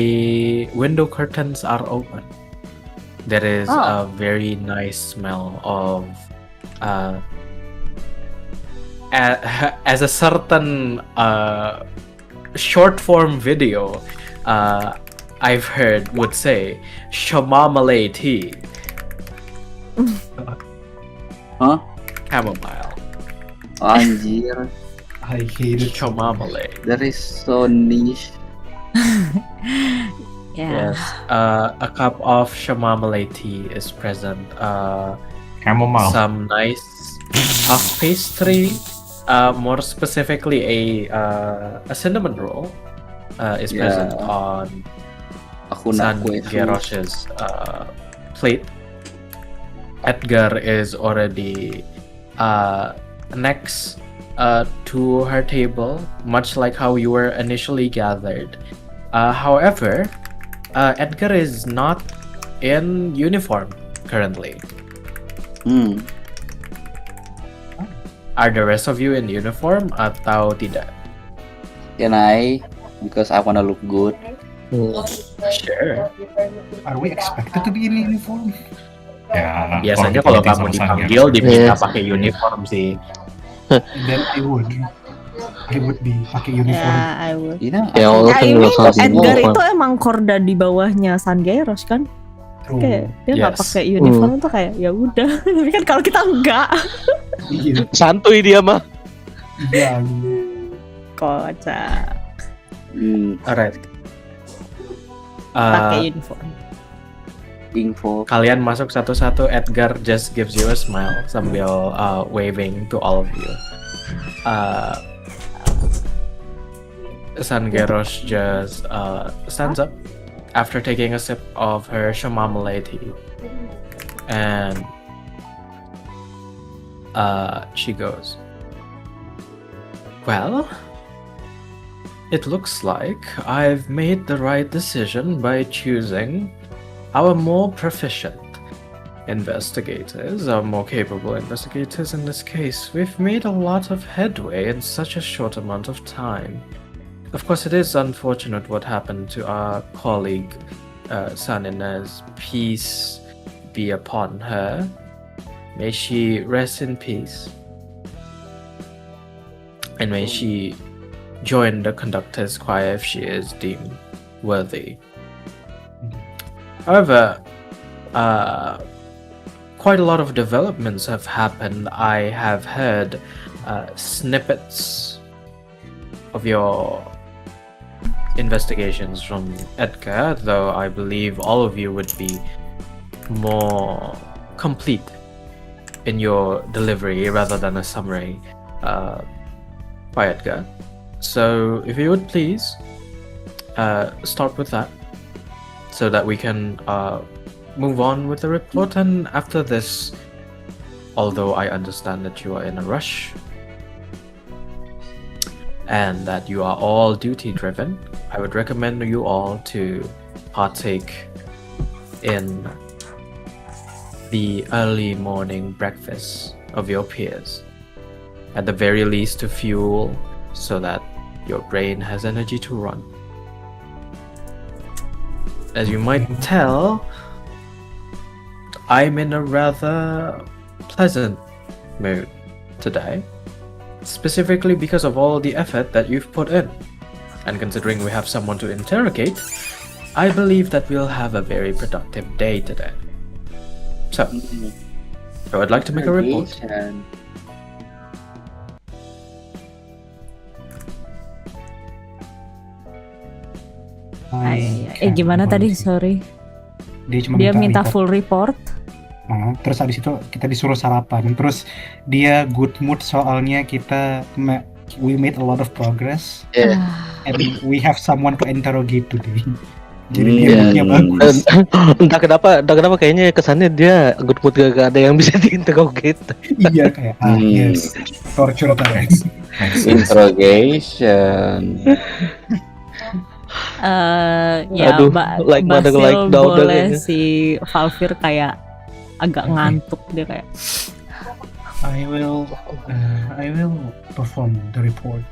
window curtains are open. There is a very nice smell of, as a certain short form video I've heard would say, chamomile tea. Hah? Chamomile. Anjir. I hate it. Chamomile. That is so niche. Yeah. Yes. A cup of chamomile tea is present. Chamomile. Some nice puff pastry, more specifically a cinnamon roll, is Yeah. present on Aku nak kue sus. Sangerosh's plate. Edgar is already next to her table, much like how you were initially gathered. However, Edgar is not in uniform currently. Are the rest of you in uniform atau tidak? Can I? Because I wanna look good. Sure. Are we expected to be in uniform? Ya. Biasanya kalau kamu dipanggil diminta pakai uniform sih. Then I would be pakai uniform. Yeah, I would. You know, Ya Allah, kan I mean, nggak Edgar itu emang korda di bawahnya Sangeros kan? True. Kayak dia nggak Yes. pakai uniform tuh kayak ya udah. Tapi kan kalau kita enggak, Iya. santuy dia mah. Iya. kocak. Alright. Pakai uniform. info. Kalian masuk satu-satu. Edgar just gives you a smile sambil waving to all of you. Sangeros just stands up after taking a sip of her chamomile tea, and she goes, "Well, it looks like I've made the right decision by choosing our more proficient investigators, our more capable investigators in this case. We've made a lot of headway in such a short amount of time. Of course, it is unfortunate what happened to our colleague, San Inez. Peace be upon her. May she rest in peace. And may she join the conductor's choir if she is deemed worthy. However, quite a lot of developments have happened. I have heard snippets of your investigations from Edgar, though I believe all of you would be more complete in your delivery rather than a summary by Edgar. So, if you would please start with that, so that we can move on with the report. And after this, although I understand that you are in a rush and that you are all duty driven, I would recommend you all to partake in the early morning breakfast of your peers, at the very least to fuel so that your brain has energy to run. As you might tell, I'm in a rather pleasant mood today, specifically because of all the effort that you've put in. And considering we have someone to interrogate, I believe that we'll have a very productive day today. So, I would like to make a report. Gimana tadi? Sorry. Dia minta full report. Terus abis itu kita disuruh sarapan. Terus dia good mood soalnya we made a lot of progress. And we have someone to interrogate today. Jadi dia moodnya bagus. Entah kenapa kayaknya kesannya dia good mood gak ada yang bisa diinterrogate. Iya kayak yes, torture time. Interrogation. Ya Aduh, Mbak mother Basil like daughter boleh kayaknya. si Valfir kayak agak ngantuk dia kayak. I will perform the report.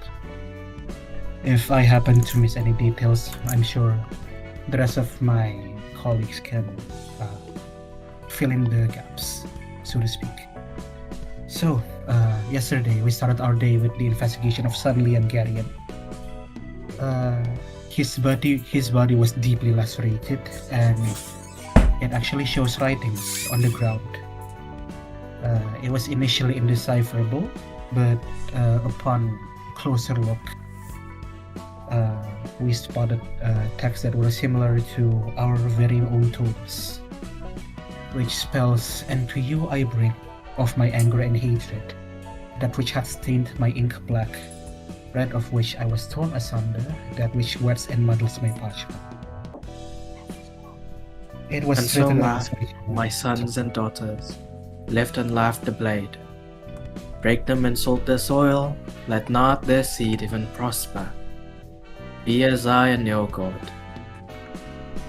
If I happen to miss any details, I'm sure the rest of my colleagues can fill in the gaps, so to speak. So, yesterday we started our day with the investigation of Sunli and Garian. His body was deeply lacerated, and it actually shows writings on the ground. It was initially indecipherable, but upon closer look, we spotted texts that were similar to our very own tomes, which spells, "And to you I bring of my anger and hatred, that which had stained my ink black, red of which I was torn asunder, that which wets and muddles my parchment. It was And so written laugh, on my sons and daughters, lift and laugh the blade. Break them and salt their soil, let not their seed even prosper. Be as I and your God.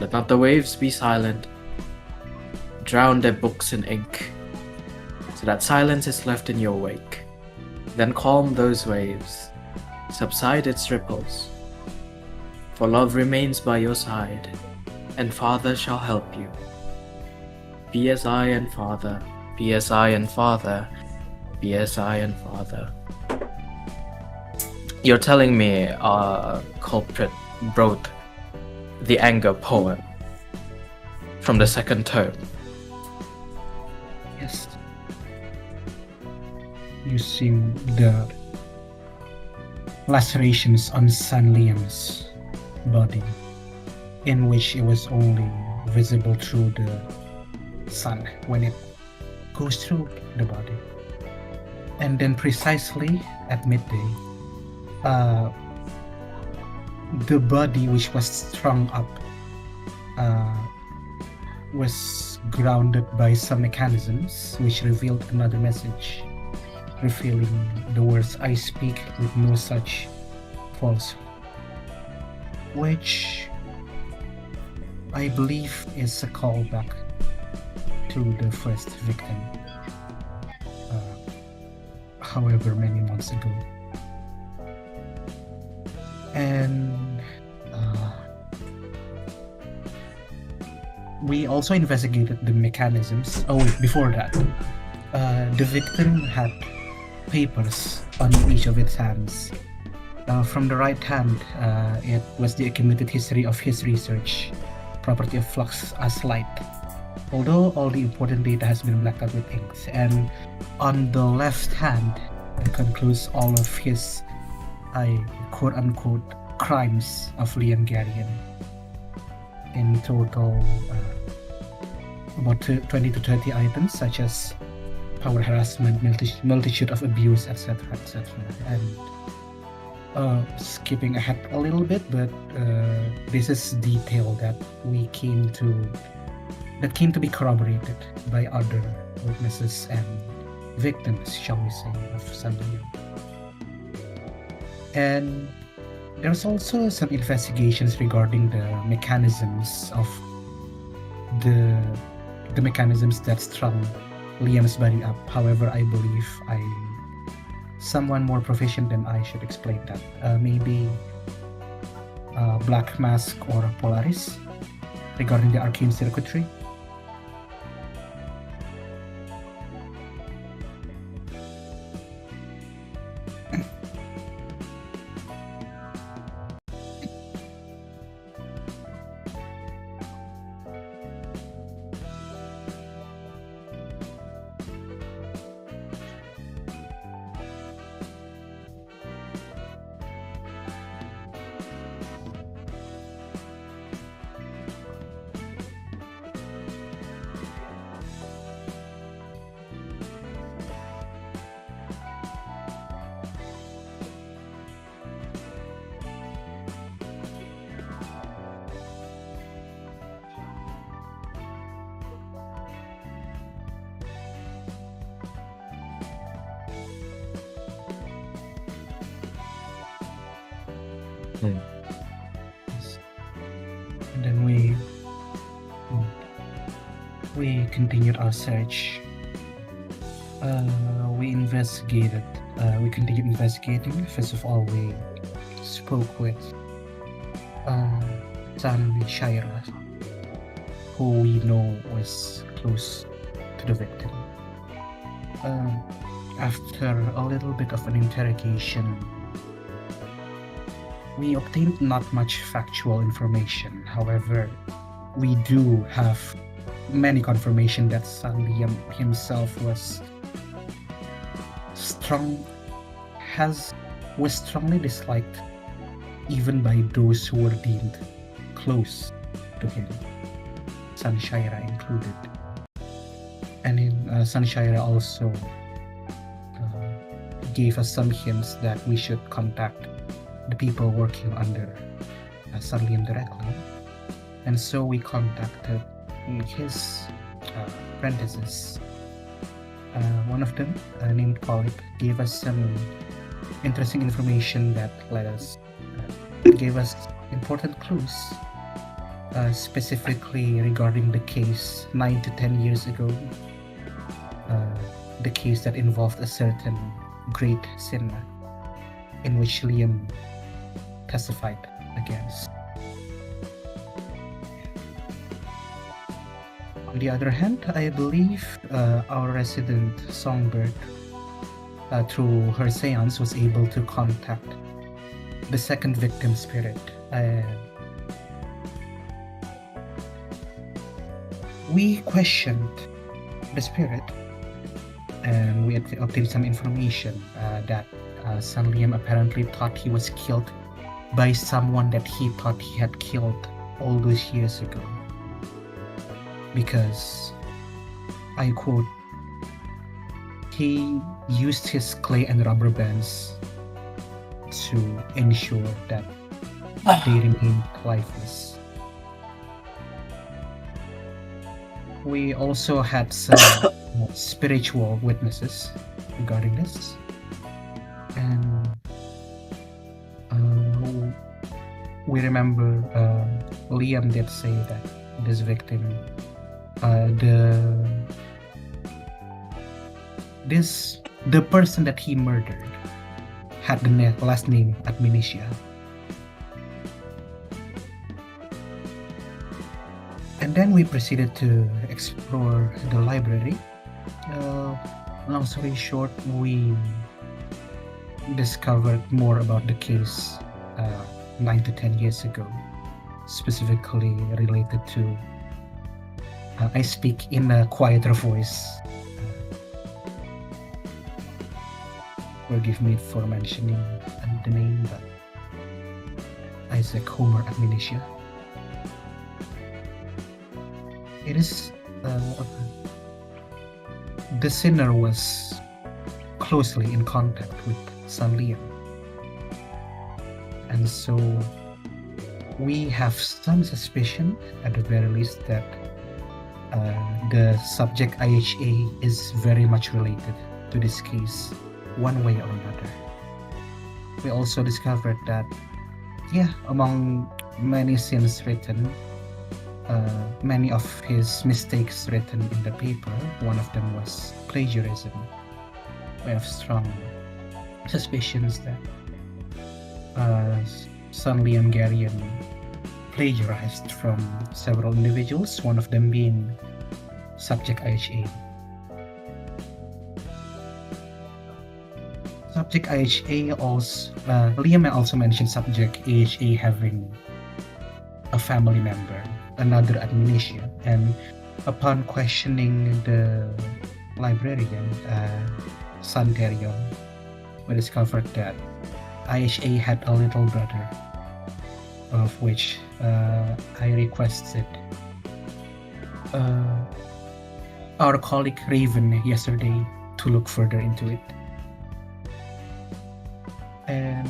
Let not the waves be silent. Drown their books in ink, so that silence is left in your wake. Then calm those waves, subside its ripples. For love remains by your side, and Father shall help you. Be as I and Father, be as I and Father, be as I and Father. You're telling me our culprit wrote the anger poem from the second tome. Yes. Using the lacerations on San Liam's body, in which it was only visible through the sun when it goes through the body. And then precisely at midday, the body which was strung up was grounded by some mechanisms which revealed another message, revealing the words, "I speak with no such falsehood," which I believe is a callback to the first victim, however many months ago. And we also investigated the mechanisms. Oh wait, before that, the victim had papers on each of its hands. From the right hand, it was the accumulated history of his research, property of flux as light, although all the important data has been blacked out with inks. And on the left hand, it concludes all of his, quote-unquote, crimes of Liam Garrian. In total, about 20 to 30 items, such as power harassment, multitude of abuse, etc., etc. And skipping ahead a little bit, but this is detail that came to be corroborated by other witnesses and victims, shall we say, of Sanlian. And there's also some investigations regarding the mechanisms of the mechanisms that strung Liam's body up. However, I believe someone more proficient than I should explain that. Maybe Black Mask or Polaris regarding the arcane circuitry. And then we continued our search. We continued investigating. First of all, we spoke with San Shaira, who we know was close to the victim. After a little bit of an interrogation, we obtained not much factual information. However, we do have many confirmation that San Liam himself was strongly disliked even by those who were deemed close to him, San Shaira included. And in Sunshine also gave us some hints that we should contact the people working under Sun Liam directly. And so we contacted his apprentices. One of them, named Polyp, gave us some interesting information that gave us important clues, specifically regarding the case 9 to 10 years ago, the case that involved a certain great sin in which Liam testified against. On the other hand, I believe our resident Songbird, through her seance, was able to contact the second victim spirit. We questioned the spirit, and we obtained some information that Sun Liam apparently thought he was killed by someone that he thought he had killed all those years ago. Because, I quote, he used his clay and rubber bands to ensure that they remained lifeless. We also had some spiritual witnesses regarding this, and we remember Liam did say that this victim, the person that he murdered had the last name Admonitia. And then we proceeded to explore the library. Long story short, we discovered more about the case 9 to 10 years ago, specifically related to I speak in a quieter voice. Forgive me for mentioning the name, but Isaac Homer Admonitia. It is the sinner was closely in contact with Sun Liam, and so we have some suspicion, at the very least, that the subject IHA is very much related to this case, one way or another. We also discovered that, among many sins written, many of his mistakes written in the paper, one of them was plagiarism. We have strong suspicions that Sun Liam Garian plagiarized from several individuals, one of them being subject IHA. Subject IHA also, Liam also mentioned subject AHA having a family member, another Admonitia, and upon questioning the librarian, Santerion, we discovered that IHA had a little brother, of which I requested our colleague Raven yesterday to look further into it. And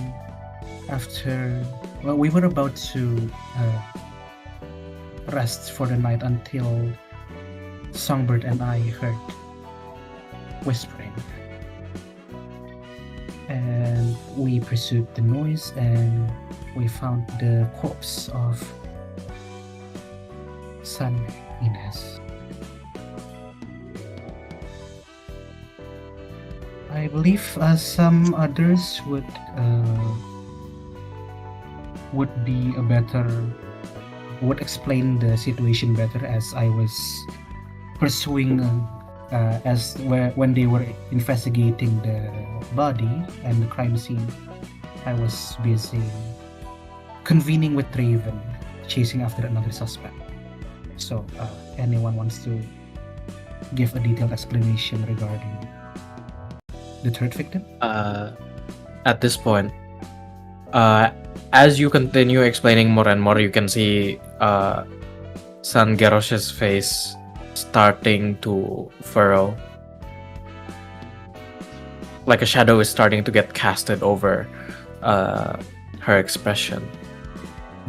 after, we were about to rest for the night until Songbird and I heard whispering. And we pursued the noise and we found the corpse of San Ines. I believe some others would explain the situation better, as I was pursuing when they were investigating the body and the crime scene. I was busy convening with Raven, chasing after another suspect. So, anyone wants to give a detailed explanation regarding the third victim? At this point, as you continue explaining more and more, you can see San Garrosh's face starting to furrow. Like a shadow is starting to get casted over her expression.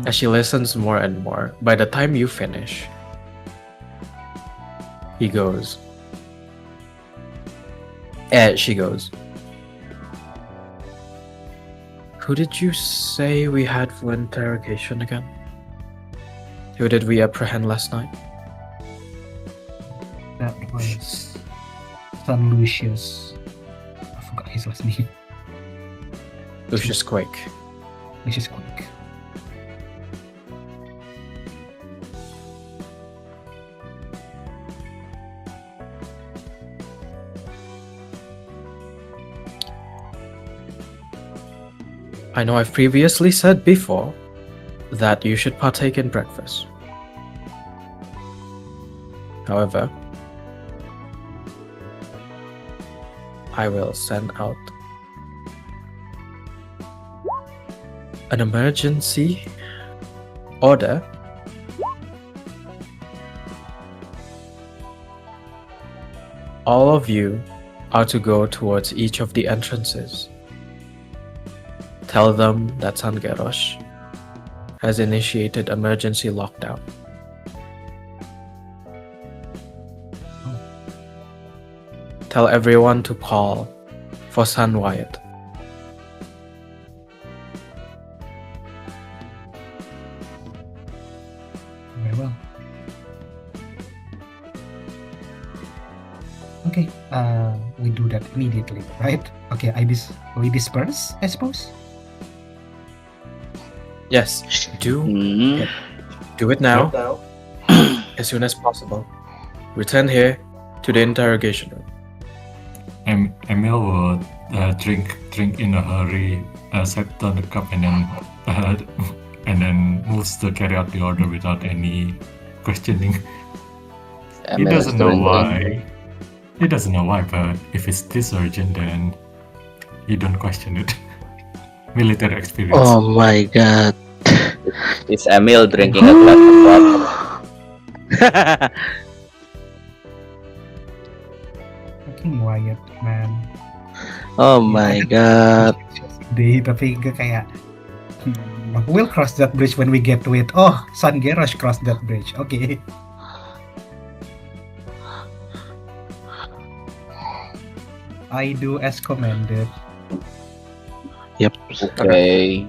As she listens more and more, by the time you finish, she goes, who did you say we had for interrogation again? Who did we apprehend last night? That was Son Lucius. I forgot his last name. Lucius Quake. Lucius Quake. I know I've previously said before that you should partake in breakfast. However, I will send out an emergency order all of you are to go towards each of the entrances. Tell them that Sangerosh has initiated emergency lockdown. Tell everyone to call for San Wyatt. Very well. Okay, we do that immediately, right? Okay, we disperse, I suppose. Yes, do it now, as soon as possible. Return here to the interrogation room. Emil will drink in a hurry, set down the cup, and then moves to carry out the order without any questioning. He doesn't know why. He doesn't know why, but if it's this urgent, then you don't question it. Military experience. Oh my god. Is Emil drinking a glass of water? Fucking Wyatt, man. Oh my god. Tapi kayak we'll cross that bridge when we get to it. Oh, Sangerosh crossed that bridge. Okay. I do as commanded. Yep. Okay.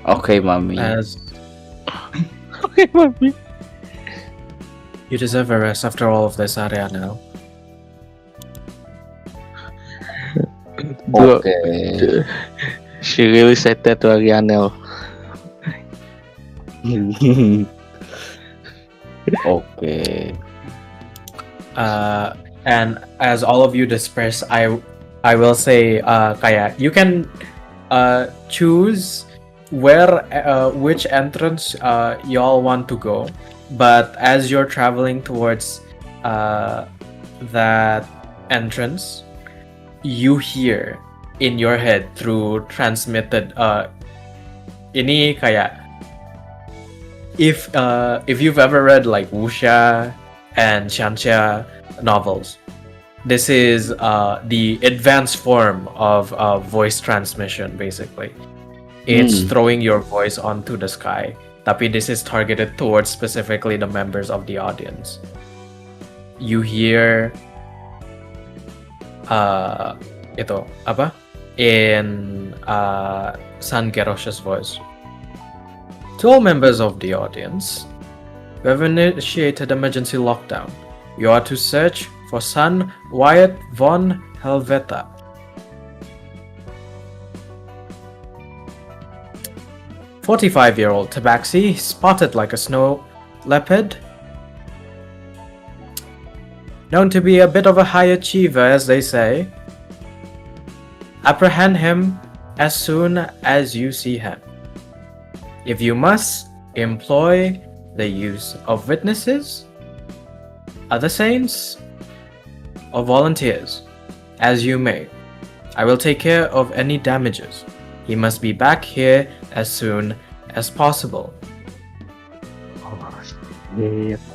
Okay, mommy. Okay, mommy. You deserve a rest after all of this, Ariana. Okay. She really said that to Arianel. Okay. And as all of you disperse, I will say, Kaya, you can choose which entrance y'all want to go. But as you're traveling towards that entrance, you hear in your head through transmitted ini kayak if you've ever read like wuxia and xianxia novels, this is the advanced form of voice transmission. Basically, it's throwing your voice onto the sky, tapi this is targeted towards specifically the members of the audience. You hear itu apa in Sangerosh's voice. To all members of the audience, we have initiated emergency lockdown. You are to search for San Wyatt von Helveta. "45-year-old tabaxi, spotted like a snow leopard. Known to be a bit of a high achiever, as they say. Apprehend him as soon as you see him. If you must, employ the use of witnesses, other saints, or volunteers, as you may. I will take care of any damages. He must be back here as soon as possible.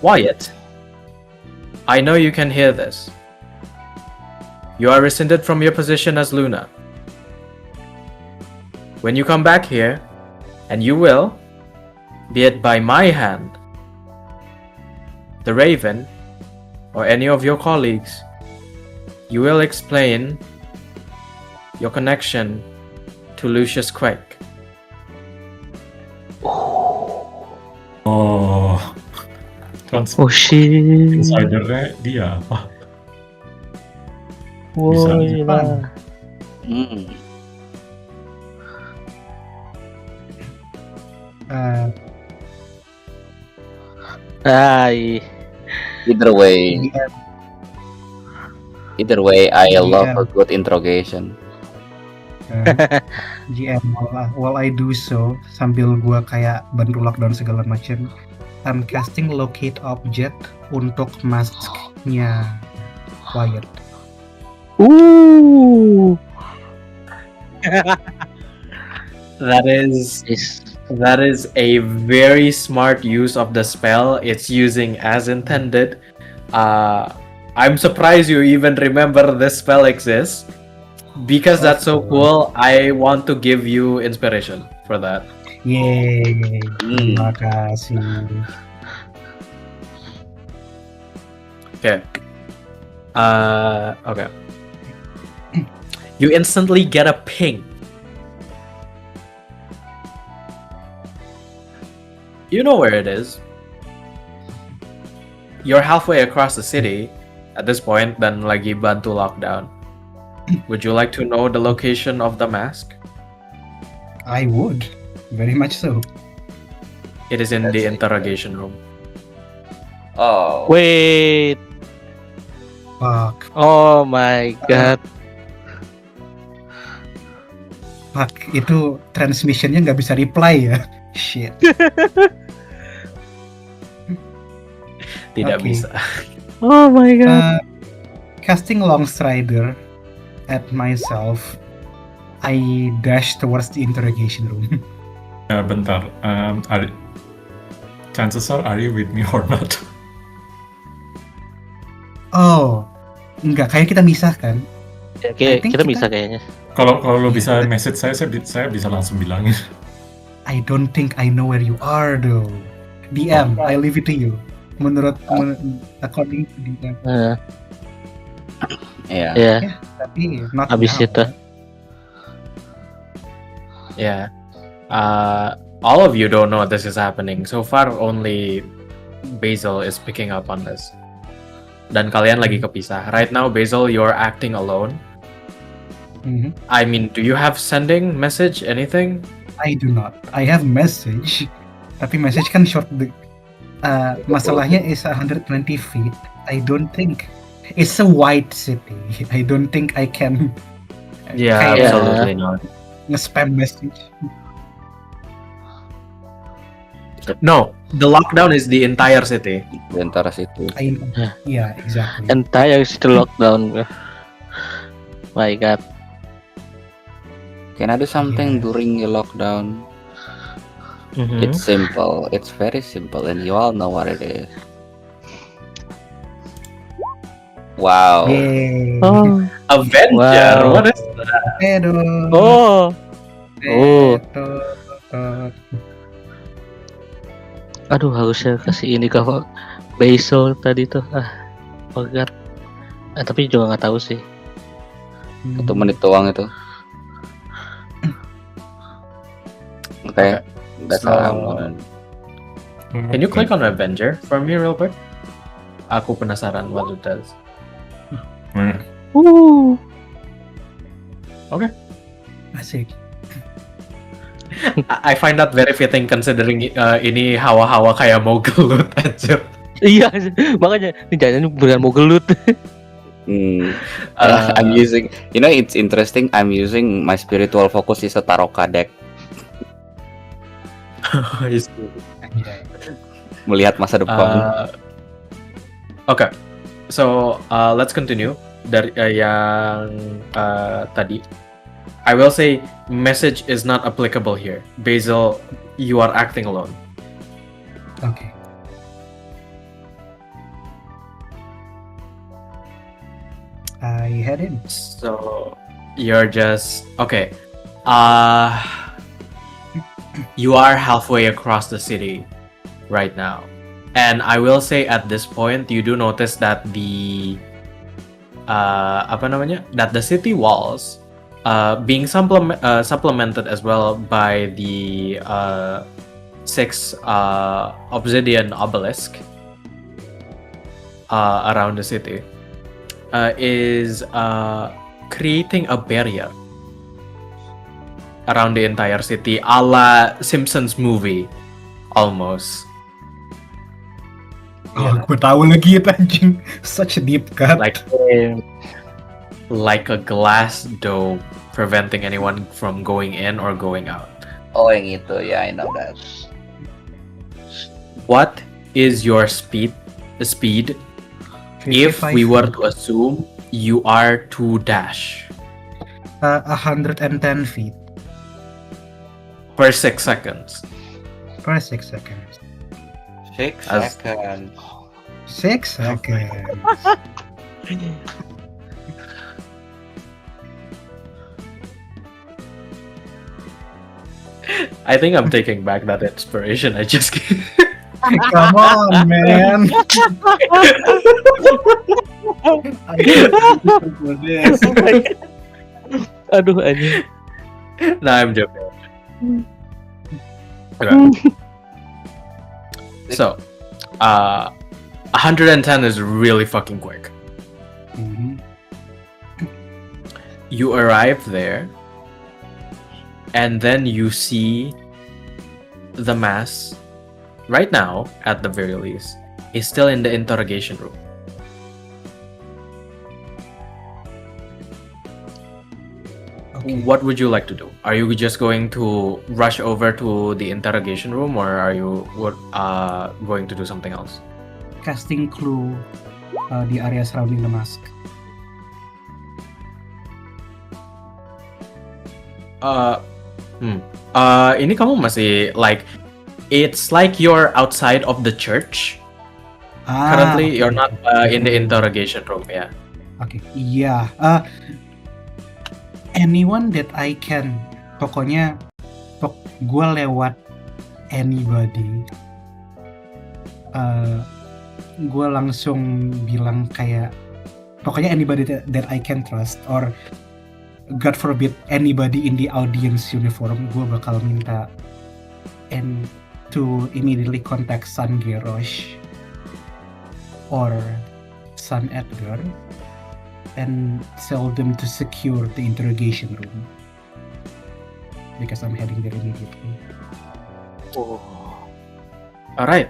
Wyatt, I know you can hear this. You are rescinded from your position as Luna. When you come back here, and you will, be it by my hand, the Raven, or any of your colleagues, you will explain your connection to Lucius Quake. Oh, Oh shit. insidernya dia apa? Woi aja. lah. Hai. Either way, I love a good interrogation. GM, while I do so, sambil gua kayak bantu lockdown segala macam, I'm casting locate object untuk masknya Wyatt. Ooh. That is a very smart use of the spell. It's using as intended. I'm surprised you even remember this spell exists. Because that's so cool, I want to give you inspiration for that. Yeay, terima kasih. Okay. Okay. You instantly get a ping. You know where it is. You're halfway across the city at this point dan lagi bantu lockdown. Would you like to know the location of the mask? I would, very much so. It is in the interrogation room. Oh, Wait. Fuck, Oh my god. fuck, itu transmissionnya nggak bisa reply ya? Shit. Tidak Okay. bisa. Oh my god. Casting Long Strider at myself, I dash towards the interrogation room. Bentar. Chances are you with me or not? Oh, enggak, kayak kita misah kan? Ya, I think kita kita- bisa kayaknya. Kalau lu bisa message saya bisa langsung bilangin. I don't think I know where you are though. DM, I leave it to you. According to DM. yeah. Ya. Tapi not Habis now. itu. Yeah. All of you don't know this is happening. So far, only Basil is picking up on this. Dan kalian lagi kepisah. Right now, Basil, you're acting alone. Mhm. I mean, do you have sending message, anything? I do not. I have message. Tapi message kan short. Masalahnya is 120 feet. I don't think it's a wide city. I don't think I can. Yeah, kayak absolutely not. nge-spam message. No, the lockdown is the entire city. Di antara situ. Yeah, exactly. Entire city lockdown. My god. Can I do something Yes. during the lockdown? It's simple. It's very simple, and you all know what it is. Wow. Yay. Oh. Avenger, Wow. what is that? Edo. Oh. Oh. Edo. Aduh, harusnya kasih ini ke Basil tadi tuh. Oh god. Tapi juga nggak tahu sih. 1 menit doang itu. Okay. That's all I'm gonna. Can you click on Avenger for me real quick? Aku penasaran what it does. Asik. I find that very fitting considering ini hawa-hawa kayak mau gelut aja. Iya, makanya ini jangan beneran mau gelut. I'm using. You know, it's interesting. I'm using my spiritual focus is a Taroka deck. Melihat masa depan. Okay, so let's continue dari yang tadi. I will say message is not applicable here. Basil, you are acting alone. Okay. I head in. So you're just okay. You are halfway across the city right now, and I will say at this point you do notice that the that the city walls being supplemented as well by the 6 obsidian obelisk around the city is creating a barrier around the entire city, a la Simpsons movie, almost. Oh, gue tahu lagi itu anjing. Such a deep cut. Like a glass dome preventing anyone from going in or going out. Oh, yang itu, ya, I know that. What is your speed? If we were to assume you are to dash 110 feet per 6 seconds. per 6 seconds. 6 seconds. 6 seconds. I think I'm taking back that inspiration I just gave. Come on, man. I can't do this. Aduh anjing. No, I'm joking. Okay. So, 110 is really fucking quick. Mhm. You arrive there, and then you see the mass, right now, at the very least, is still in the interrogation room. Okay. What would you like to do? Are you just going to rush over to the interrogation room, or are you going to do something else? Casting clue the area surrounding the mask. Ini kamu masih like, it's like you're outside of the church. Currently, okay. you're not in the interrogation room, ya. Okay, iya. Anyone that I can, pokoknya gue lewat anybody, gue langsung bilang kayak, pokoknya anybody that I can trust, or God forbid anybody in the audience uniform, gue bakal minta and to immediately contact San Gerosh or San Edgar and tell them to secure the interrogation room because I'm heading there immediately. Alright.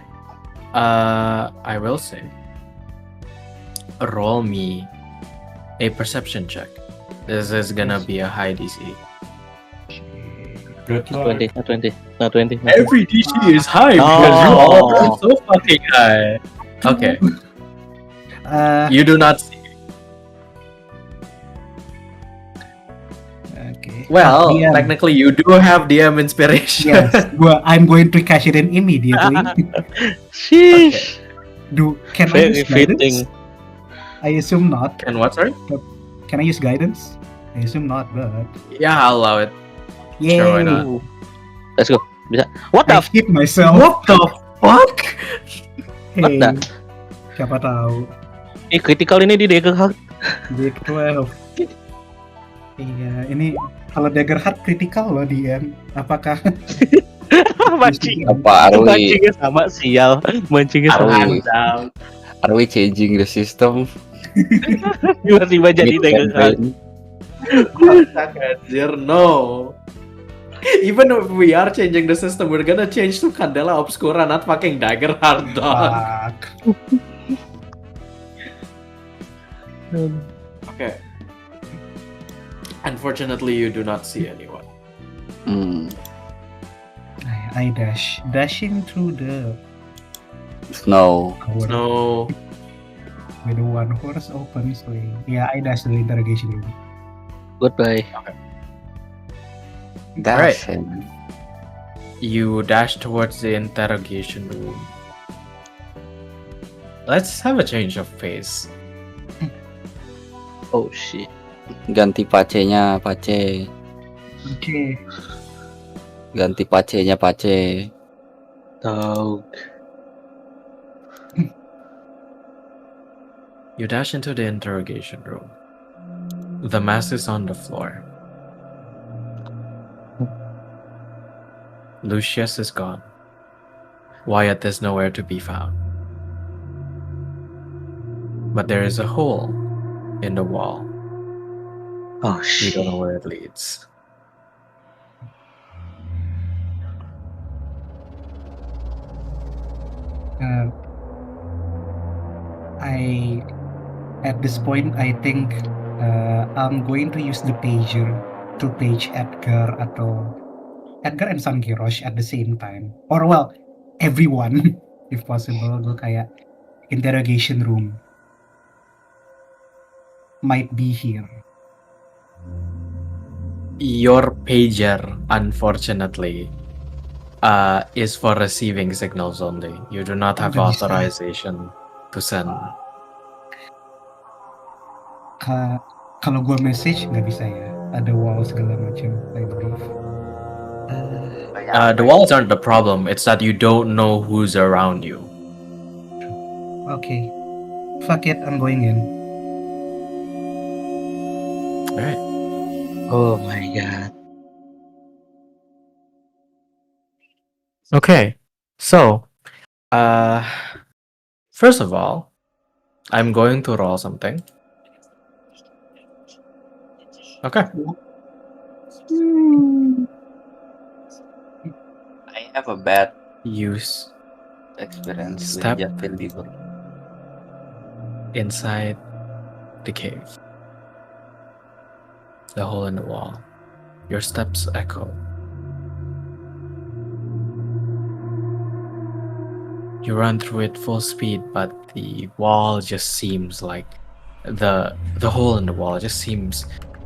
I will say, roll me a perception check. This is gonna be a high DC. Good luck. 20. Every DC is high because you all are so fucking high. Okay. You do not see. Okay. Well, DM. technically you do have DM inspiration. Yes, I'm going to cash it in immediately. Sheesh. Can I Very use guidance? fitting. I assume not. And what, sorry? Can I use guidance? I assume not, but Yeah, I'll allow it. yay! Sure, why not? Let's go. Bisa. What I the hit myself. What the fuck? Hey, the- siapa tahu? Critical ini di Dagger Heart. Big 12. Iya, ini kalau Dagger Heart critical loh DM. Apakah Mancing. Apa are we Mancingnya sama sial. Mancingnya sama. Are are we changing the system? Tiba-tiba jadi Dagger Heart. Anjir, no. Even if we are changing the system, we're gonna change to Candela Obscura, not fucking Dagger Hard, dog. fuck? Okay. Unfortunately, you do not see anyone. I dashing through the Snow. tower No. with the one horse open sleigh. Yeah, I dash to the interrogation room. Goodbye. That's You dash towards the interrogation room. Let's have a change of pace. Oh shit. Ganti pacenya pace. Okay. Ganti pacenya pace. Dog. You dash into the interrogation room. The mask is on the floor. Lucius is gone. Wyatt is nowhere to be found. But there is a hole in the wall. Oh We shit. don't know where it leads. At this point, I think I'm going to use the pager to page Edgar and Sangirosh at the same time. Or well, everyone, if possible. Gue kayak interrogation room might be here. Your pager, unfortunately, is for receiving signals only. You do not have Nggak bisa. authorization to send. Kalau gue message nggak bisa ya. Ada wall segala macam, I believe. The walls aren't the problem. It's that you don't know who's around you. Okay. Fuck it, I'm going in. All right. Oh my god. Okay. So, first of all, I'm going to roll something. Okay. I have a bad Use experience Step. with Justin Bieber. inside the cave. The hole in the wall. Your steps echo. You run through it full speed, but the wall just seems like the hole in the wall just seems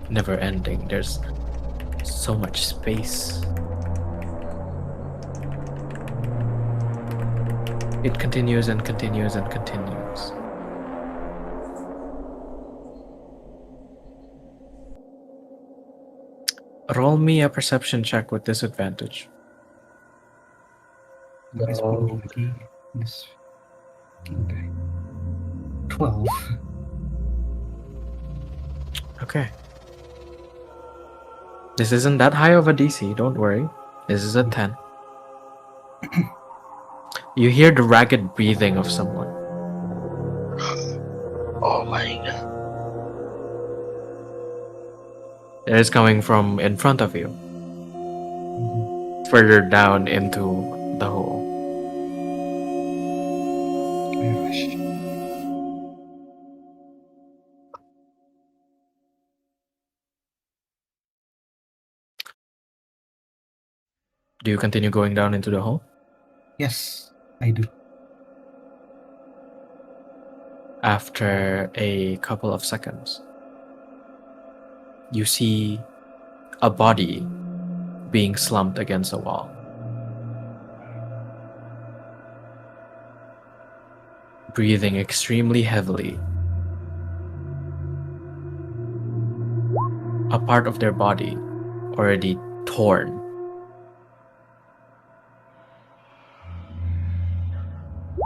never ending. There's so much space. It continues and continues and continues. Roll me a perception check with disadvantage. Respond lagi. This fucking guy. 12. Okay. This isn't that high of a DC, don't worry. This is a 10. You hear the ragged breathing of someone. Oh my god. It is coming from in front of you, further down into the hole. I rush. Do you continue going down into the hole? Yes, I do. After a couple of seconds, you see a body being slumped against a wall. Breathing extremely heavily. A part of their body already torn.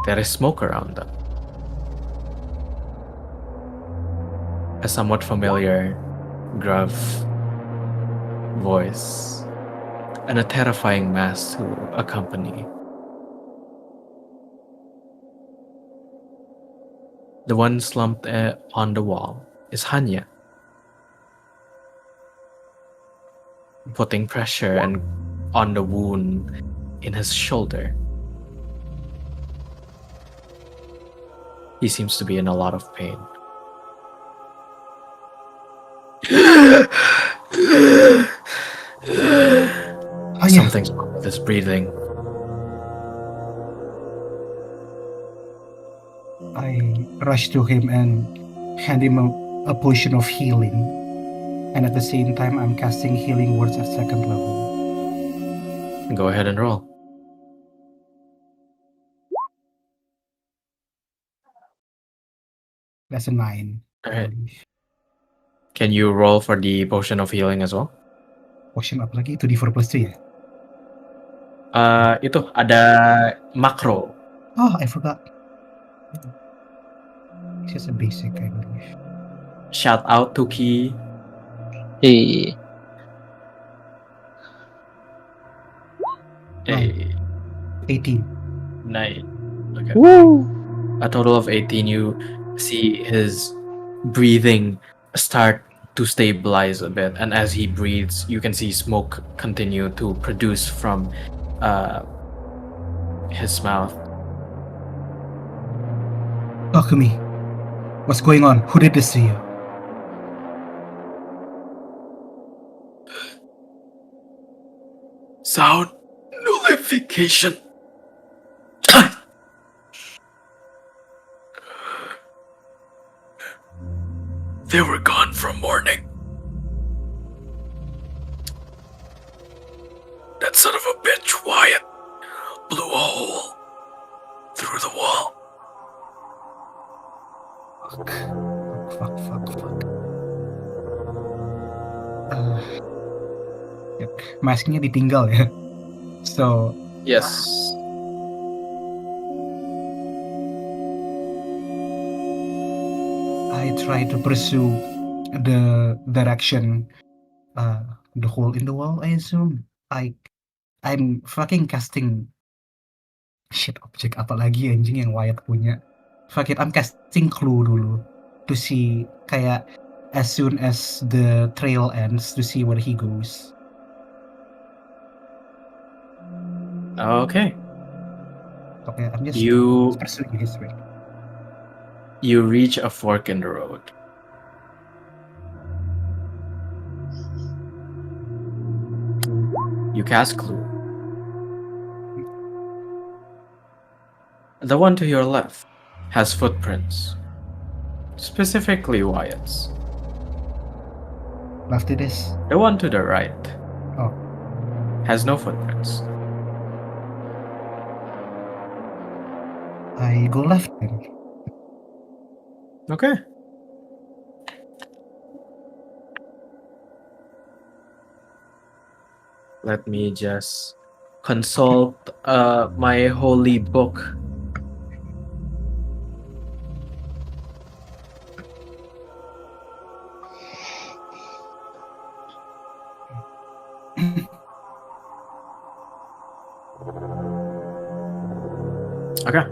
There is smoke around them. A somewhat familiar, gruff voice and a terrifying mask to accompany. The one slumped on the wall is Hanya, putting pressure on the wound in his shoulder. He seems to be in a lot of pain. Something's wrong with his breathing. I rush to him and hand him a potion of healing. And at the same time, I'm casting healing words at second level. Go ahead and roll. That's a 9. All right. Can you roll for the potion of healing as well? Potion apa lagi? Itu D4+2 ya? Itu ada makro. Oh, I forgot. It's just a basic, I believe. Shout out to Ki. Hey. Hey, 18. 9. Okay. Woo. A total of 18. You see his breathing start to stabilize a bit, and as he breathes, you can see smoke continue to produce from his mouth. Talk to me. What's going on? Who did this to you? Sound nullification. They were gone from morning. That son of a bitch, Wyatt, blew a hole through the wall. Fuck. Masknya ditinggal ya. So, Yes. I try to pursue the direction, the hole in the wall, I assume. I'm fucking casting shit object apa lagi anjing yang Wyatt punya. Fuck it, I'm casting clue dulu to see kayak as soon as the trail ends to see where he goes. Okay. Okay, I'm just You pursuing his way. you reach a fork in the road. You cast clue. The one to your left has footprints, specifically Wyatt's. Left it is. The one to the right Oh. has no footprints. I go left then. Okay. Let me just consult my holy book. Okay.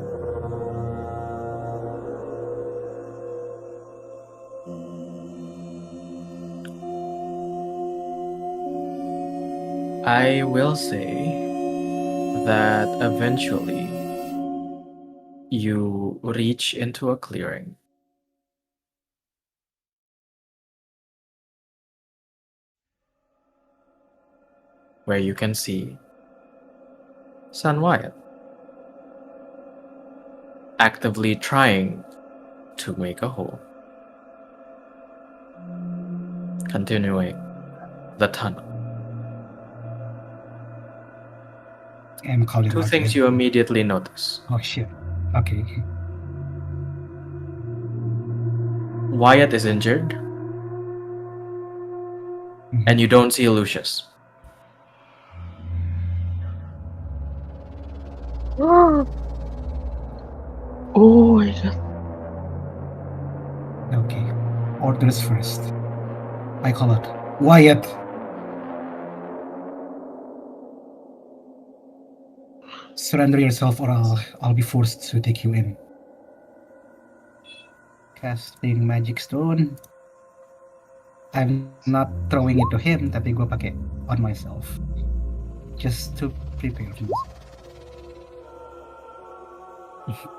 I will say that eventually you reach into a clearing. Where you can see San Wyatt actively trying to make a hole, continuing the tunnel. I'm calling Two out things here. you immediately notice. Oh shit. Okay. Wyatt is injured, and you don't see Lucius. Oh my god. Okay. Orders first. I call it Wyatt. Surrender yourself or I'll be forced to take you in. Casting magic stone. I'm not throwing it to him, tapi gue pakai on myself. Just to prepare myself.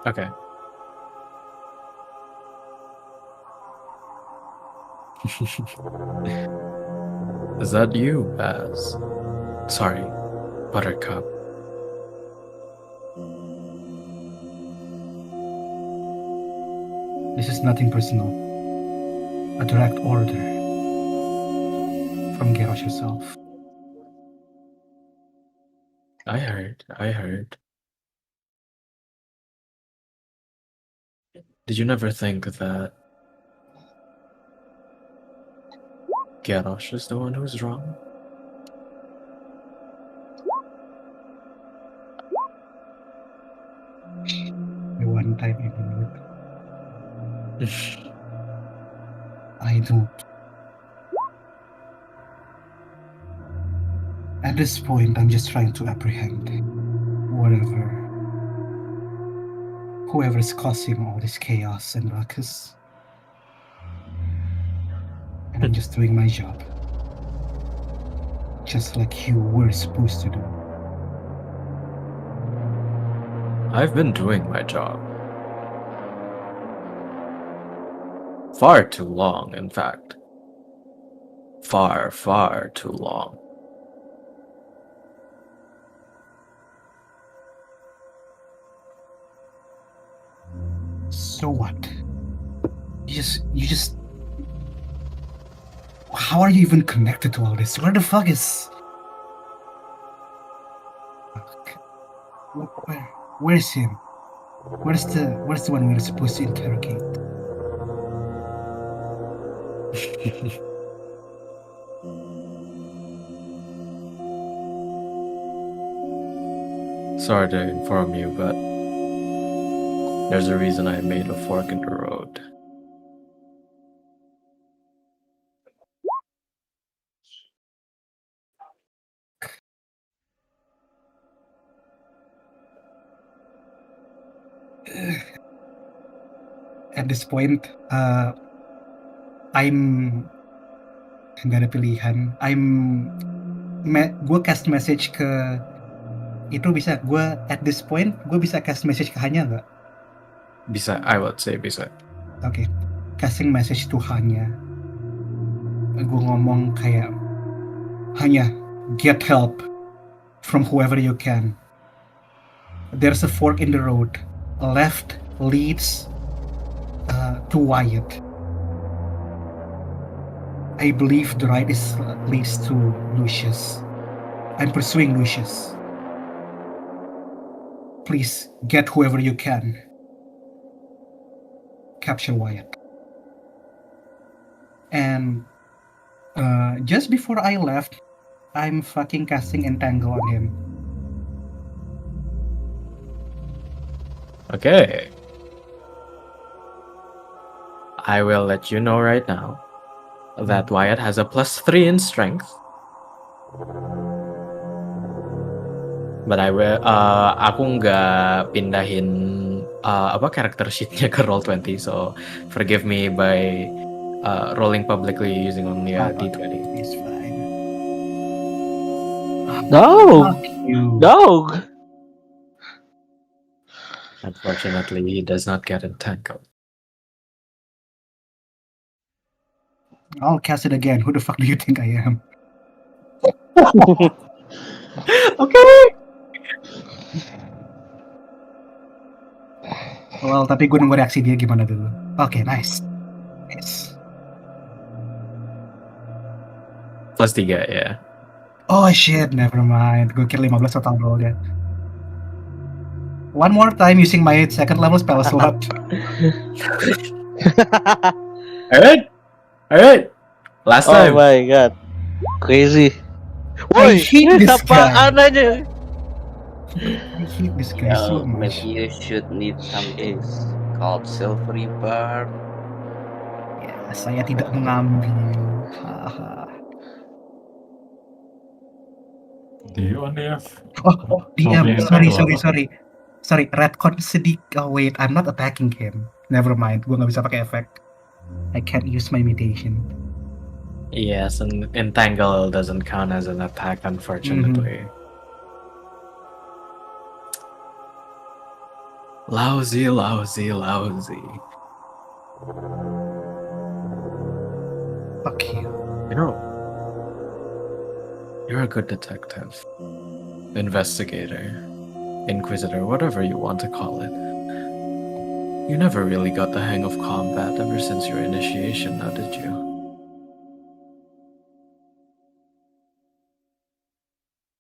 Okay. Is that you, Baz? Sorry, Buttercup. This is nothing personal. A direct order from Garrosh herself. I heard. Did you never think that Garrosh is the one who's wrong. The one time in the I know. At this point, I'm just trying to apprehend whoever's causing all this chaos and ruckus. And I'm just doing my job. Just like you were supposed to do. I've been doing my job. Far too long, in fact. Far, far too long. So what? You just. How are you even connected to all this? Where the fuck is? Where is him? Where's the one we're supposed to interrogate? Sorry to inform you, but there's a reason I made a fork in the road. At this point, I'm nggak ada pilihan. Gue cast message ke itu bisa. Gue at this point gue bisa cast message ke Hanya nggak? Bisa, I would say bisa. Okay, casting message to Hanya. Gue ngomong kayak, Hanya, get help from whoever you can. There's a fork in the road. Left leads to Wyatt. I believe the right leads to Lucius. I'm pursuing Lucius. Please get whoever you can. Capture Wyatt. And just before I left, I'm fucking casting Entangle on him. Okay. I will let you know right now that Wyatt has a +3 in strength. But I will, aku nggak pindahin character sheetnya ke Roll20, so forgive me by rolling publicly using only a D20. It's fine. Dog! Fuck you. Dog! Unfortunately, he does not get entangled. I'll cast it again. Who the fuck do you think I am? Okay. Well, tapi gue nunggu reaksi dia gimana dulu. Okay, nice. +3, yeah. Oh shit, never mind. Gue kira 15 total roll ya. One more time using my 2nd level spell slot. Alright. Last time. Oh my god. Crazy. I hate this guy. Apaan aja? I hate this guy so much. Maybe you should need something called silvery bar. Ya, saya tidak mengambil. Haha. Do you only have? Oh, DM. Probably Sorry, retcon sedikit. Oh wait, I'm not attacking him. Never mind, gue nggak bisa pakai efek. I can't use my mutation. Yes, and entangle doesn't count as an attack, unfortunately. Lousy. Fuck you. You know, you're a good detective, investigator, inquisitor, whatever you want to call it. You never really got the hang of combat ever since your initiation, now did you?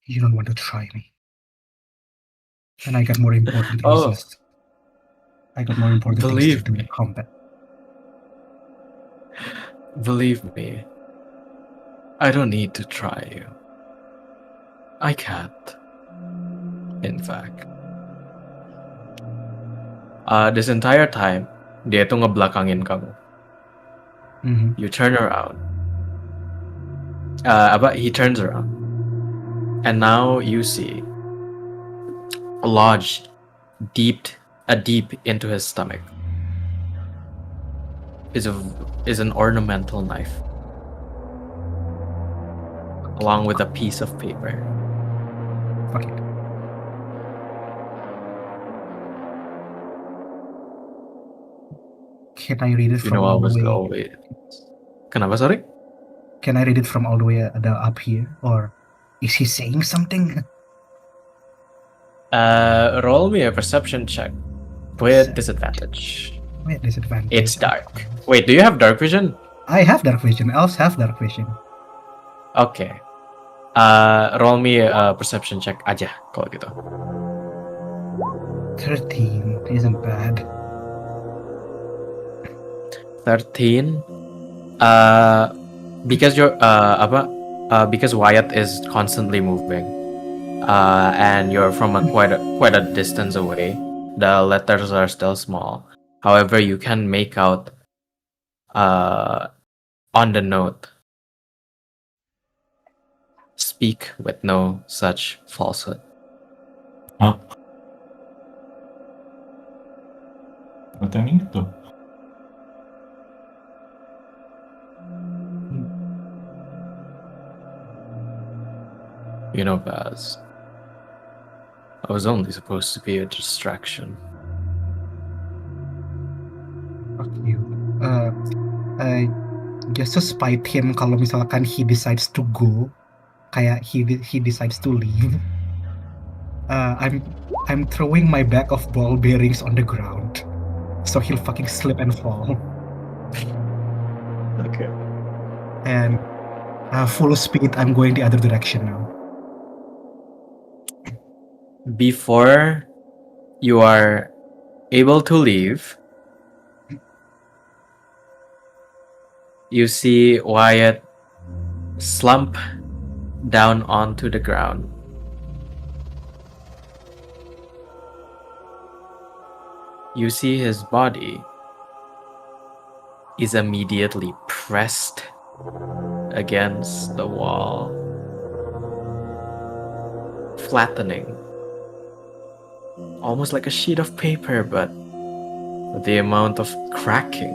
You don't want to try me. And I got more important Oh. reasons. I got more important Believe things to do me. with combat. Believe me, I don't need to try you. I can't. In fact. This entire time, dia tuh ngebelakangin kamu. Mhm. You turn around. He turns around. And now you see lodged deep into his stomach is an ornamental knife. Along with a piece of paper. Fuck it. Can I read it You from know I all the was way? always. Kenapa, sorry? Can I read it from all the way up here? Or is he saying something? Roll me a perception check with disadvantage. Wait, disadvantage. It's dark. Wait, do you have dark vision? I have dark vision. Elves have dark vision. Okay. Roll me a perception check aja kalau gitu. 13 isn't bad. 13. Because you're because Wyatt is constantly moving, and you're from quite a distance away. The letters are still small. However, you can make out on the note, speak with no such falsehood. Hah? What yang itu? You know, Baz, I was only supposed to be a distraction. Fuck you. Just to spite him kalau misalkan he decides to go, kayak he decides to leave. I'm throwing my bag of ball bearings on the ground, so he'll fucking slip and fall. Okay. And full speed, I'm going the other direction now. Before you are able to leave, you see Wyatt slump down onto the ground. You see his body is immediately pressed against the wall, flattening, almost like a sheet of paper, but with the amount of cracking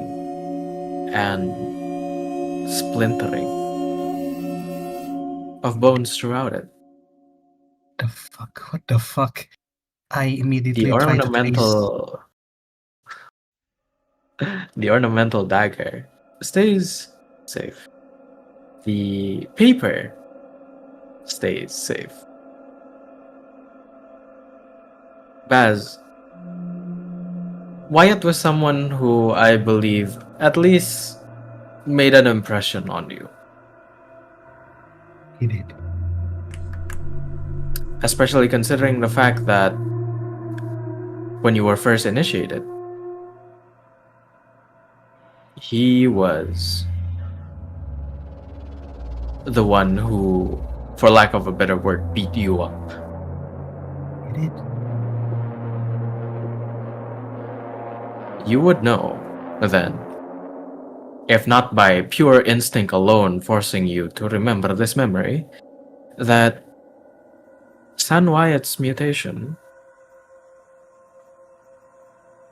and splintering of bones throughout it. The fuck? What the fuck? I immediately The try to ornamental dagger stays safe. The paper stays safe. Baz, Wyatt was someone who I believe at least made an impression on you. He did. Especially considering the fact that when you were first initiated, he was the one who, for lack of a better word, beat you up. He did. You would know then, if not by pure instinct alone forcing you to remember this memory, that San Wyatt's mutation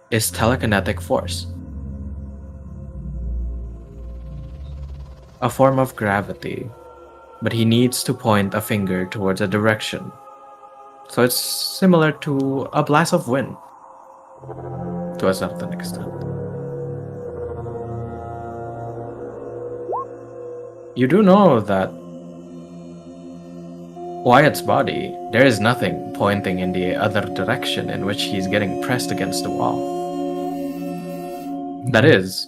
is telekinetic force. A form of gravity, but he needs to point a finger towards a direction. So it's similar to a blast of wind, to a certain extent. You do know that Wyatt's body, there is nothing pointing in the other direction in which he's getting pressed against the wall. That is,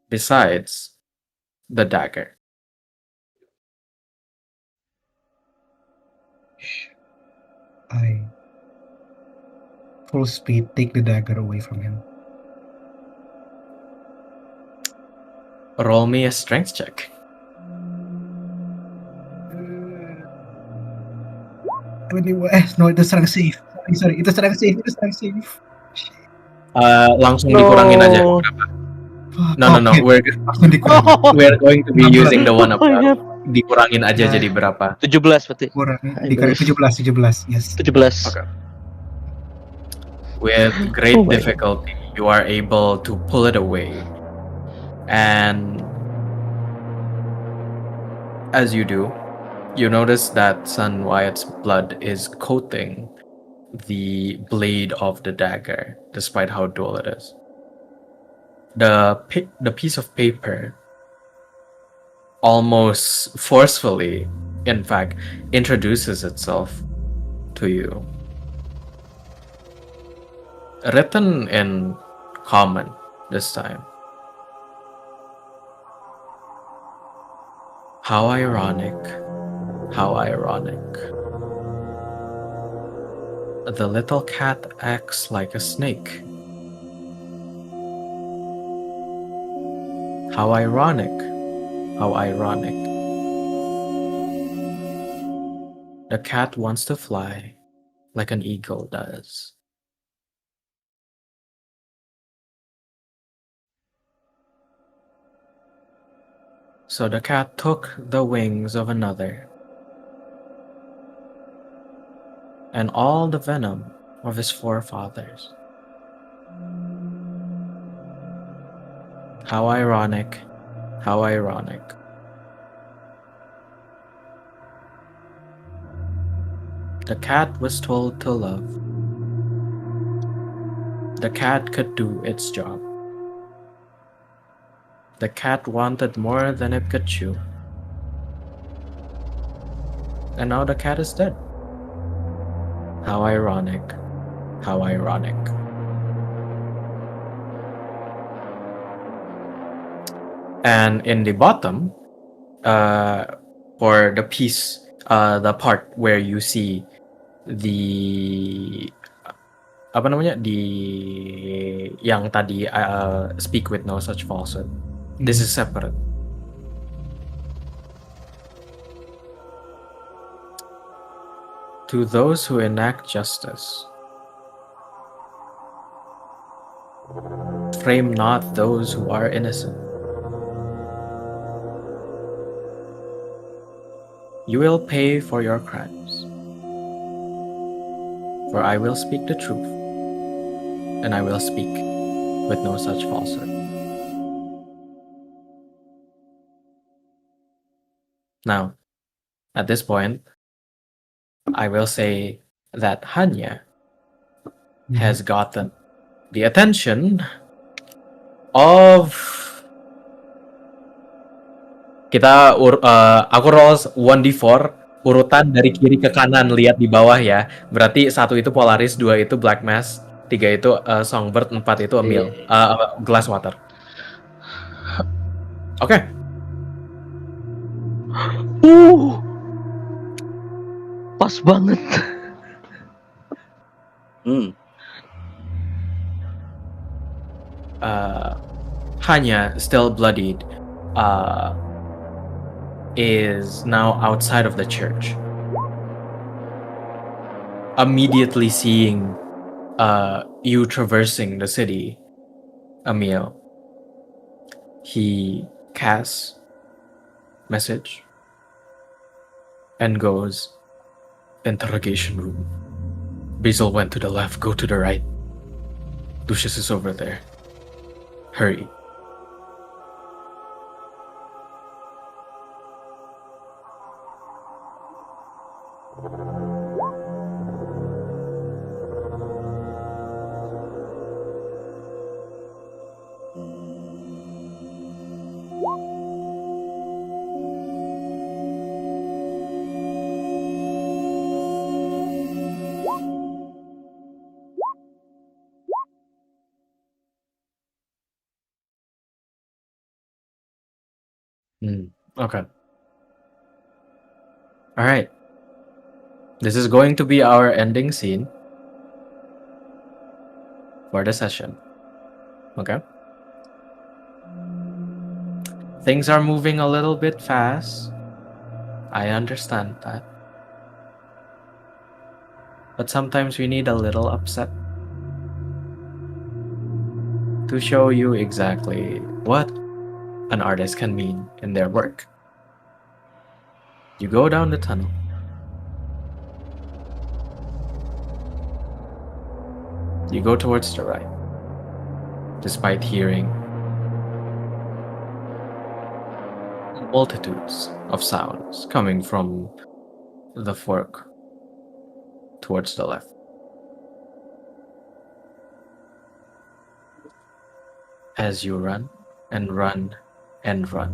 besides the dagger. I full speed take the dagger away from him. roll me a strength check. No, itu serang safe. Sorry, itu serang safe. Langsung dikurangin aja. No. Langsung dikurangin. We're going to be 16. using the one Oh my above. Dikurangin aja jadi berapa? 17 berarti. Kurangin dikali 17, yes. 17. Okay. With great Oh my. difficulty, you are able to pull it away. And as you do, you notice that Sun Wyatt's blood is coating the blade of the dagger, despite how dull it is. The piece of paper almost forcefully, in fact, introduces itself to you. Written in common this time. How ironic. How ironic. The little cat acts like a snake. How ironic. How ironic. The cat wants to fly like an eagle does. So the cat took the wings of another, and all the venom of his forefathers. How ironic, how ironic. The cat was told to love. The cat could do its job. The cat wanted more than it could chew. And now the cat is dead. How ironic. How ironic. And in the bottom, for the piece, the part where you see the apa namanya, di yang tadi speak with no such falsehood. This is separate. To those who enact justice, frame not those who are innocent. You will pay for your crimes. For I will speak the truth, and I will speak with no such falsehood. Now, at this point, I will say that Hanya has gotten the attention of kita aku roll 1d4 urutan dari kiri ke kanan, lihat di bawah ya. Berarti 1 itu Polaris, 2 itu Black Mass, 3 itu Songbird, 4 itu Emil, Glass Water. Oke. Pas banget. Hanya, still bloodied, is now outside of the church. Immediately seeing you traversing the city, Emil, he casts message and goes, interrogation room. Basil went to the left, go to the right. Lucius is over there. Hurry. Okay. All right. This is going to be our ending scene for the session. Okay. Things are moving a little bit fast. I understand that. But sometimes we need a little upset to show you exactly what an artist can mean in their work. You go down the tunnel. You go towards the right, despite hearing multitudes of sounds coming from the fork towards the left. As you run and run and run,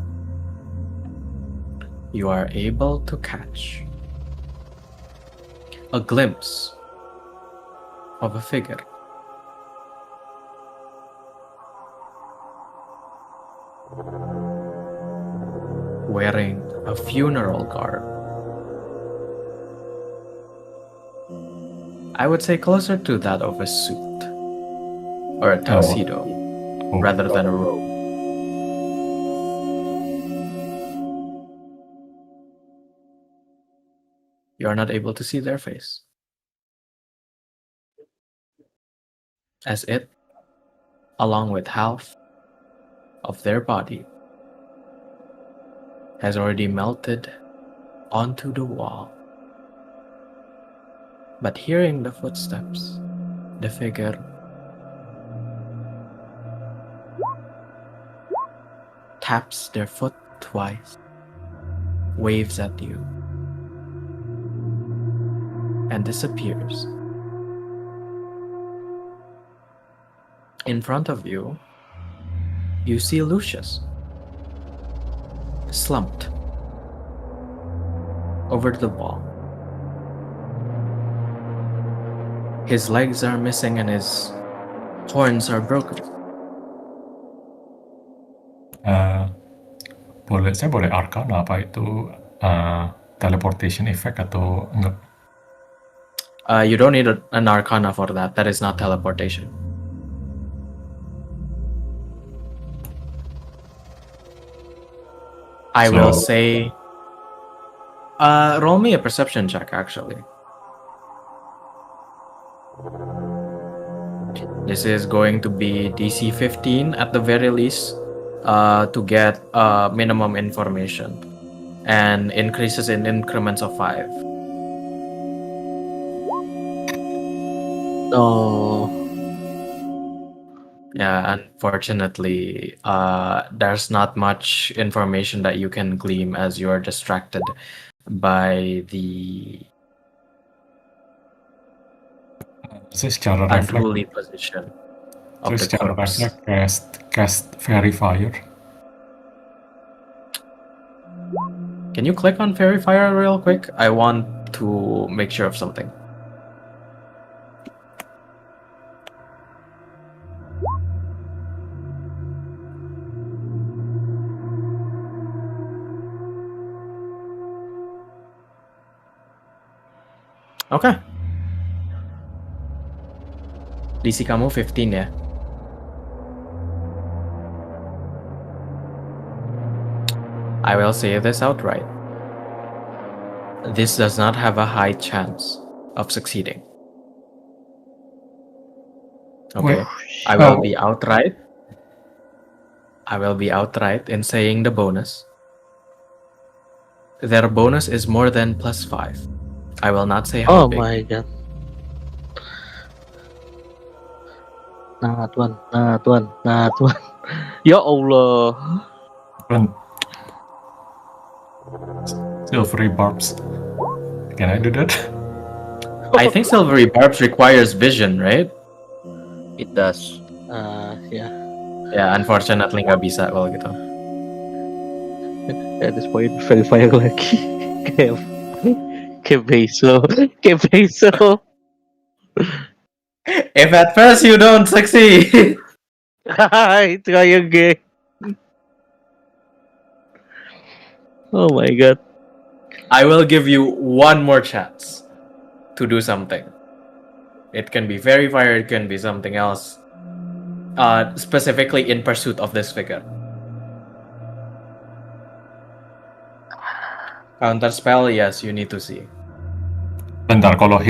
you are able to catch a glimpse of a figure. Wearing a funeral garb. I would say closer to that of a suit or a tuxedo rather than a robe. You are not able to see their face, as it, along with half of their body, has already melted onto the wall. But hearing the footsteps, the figure taps their foot twice, waves at you, and disappears. In front of you, you see Lucius, slumped over the wall. His legs are missing and his horns are broken. Saya boleh arcana apa itu teleportation effect atau enggak? You don't need an arcana for that. That is not teleportation. I will say, roll me a perception check, actually. This is going to be DC 15 at the very least, to get minimum information, and increases in increments of 5. Oh. Yeah, unfortunately, there's not much information that you can glean as you are distracted by the Secara refleks, unruly position of the secara corpse. refleks cast verifier. Can you click on Fairy Fire real quick? I want to make sure of something. Okay. DC kamu 15 ya. I will say this outright. This does not have a high chance of succeeding. Okay. I will be outright. I will be outright in saying the bonus. Their bonus is more than +5. I will not say how Oh big. my god. Nah tuan. Ya Allah. Silvery barbs. Can I do that? I think Silvery Barbs requires vision, right? It does. Ya. Ya, unfortunately nggak bisa kalau gitu. At this point verifier lagi. Kayak Beso. If at first you don't succeed, Try again. Oh my god. I will give you one more chance to do something. It can be Fairy Fire, it can be something else. Specifically in pursuit of this figure. Counter spell, yes, you need to see. Bentar, kalau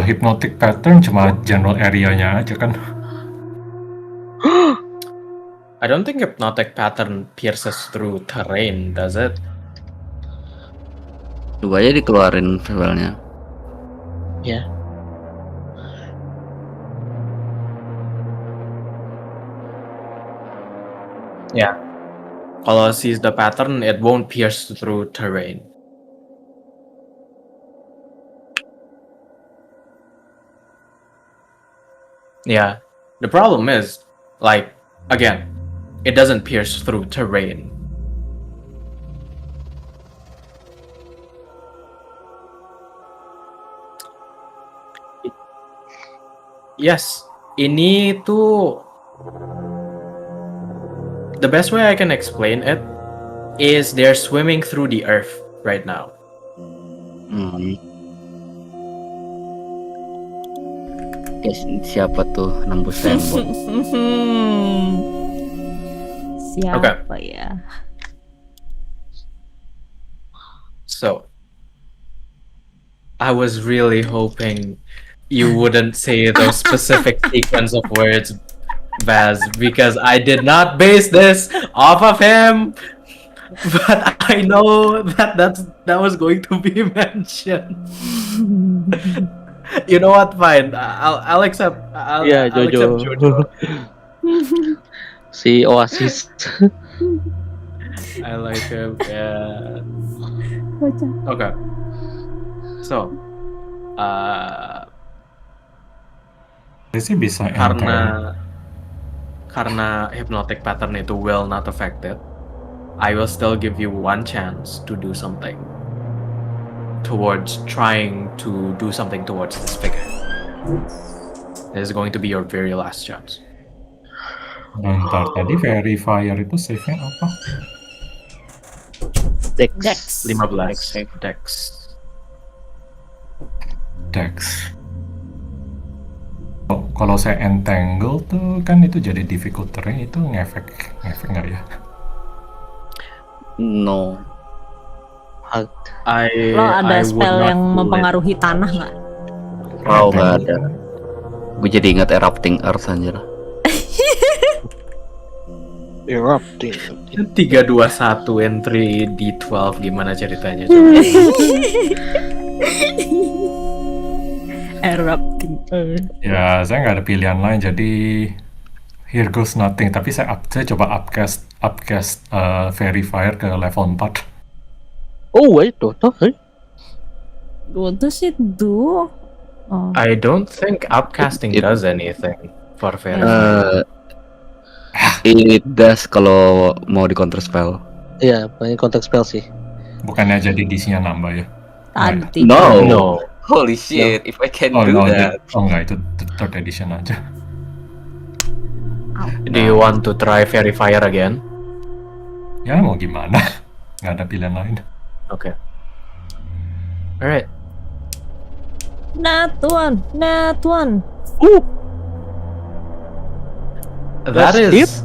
hypnotic pattern cuma general area-nya aja kan? I don't think hypnotic pattern pierces through terrain, does it? Coba aja dikeluarin spellnya. Ya. Yeah. Kalau sees the pattern, it won't pierce through terrain. Yeah. The problem is, like, again, it doesn't pierce through terrain. Yes, ini tuh the best way I can explain it is they're swimming through the earth right now. Guys, siapa tuh nembus tembok? Siapa ya? So, I was really hoping you wouldn't say those specific sequence of words, Baz, because I did not base this off of him. But I know that was going to be mentioned. You know what? Fine. I'll accept. I'll Jojo. accept Jojo. Si Oasis. I like him. Yeah. Okay. So, Sih bisa karena hypnotic pattern itu will not affect it, I will still give you one chance to do something towards trying to do something towards this figure. This is going to be your very last chance. Bentar, tadi verifier itu save-nya apa? Dex. 15 Dex. Dex. Kalau saya entangle tuh kan itu jadi difficult terrain, itu ngefek nggak ya? No. Lo ada spell yang mempengaruhi tanah nggak? Oh, nggak ada. Gue jadi ingat erupting earth anjir. Erupting. 3, 2, 1 entry D12 gimana ceritanya? Erupting earth. Ya, saya nggak ada pilihan lain, jadi here goes nothing. Tapi saya coba upcast verifier ke level 4. Oh wait, total. What does it do? Oh. I don't think upcasting does anything for verifier. It does kalau mau di counter spell. Iya, paling contact spell sih. Bukannya jadi DC-nya nambah ya? Tadi. No. Holy shit, if I can do that. Oh enggak, itu third edition aja. Do you want to try verifier again? Ya mau gimana? Nggak ada pilihan lain. Okay. Alright. Nat one. That is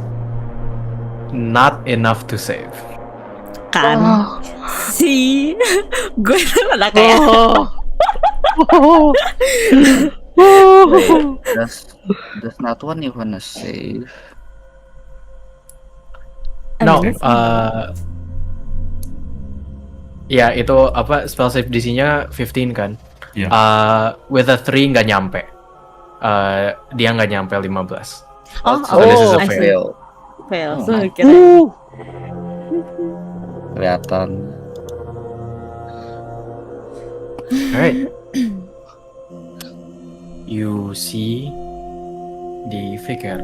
not enough to save. Kan. Si gue malah kayak Does not one even a save? No, ya itu apa spell save DC-nya 15 kan? Iya. With a 3 nggak nyampe. Dia nggak nyampe 15. Oh, this is a I see. fail. Fail. Oh, So nice. kira Kelihatan. Alright. You see the figure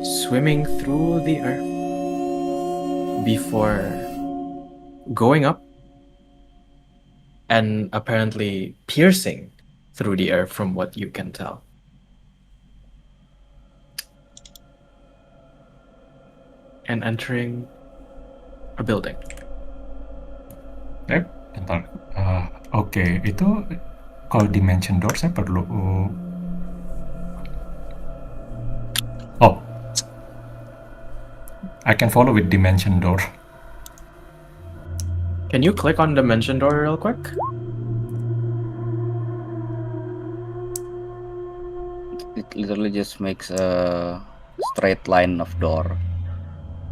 swimming through the earth before going up and apparently piercing through the earth from what you can tell. And entering a building. Bentar. Oke, itu kalau dimension door saya perlu. I can follow with dimension door. Can Can you click on the mention door real quick? It literally just makes a straight line of door.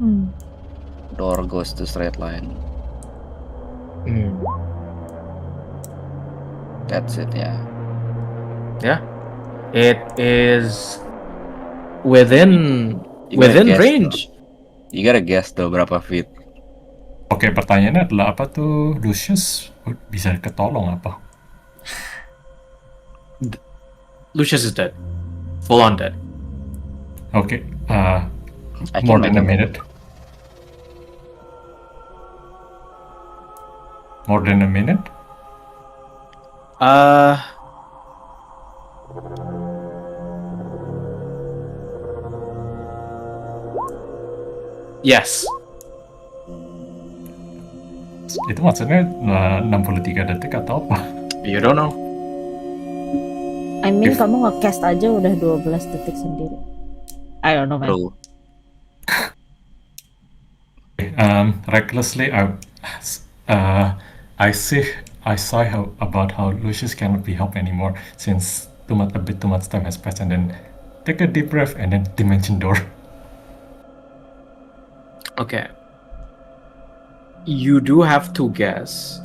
Hmm. Door goes to straight line. That's it, yeah. Yeah. It is within You gotta guess, range. You gotta guess though berapa feet. Oke, pertanyaannya adalah apa tuh Lucius bisa ketolong apa? Lucius is dead. Full on dead. Oke, I more can than a make minute. More than a minute? Yes. Itu maksudnya 63 detik atau apa? You don't know. I mean If- kamu nge-cast aja udah 12 detik sendiri. I don't know man. True. Recklessly, I say about how Lucius cannot be helped anymore since a bit too much time has passed, and then take a deep breath and then dimension door. Okay. You do have to guess.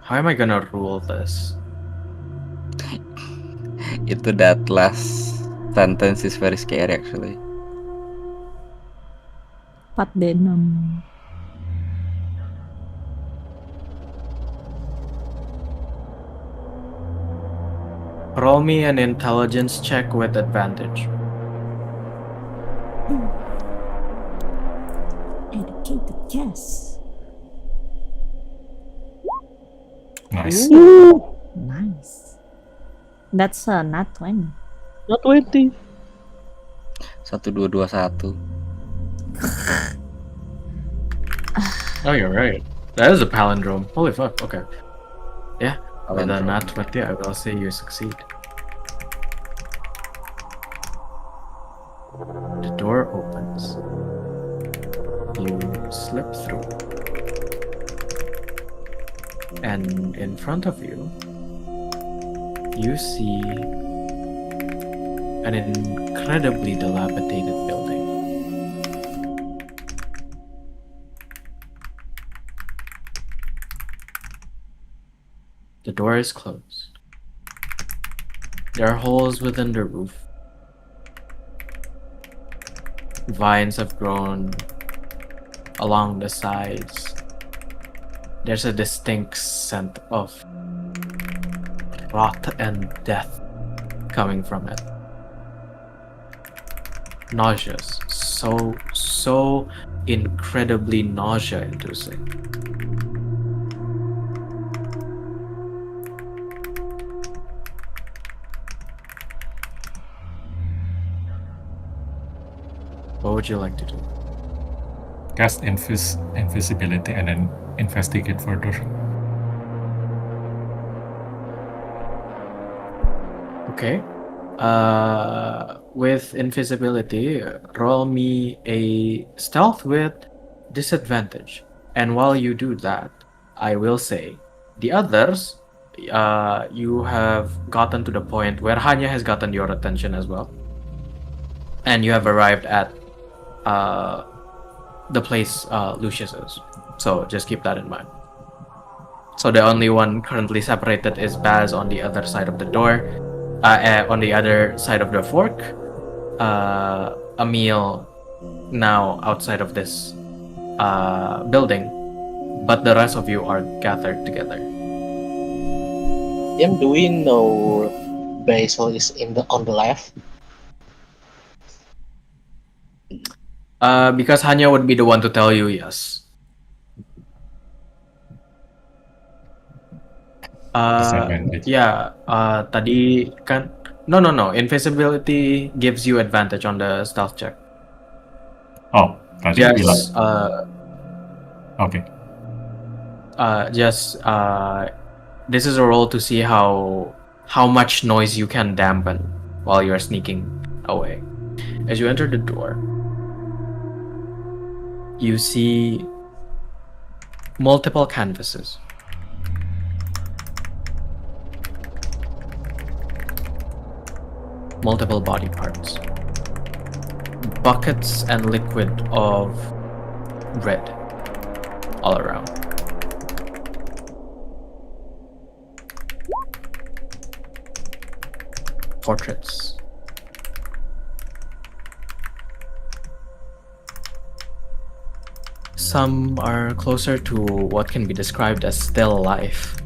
How am I gonna rule this? Itu that last sentence is very scary actually. 4D6. Roll me an intelligence check with advantage. Educated guess. Nice. Nice. That's a nat 20. Not 20. 1221. Oh, you're right. That is a palindrome. Holy fuck. Okay. Yeah. With a Palindrome. nat 20, I will say you succeed. The door opens. You slip through. And in front of you, you see an incredibly dilapidated building. The door is closed. There are holes within the roof. Vines have grown along the sides. There's a distinct scent of rot and death coming from it. Nauseous. So incredibly nausea-inducing. What would you like to do? Cast invisibility and then investigate further. Okay. With invisibility, roll me a stealth with disadvantage. And while you do that, I will say the others, you have gotten to the point where Hanya has gotten your attention as well. And you have arrived at the place Lucius is. So just keep that in mind. So the only one currently separated is Baz on the other side of the door. On the other side of the fork, Emil now outside of this building, but the rest of you are gathered together. Do we know Basil is on the left? Because Hanya would be the one to tell you yes. Disadvantage. Yeah, tadi kan no. Invisibility gives you advantage on the stealth check. Oh, tadi bilang. Just Okay. This is a roll to see how much noise you can dampen while you're sneaking away. As you enter the door, you see multiple canvases. Multiple body parts. Buckets and liquid of red all around. Portraits. Some are closer to what can be described as still life.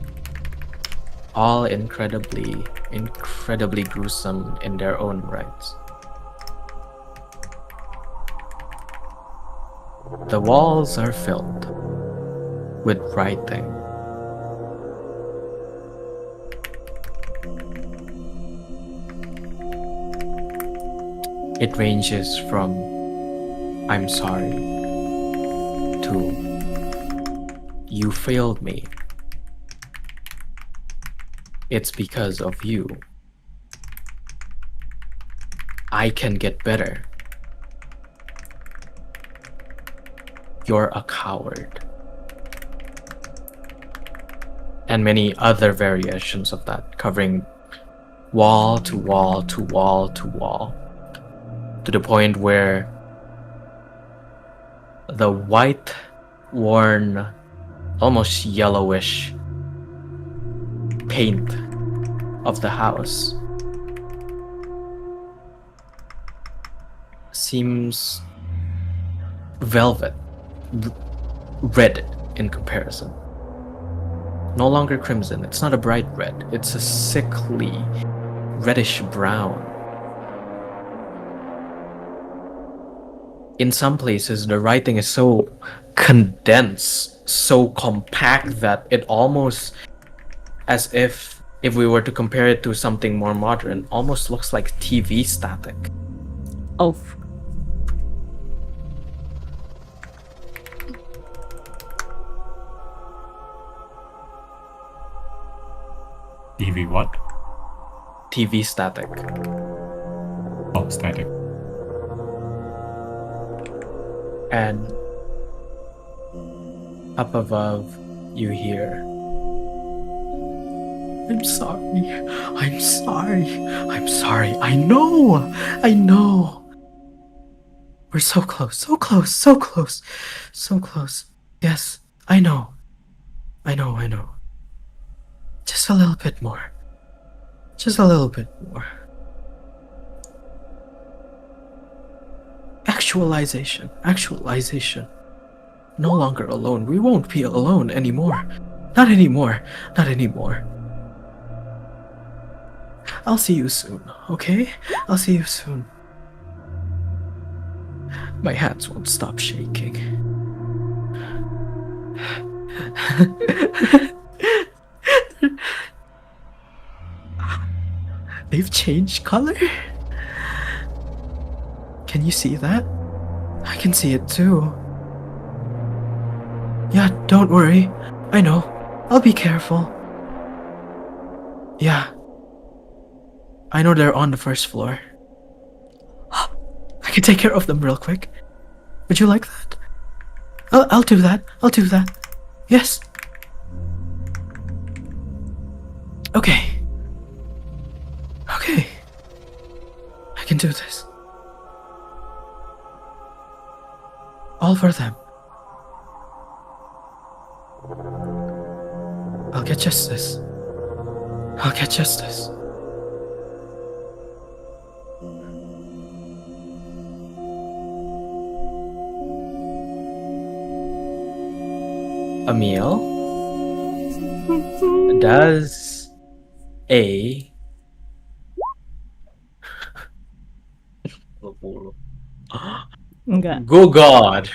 All incredibly gruesome in their own rights. The walls are filled with writing. It ranges from "I'm sorry" to "You failed me. It's because of you. I can get better. You're a coward." And many other variations of that, covering wall to wall to wall to wall, to the point where the white, worn, almost yellowish paint of the house seems velvet, red in comparison. No longer crimson. It's not a bright red. It's a sickly, reddish brown. In some places, the writing is so condensed, so compact that it almost, as if we were to compare it to something more modern, almost looks like TV static. Oh. TV what? TV static. Oh, static. And up above, you hear, "I'm sorry. I'm sorry. I'm sorry. I know. I know. We're so close. So close. So close. So close. Yes, I know. I know. I know. Just a little bit more. Just a little bit more. Actualization. Actualization. No longer alone. We won't be alone anymore. Not anymore. Not anymore. I'll see you soon, okay? I'll see you soon. My hands won't stop shaking." They've changed color? Can you see that? I can see it too. Yeah, don't worry. I know. I'll be careful. Yeah. I know they're on the first floor. I can take care of them real quick. Would you like that? I'll do that. I'll do that. Yes. Okay. Okay. I can do this. All for them. I'll get justice. I'll get justice. Emil, does a Enggak. Go God,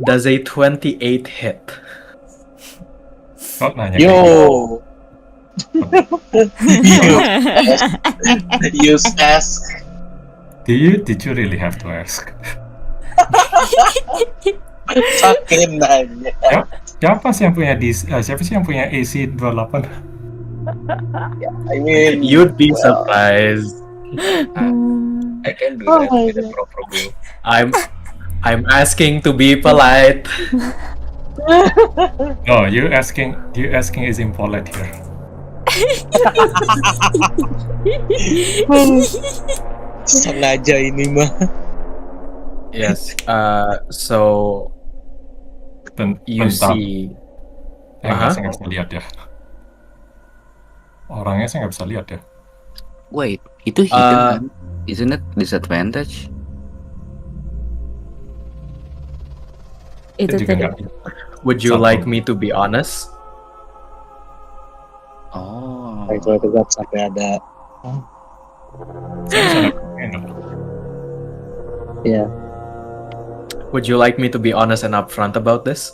does a 28 hit? Oh, nanya Yo, kayak gitu. you ask. Did you really have to ask? Pakai nanya. Siapa sih yang punya AC 28? I mean, You'd be surprised. I can do that with a proper goal. I'm asking to be polite. No, you asking is impolite here. Sengaja ini mah. Yes. So you Bentar. see. Saya nggak bisa lihat ya. Orangnya saya nggak bisa lihat ya. Wait, itu hidden kan? Isn't it disadvantage? Itu juga tadi. nggak bisa. Would you Satu. like me to be honest? Oh. Itu tetap sampai ada. Saya bisa dapat enak. Ya. Would you like me to be honest and upfront about this?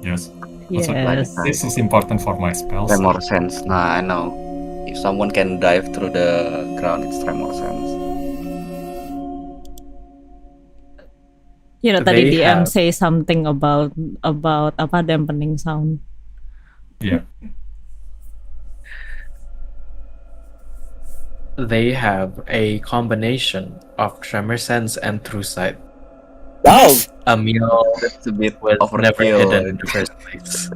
Yes. Also, Yes. this is important for my spells. Tremor sense. Nah, I know. If someone can dive through the ground, it's tremor sense. You know, tadi They DM have- say something about apa dampening sound. Yeah. They have a combination of tremor sense and true sight. Wow. A meal That's a bit was never overkill. hidden in the first place.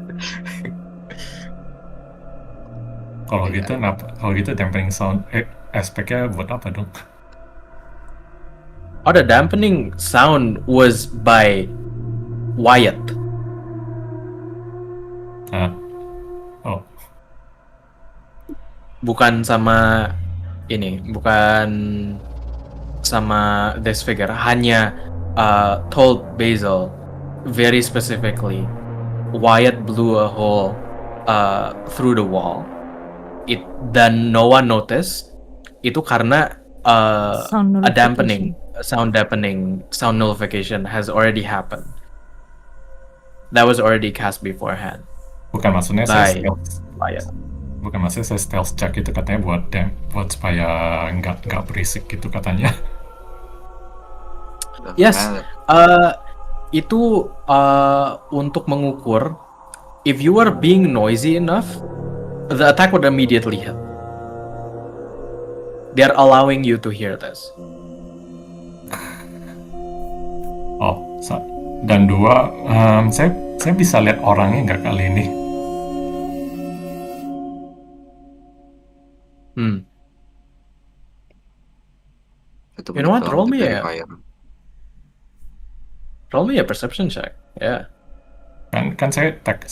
Kalau gitu dampening sound aspeknya buat apa dong? Oh, the dampening sound was by Wyatt. Oh, Bukan sama ini, bukan sama this figure. Hanya told Basil very specifically, Wyatt blew a hole through the wall. Dan no one noticed. Itu karena Sound a dampening, sound nullification has already happened. That was already cast beforehand bukan maksudnya by saya stealth. Wyatt. Bukan maksudnya saya stealth check itu katanya buat supaya nggak berisik gitu katanya. Yes, itu untuk mengukur if you were being noisy enough, the attack would immediately hit. They're allowing you to hear this. Oh, dan dua, saya bisa lihat orangnya nggak kali ini? You know what? Roll me a perception check. Yeah. Kan saya tag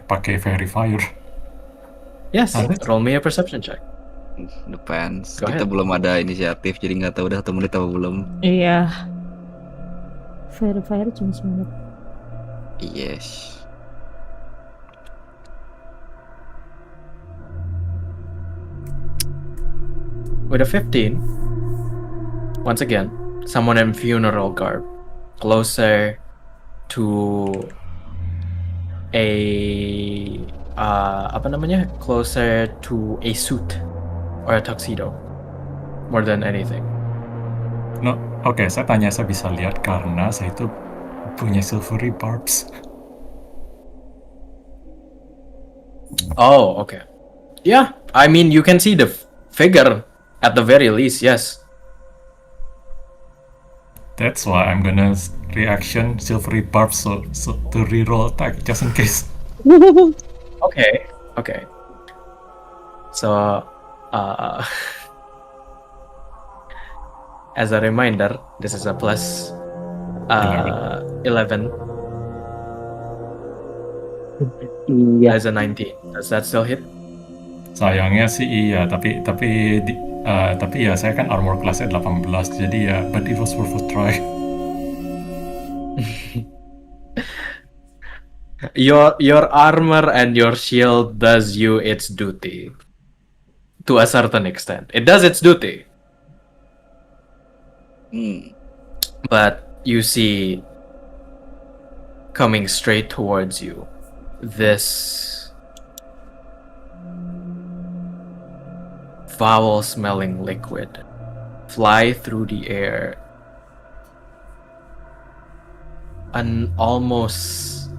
pakai verifier. Yes. Ada? Roll me a perception check. Depends. Go Kita ahead. belum ada inisiatif, jadi nggak tahu udah 1 menit apa belum. Iya. Verifier cuma 9 menit. Yes. With a 15, once again, someone in funeral garb, closer to a closer to a suit or a tuxedo, more than anything. No, oke, saya bisa lihat karena saya itu punya silvery barbs. Oh, okay. Yeah, I mean, you can see the figure at the very least, yes. That's why I'm gonna reaction silvery barbs so to reroll attack just in case. Okay, okay. So, as a reminder, this is a plus 11. Iya. As a 19. Does that still hit? Sayangnya sih iya, tapi ya saya kan armor class-nya 18, jadi ya, but it was worth a try. Your armor and your shield does you its duty. To a certain extent. It does its duty. But you see coming straight towards you this foul smelling liquid fly through the air, an almost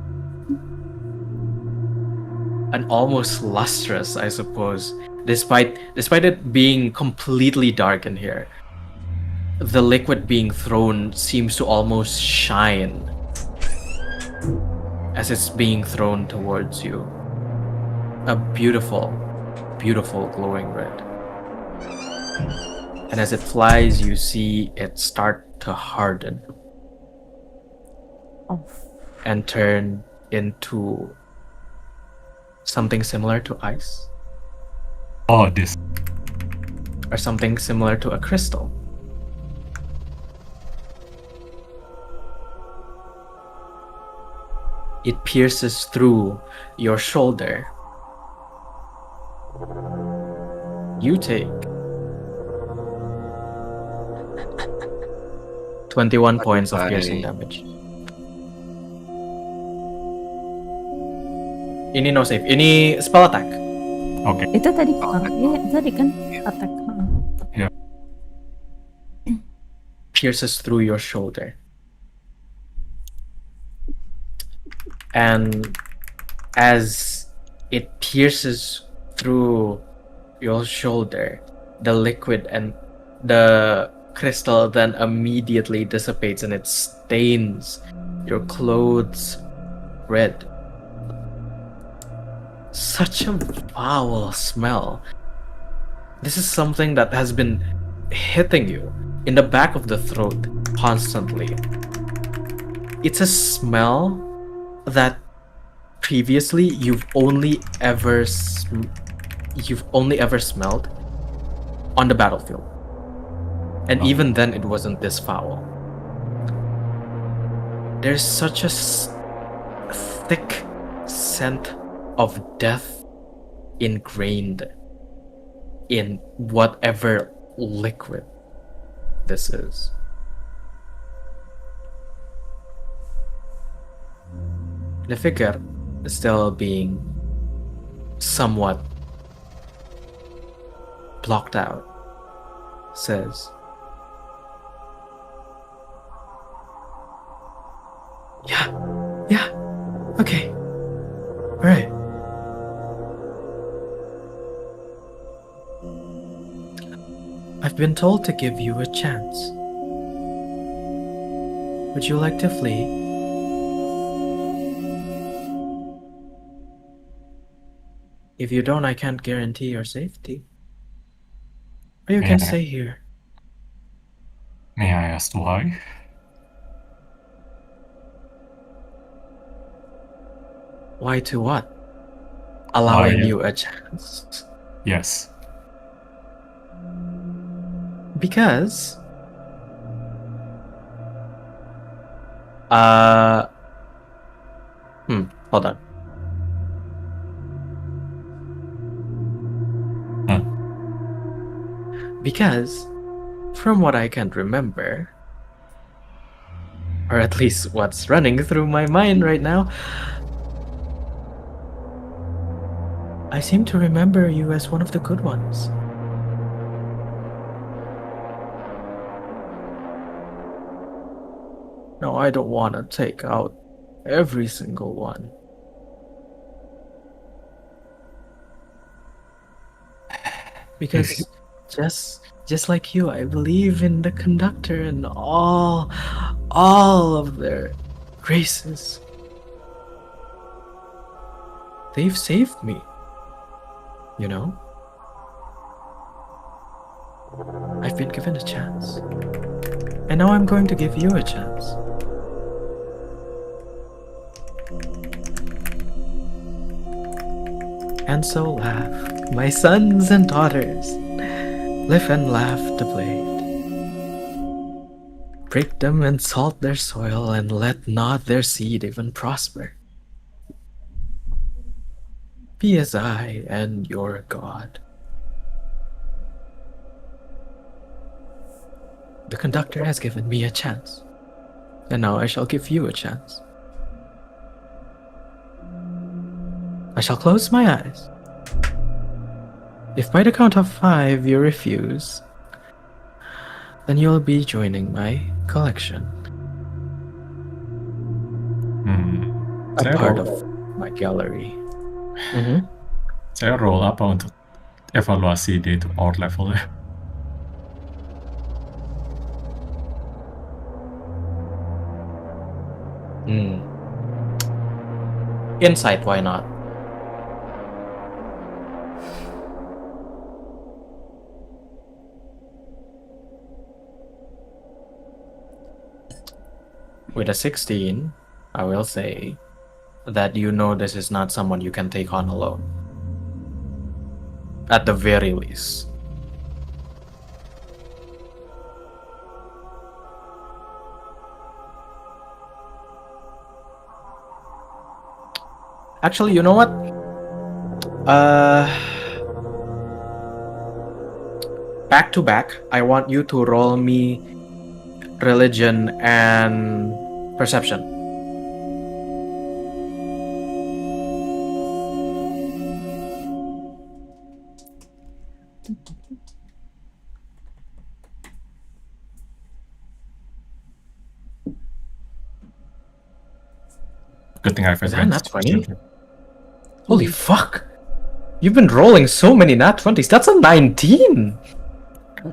and almost lustrous, I suppose. Despite it being completely dark in here, the liquid being thrown seems to almost shine as it's being thrown towards you. A beautiful, beautiful glowing red. And as it flies, you see it start to harden and turn into something similar to ice. Oh, this. Or something similar to a crystal. It pierces through your shoulder. You take 21 points of piercing damage. Ini no save. Ini spell attack. Okay. Itu tadi tadi kan attack. Pierces through your shoulder. And as it pierces through your shoulder, the liquid and the crystal then immediately dissipates and it stains your clothes red. Such a foul smell. This is something that has been hitting you in the back of the throat constantly. It's a smell that previously you've only ever smelled on the battlefield, and even then it wasn't this foul. There's such a thick scent of death ingrained in whatever liquid this is. The figure, still being somewhat blocked out, says, Yeah, okay, alright. I've been told to give you a chance. Would you like to flee? If you don't, I can't guarantee your safety. Or you can stay here. May I ask why? Why to what? Allowing Why? you a chance. Yes. Because hold on. Because from what I can remember, or at least what's running through my mind right now, I seem to remember you as one of the good ones. No, I don't want to take out every single one. Because just like you, I believe in the conductor and all of their graces. They've saved me, you know? I've been given a chance. And now I'm going to give you a chance. And so laugh, my sons and daughters. Live and laugh the blade. Break them and salt their soil, and let not their seed even prosper. Be as I and your God. The conductor has given me a chance, and now I shall give you a chance. I shall close my eyes. If by the count of 5 you refuse, then you'll be joining my collection. A part of my gallery. Saya roll apa untuk evaluasi dia itu power levelnya? Insight, why not? With a 16, I will say that you know this is not someone you can take on alone. At the very least. Actually, you know what? Back to back, I want you to roll me religion and perception. Good thing I have Is that advantage. nat 20? Holy fuck! You've been rolling so many nat 20s. That's a 19!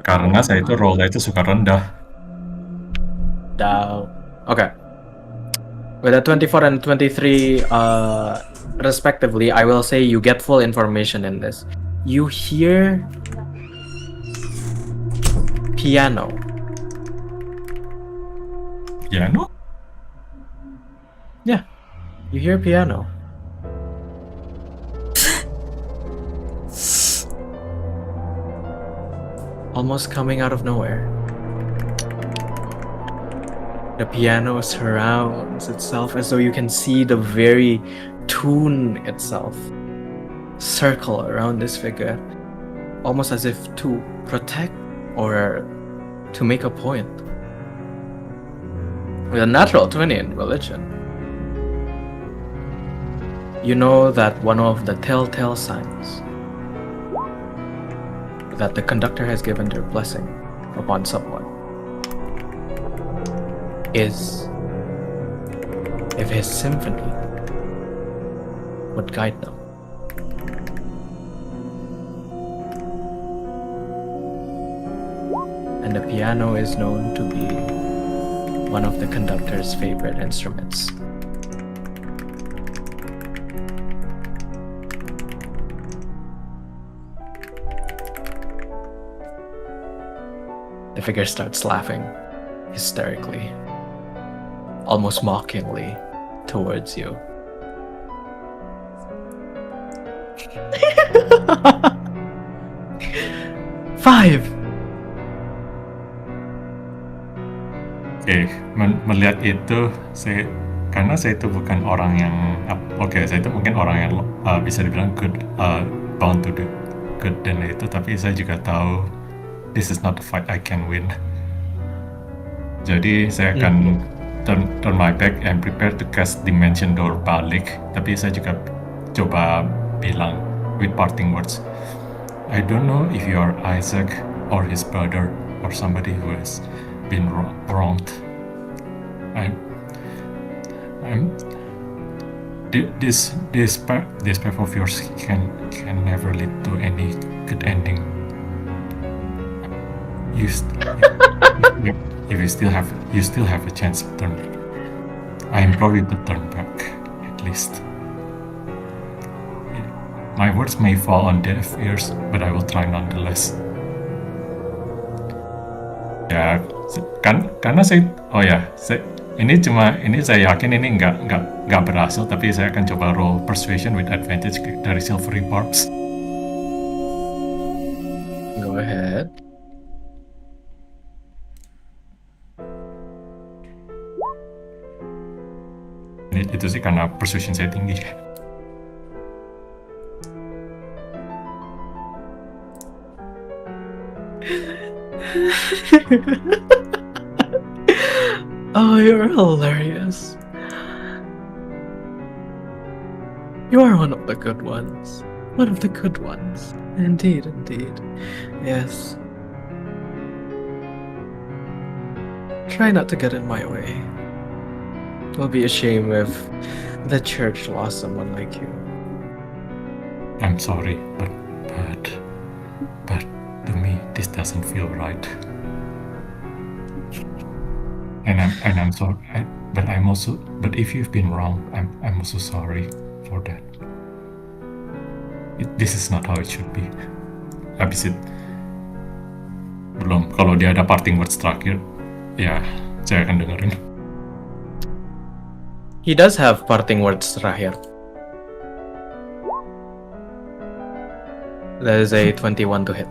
Karena saya itu roll itu suka rendah. Down. Okay. With a 24 and 23, respectively, I will say you get full information in this. You hear piano. Piano? Yeah, you hear piano. Almost coming out of nowhere. The piano surrounds itself as though you can see the very tune itself circle around this figure, almost as if to protect or to make a point. With a natural 20 in religion, you know that one of the telltale signs that the conductor has given their blessing upon someone is if his symphony would guide them. And the piano is known to be one of the conductor's favorite instruments. The figure starts laughing hysterically, almost mockingly towards you. Five. Oke, melihat itu, karena saya itu bukan orang yang, saya itu mungkin orang yang bisa dibilang good, bound to do good dan itu, tapi saya juga tahu this is not a fight I can win. Jadi saya akan turn my back and prepare to cast Dimension Door balik, tapi saya juga coba bilang with parting words, I don't know if you are Isaac or his brother or somebody who has been wronged. This path of yours can never lead to any good ending. If you still have a chance to turn. I implore you to turn back, at least. My words may fall on deaf ears, but I will try nonetheless. Ya, karena ini saya yakin ini nggak berhasil, tapi saya akan coba roll persuasion with advantage dari silvery barbs. Go ahead. Itu sih karena persuasion saya tinggi. Oh, you're hilarious. You are one of the good ones. One of the good ones. Indeed, indeed. Yes. Try not to get in my way. It will be a shame if the church lost someone like you. I'm sorry, but to me this doesn't feel right. And I'm sorry. But if you've been wrong, I'm also sorry for that. This is not how it should be. Habis itu belum. Kalau dia ada parting words terakhir, ya saya akan dengerin. He does have parting words terakhir. That is a 21 to hit.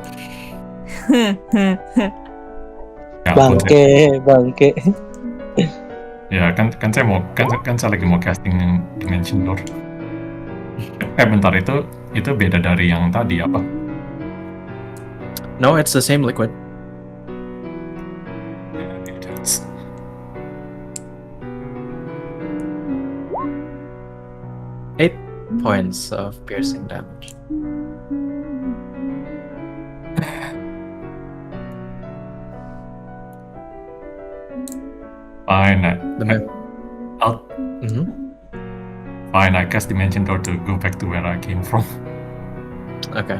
Ya, Bangke. Ya kan saya lagi mau casting Dimension Door. Bentar, itu beda dari yang tadi apa? No, it's the same liquid. It's- Eight points of piercing damage. Fine. I'll Fine, I cast Dimension Door to go back to where I came from. Okay.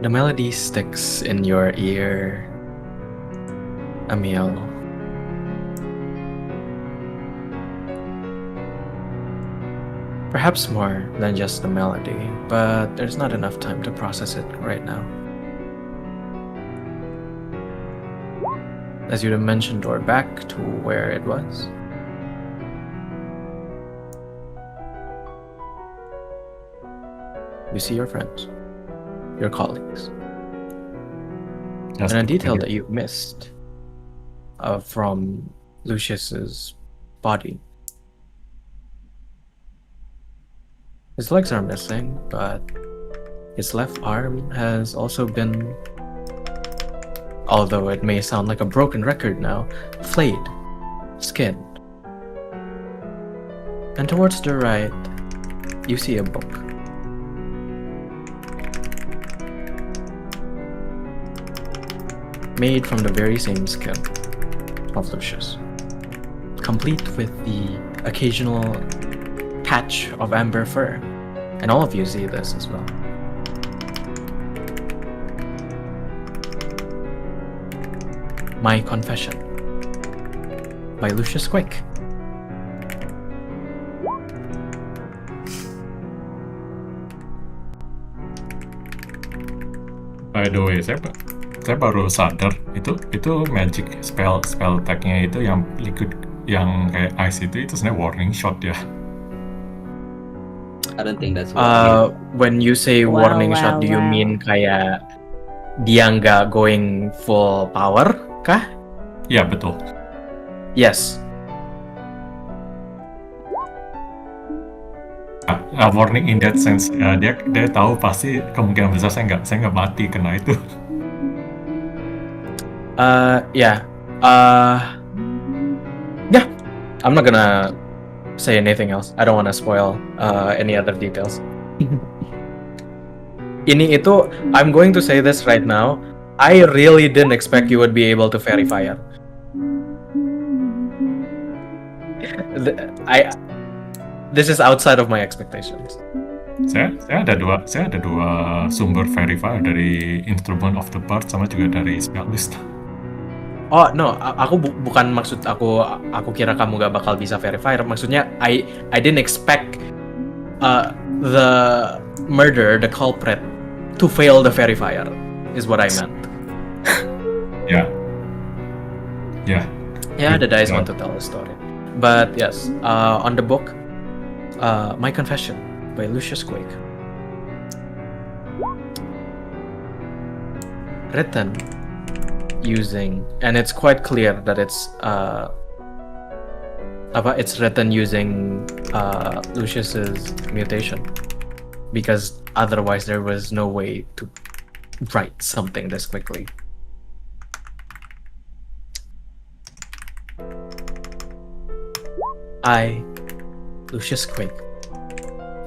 The melody sticks in your ear, Amiel. Perhaps more than just the melody, but there's not enough time to process it right now. As you dimension door back to where it was, you see your friends, your colleagues, Just and a detail that you missed from Lucius's body. His legs are missing, but his left arm has also been, although it may sound like a broken record now, flayed, skinned. And towards the right, you see a book. Made from the very same skin of Lucius, complete with the occasional patch of amber fur, and all of you see this as well. My Confession by Lucius Quick. By the way, saya baru sadar itu magic spell tag-nya itu yang liquid yang kayak ice itu sebenarnya warning shot ya. I don't think that's When you say warning shot, do you mean kayak dia nggak going full power kah? Iya betul. Yes. Warning in that sense, dia tahu pasti kemungkinan besar saya nggak mati kena itu. Yeah. Yeah. I'm not gonna say anything else. I don't want to spoil any other details. Ini itu, I'm going to say this right now. I really didn't expect you would be able to fairy fire. This is outside of my expectations. Saya ada dua sumber verify dari Instrument of the Bard sama juga dari Spellist. Oh no, aku bukan maksud aku kira kamu gak bakal bisa verify. Maksudnya I didn't expect the murderer, the culprit, to fail the verifier, is what I meant. Yeah. Yeah, the dice want to tell a story. But yes, on the book, My Confession by Lucius Quake. Written using, and it's quite clear that it's written using Lucius's mutation, because otherwise there was no way to write something this quickly. I, Lucius Quake,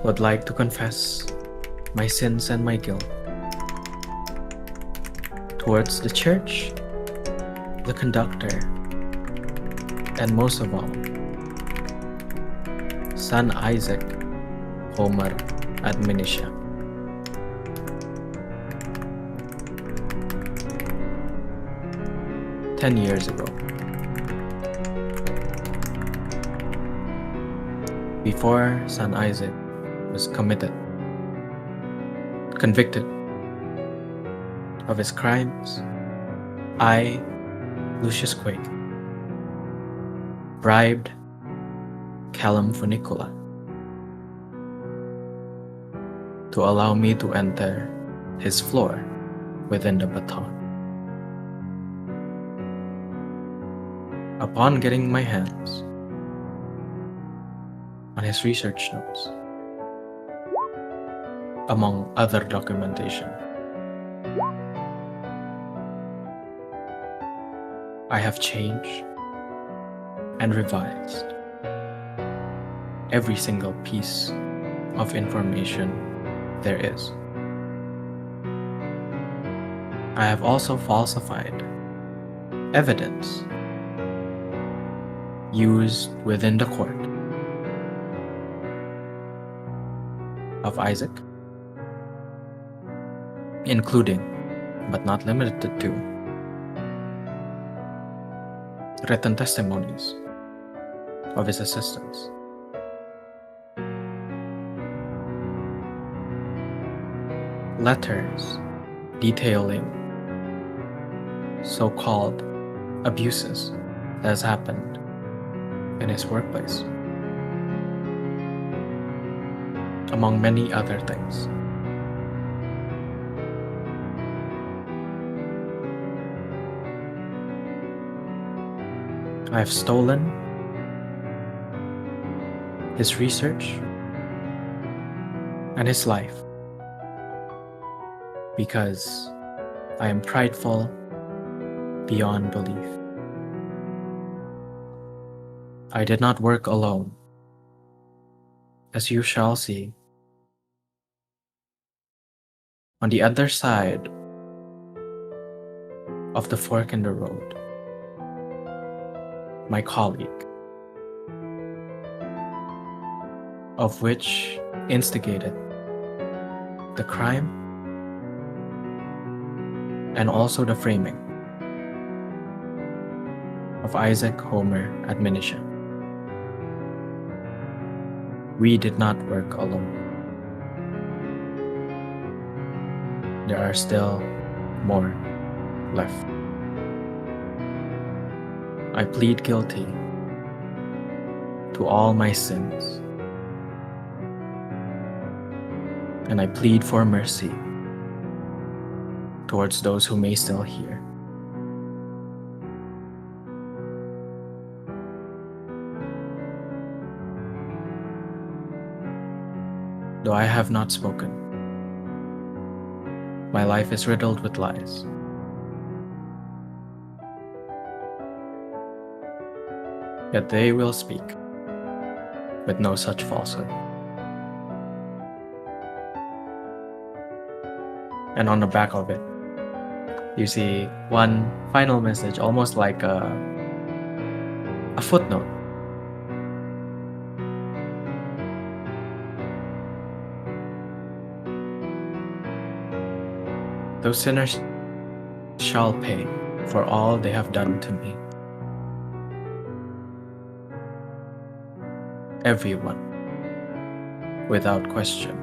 would like to confess my sins and my guilt towards the church, the conductor, and most of all, son Isaac Homer admonition. "10 years ago, before son Isaac was convicted of his crimes, I, Lucius Quake, bribed Callum Funicula to allow me to enter his floor within the baton. Upon getting my hands on his research notes, among other documentation, I have changed and revised every single piece of information there is. I have also falsified evidence used within the court of Isaac, including, but not limited to, written testimonies of his assistants, letters detailing so-called abuses that has happened in his workplace, among many other things. I have stolen his research and his life because I am prideful beyond belief. I did not work alone, as you shall see. On the other side of the fork in the road, my colleague, of which instigated the crime and also the framing of Isaac Homer admonition. We did not work alone. There are still more left. I plead guilty to all my sins, and I plead for mercy towards those who may still hear. Though I have not spoken, my life is riddled with lies. Yet they will speak with no such falsehood. And on the back of it, you see one final message, almost like a footnote. Those sinners shall pay for all they have done to me. Everyone, without question.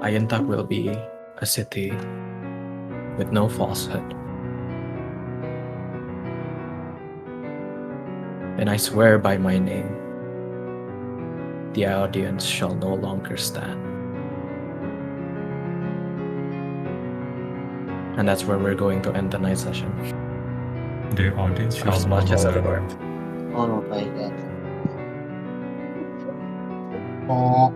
Ayuntak will be a city with no falsehood. And I swear by my name, the audience shall no longer stand. And that's where we're going to end the night session. The audience shall Of no Splotches of longer Warmth. Oh my god. Oh,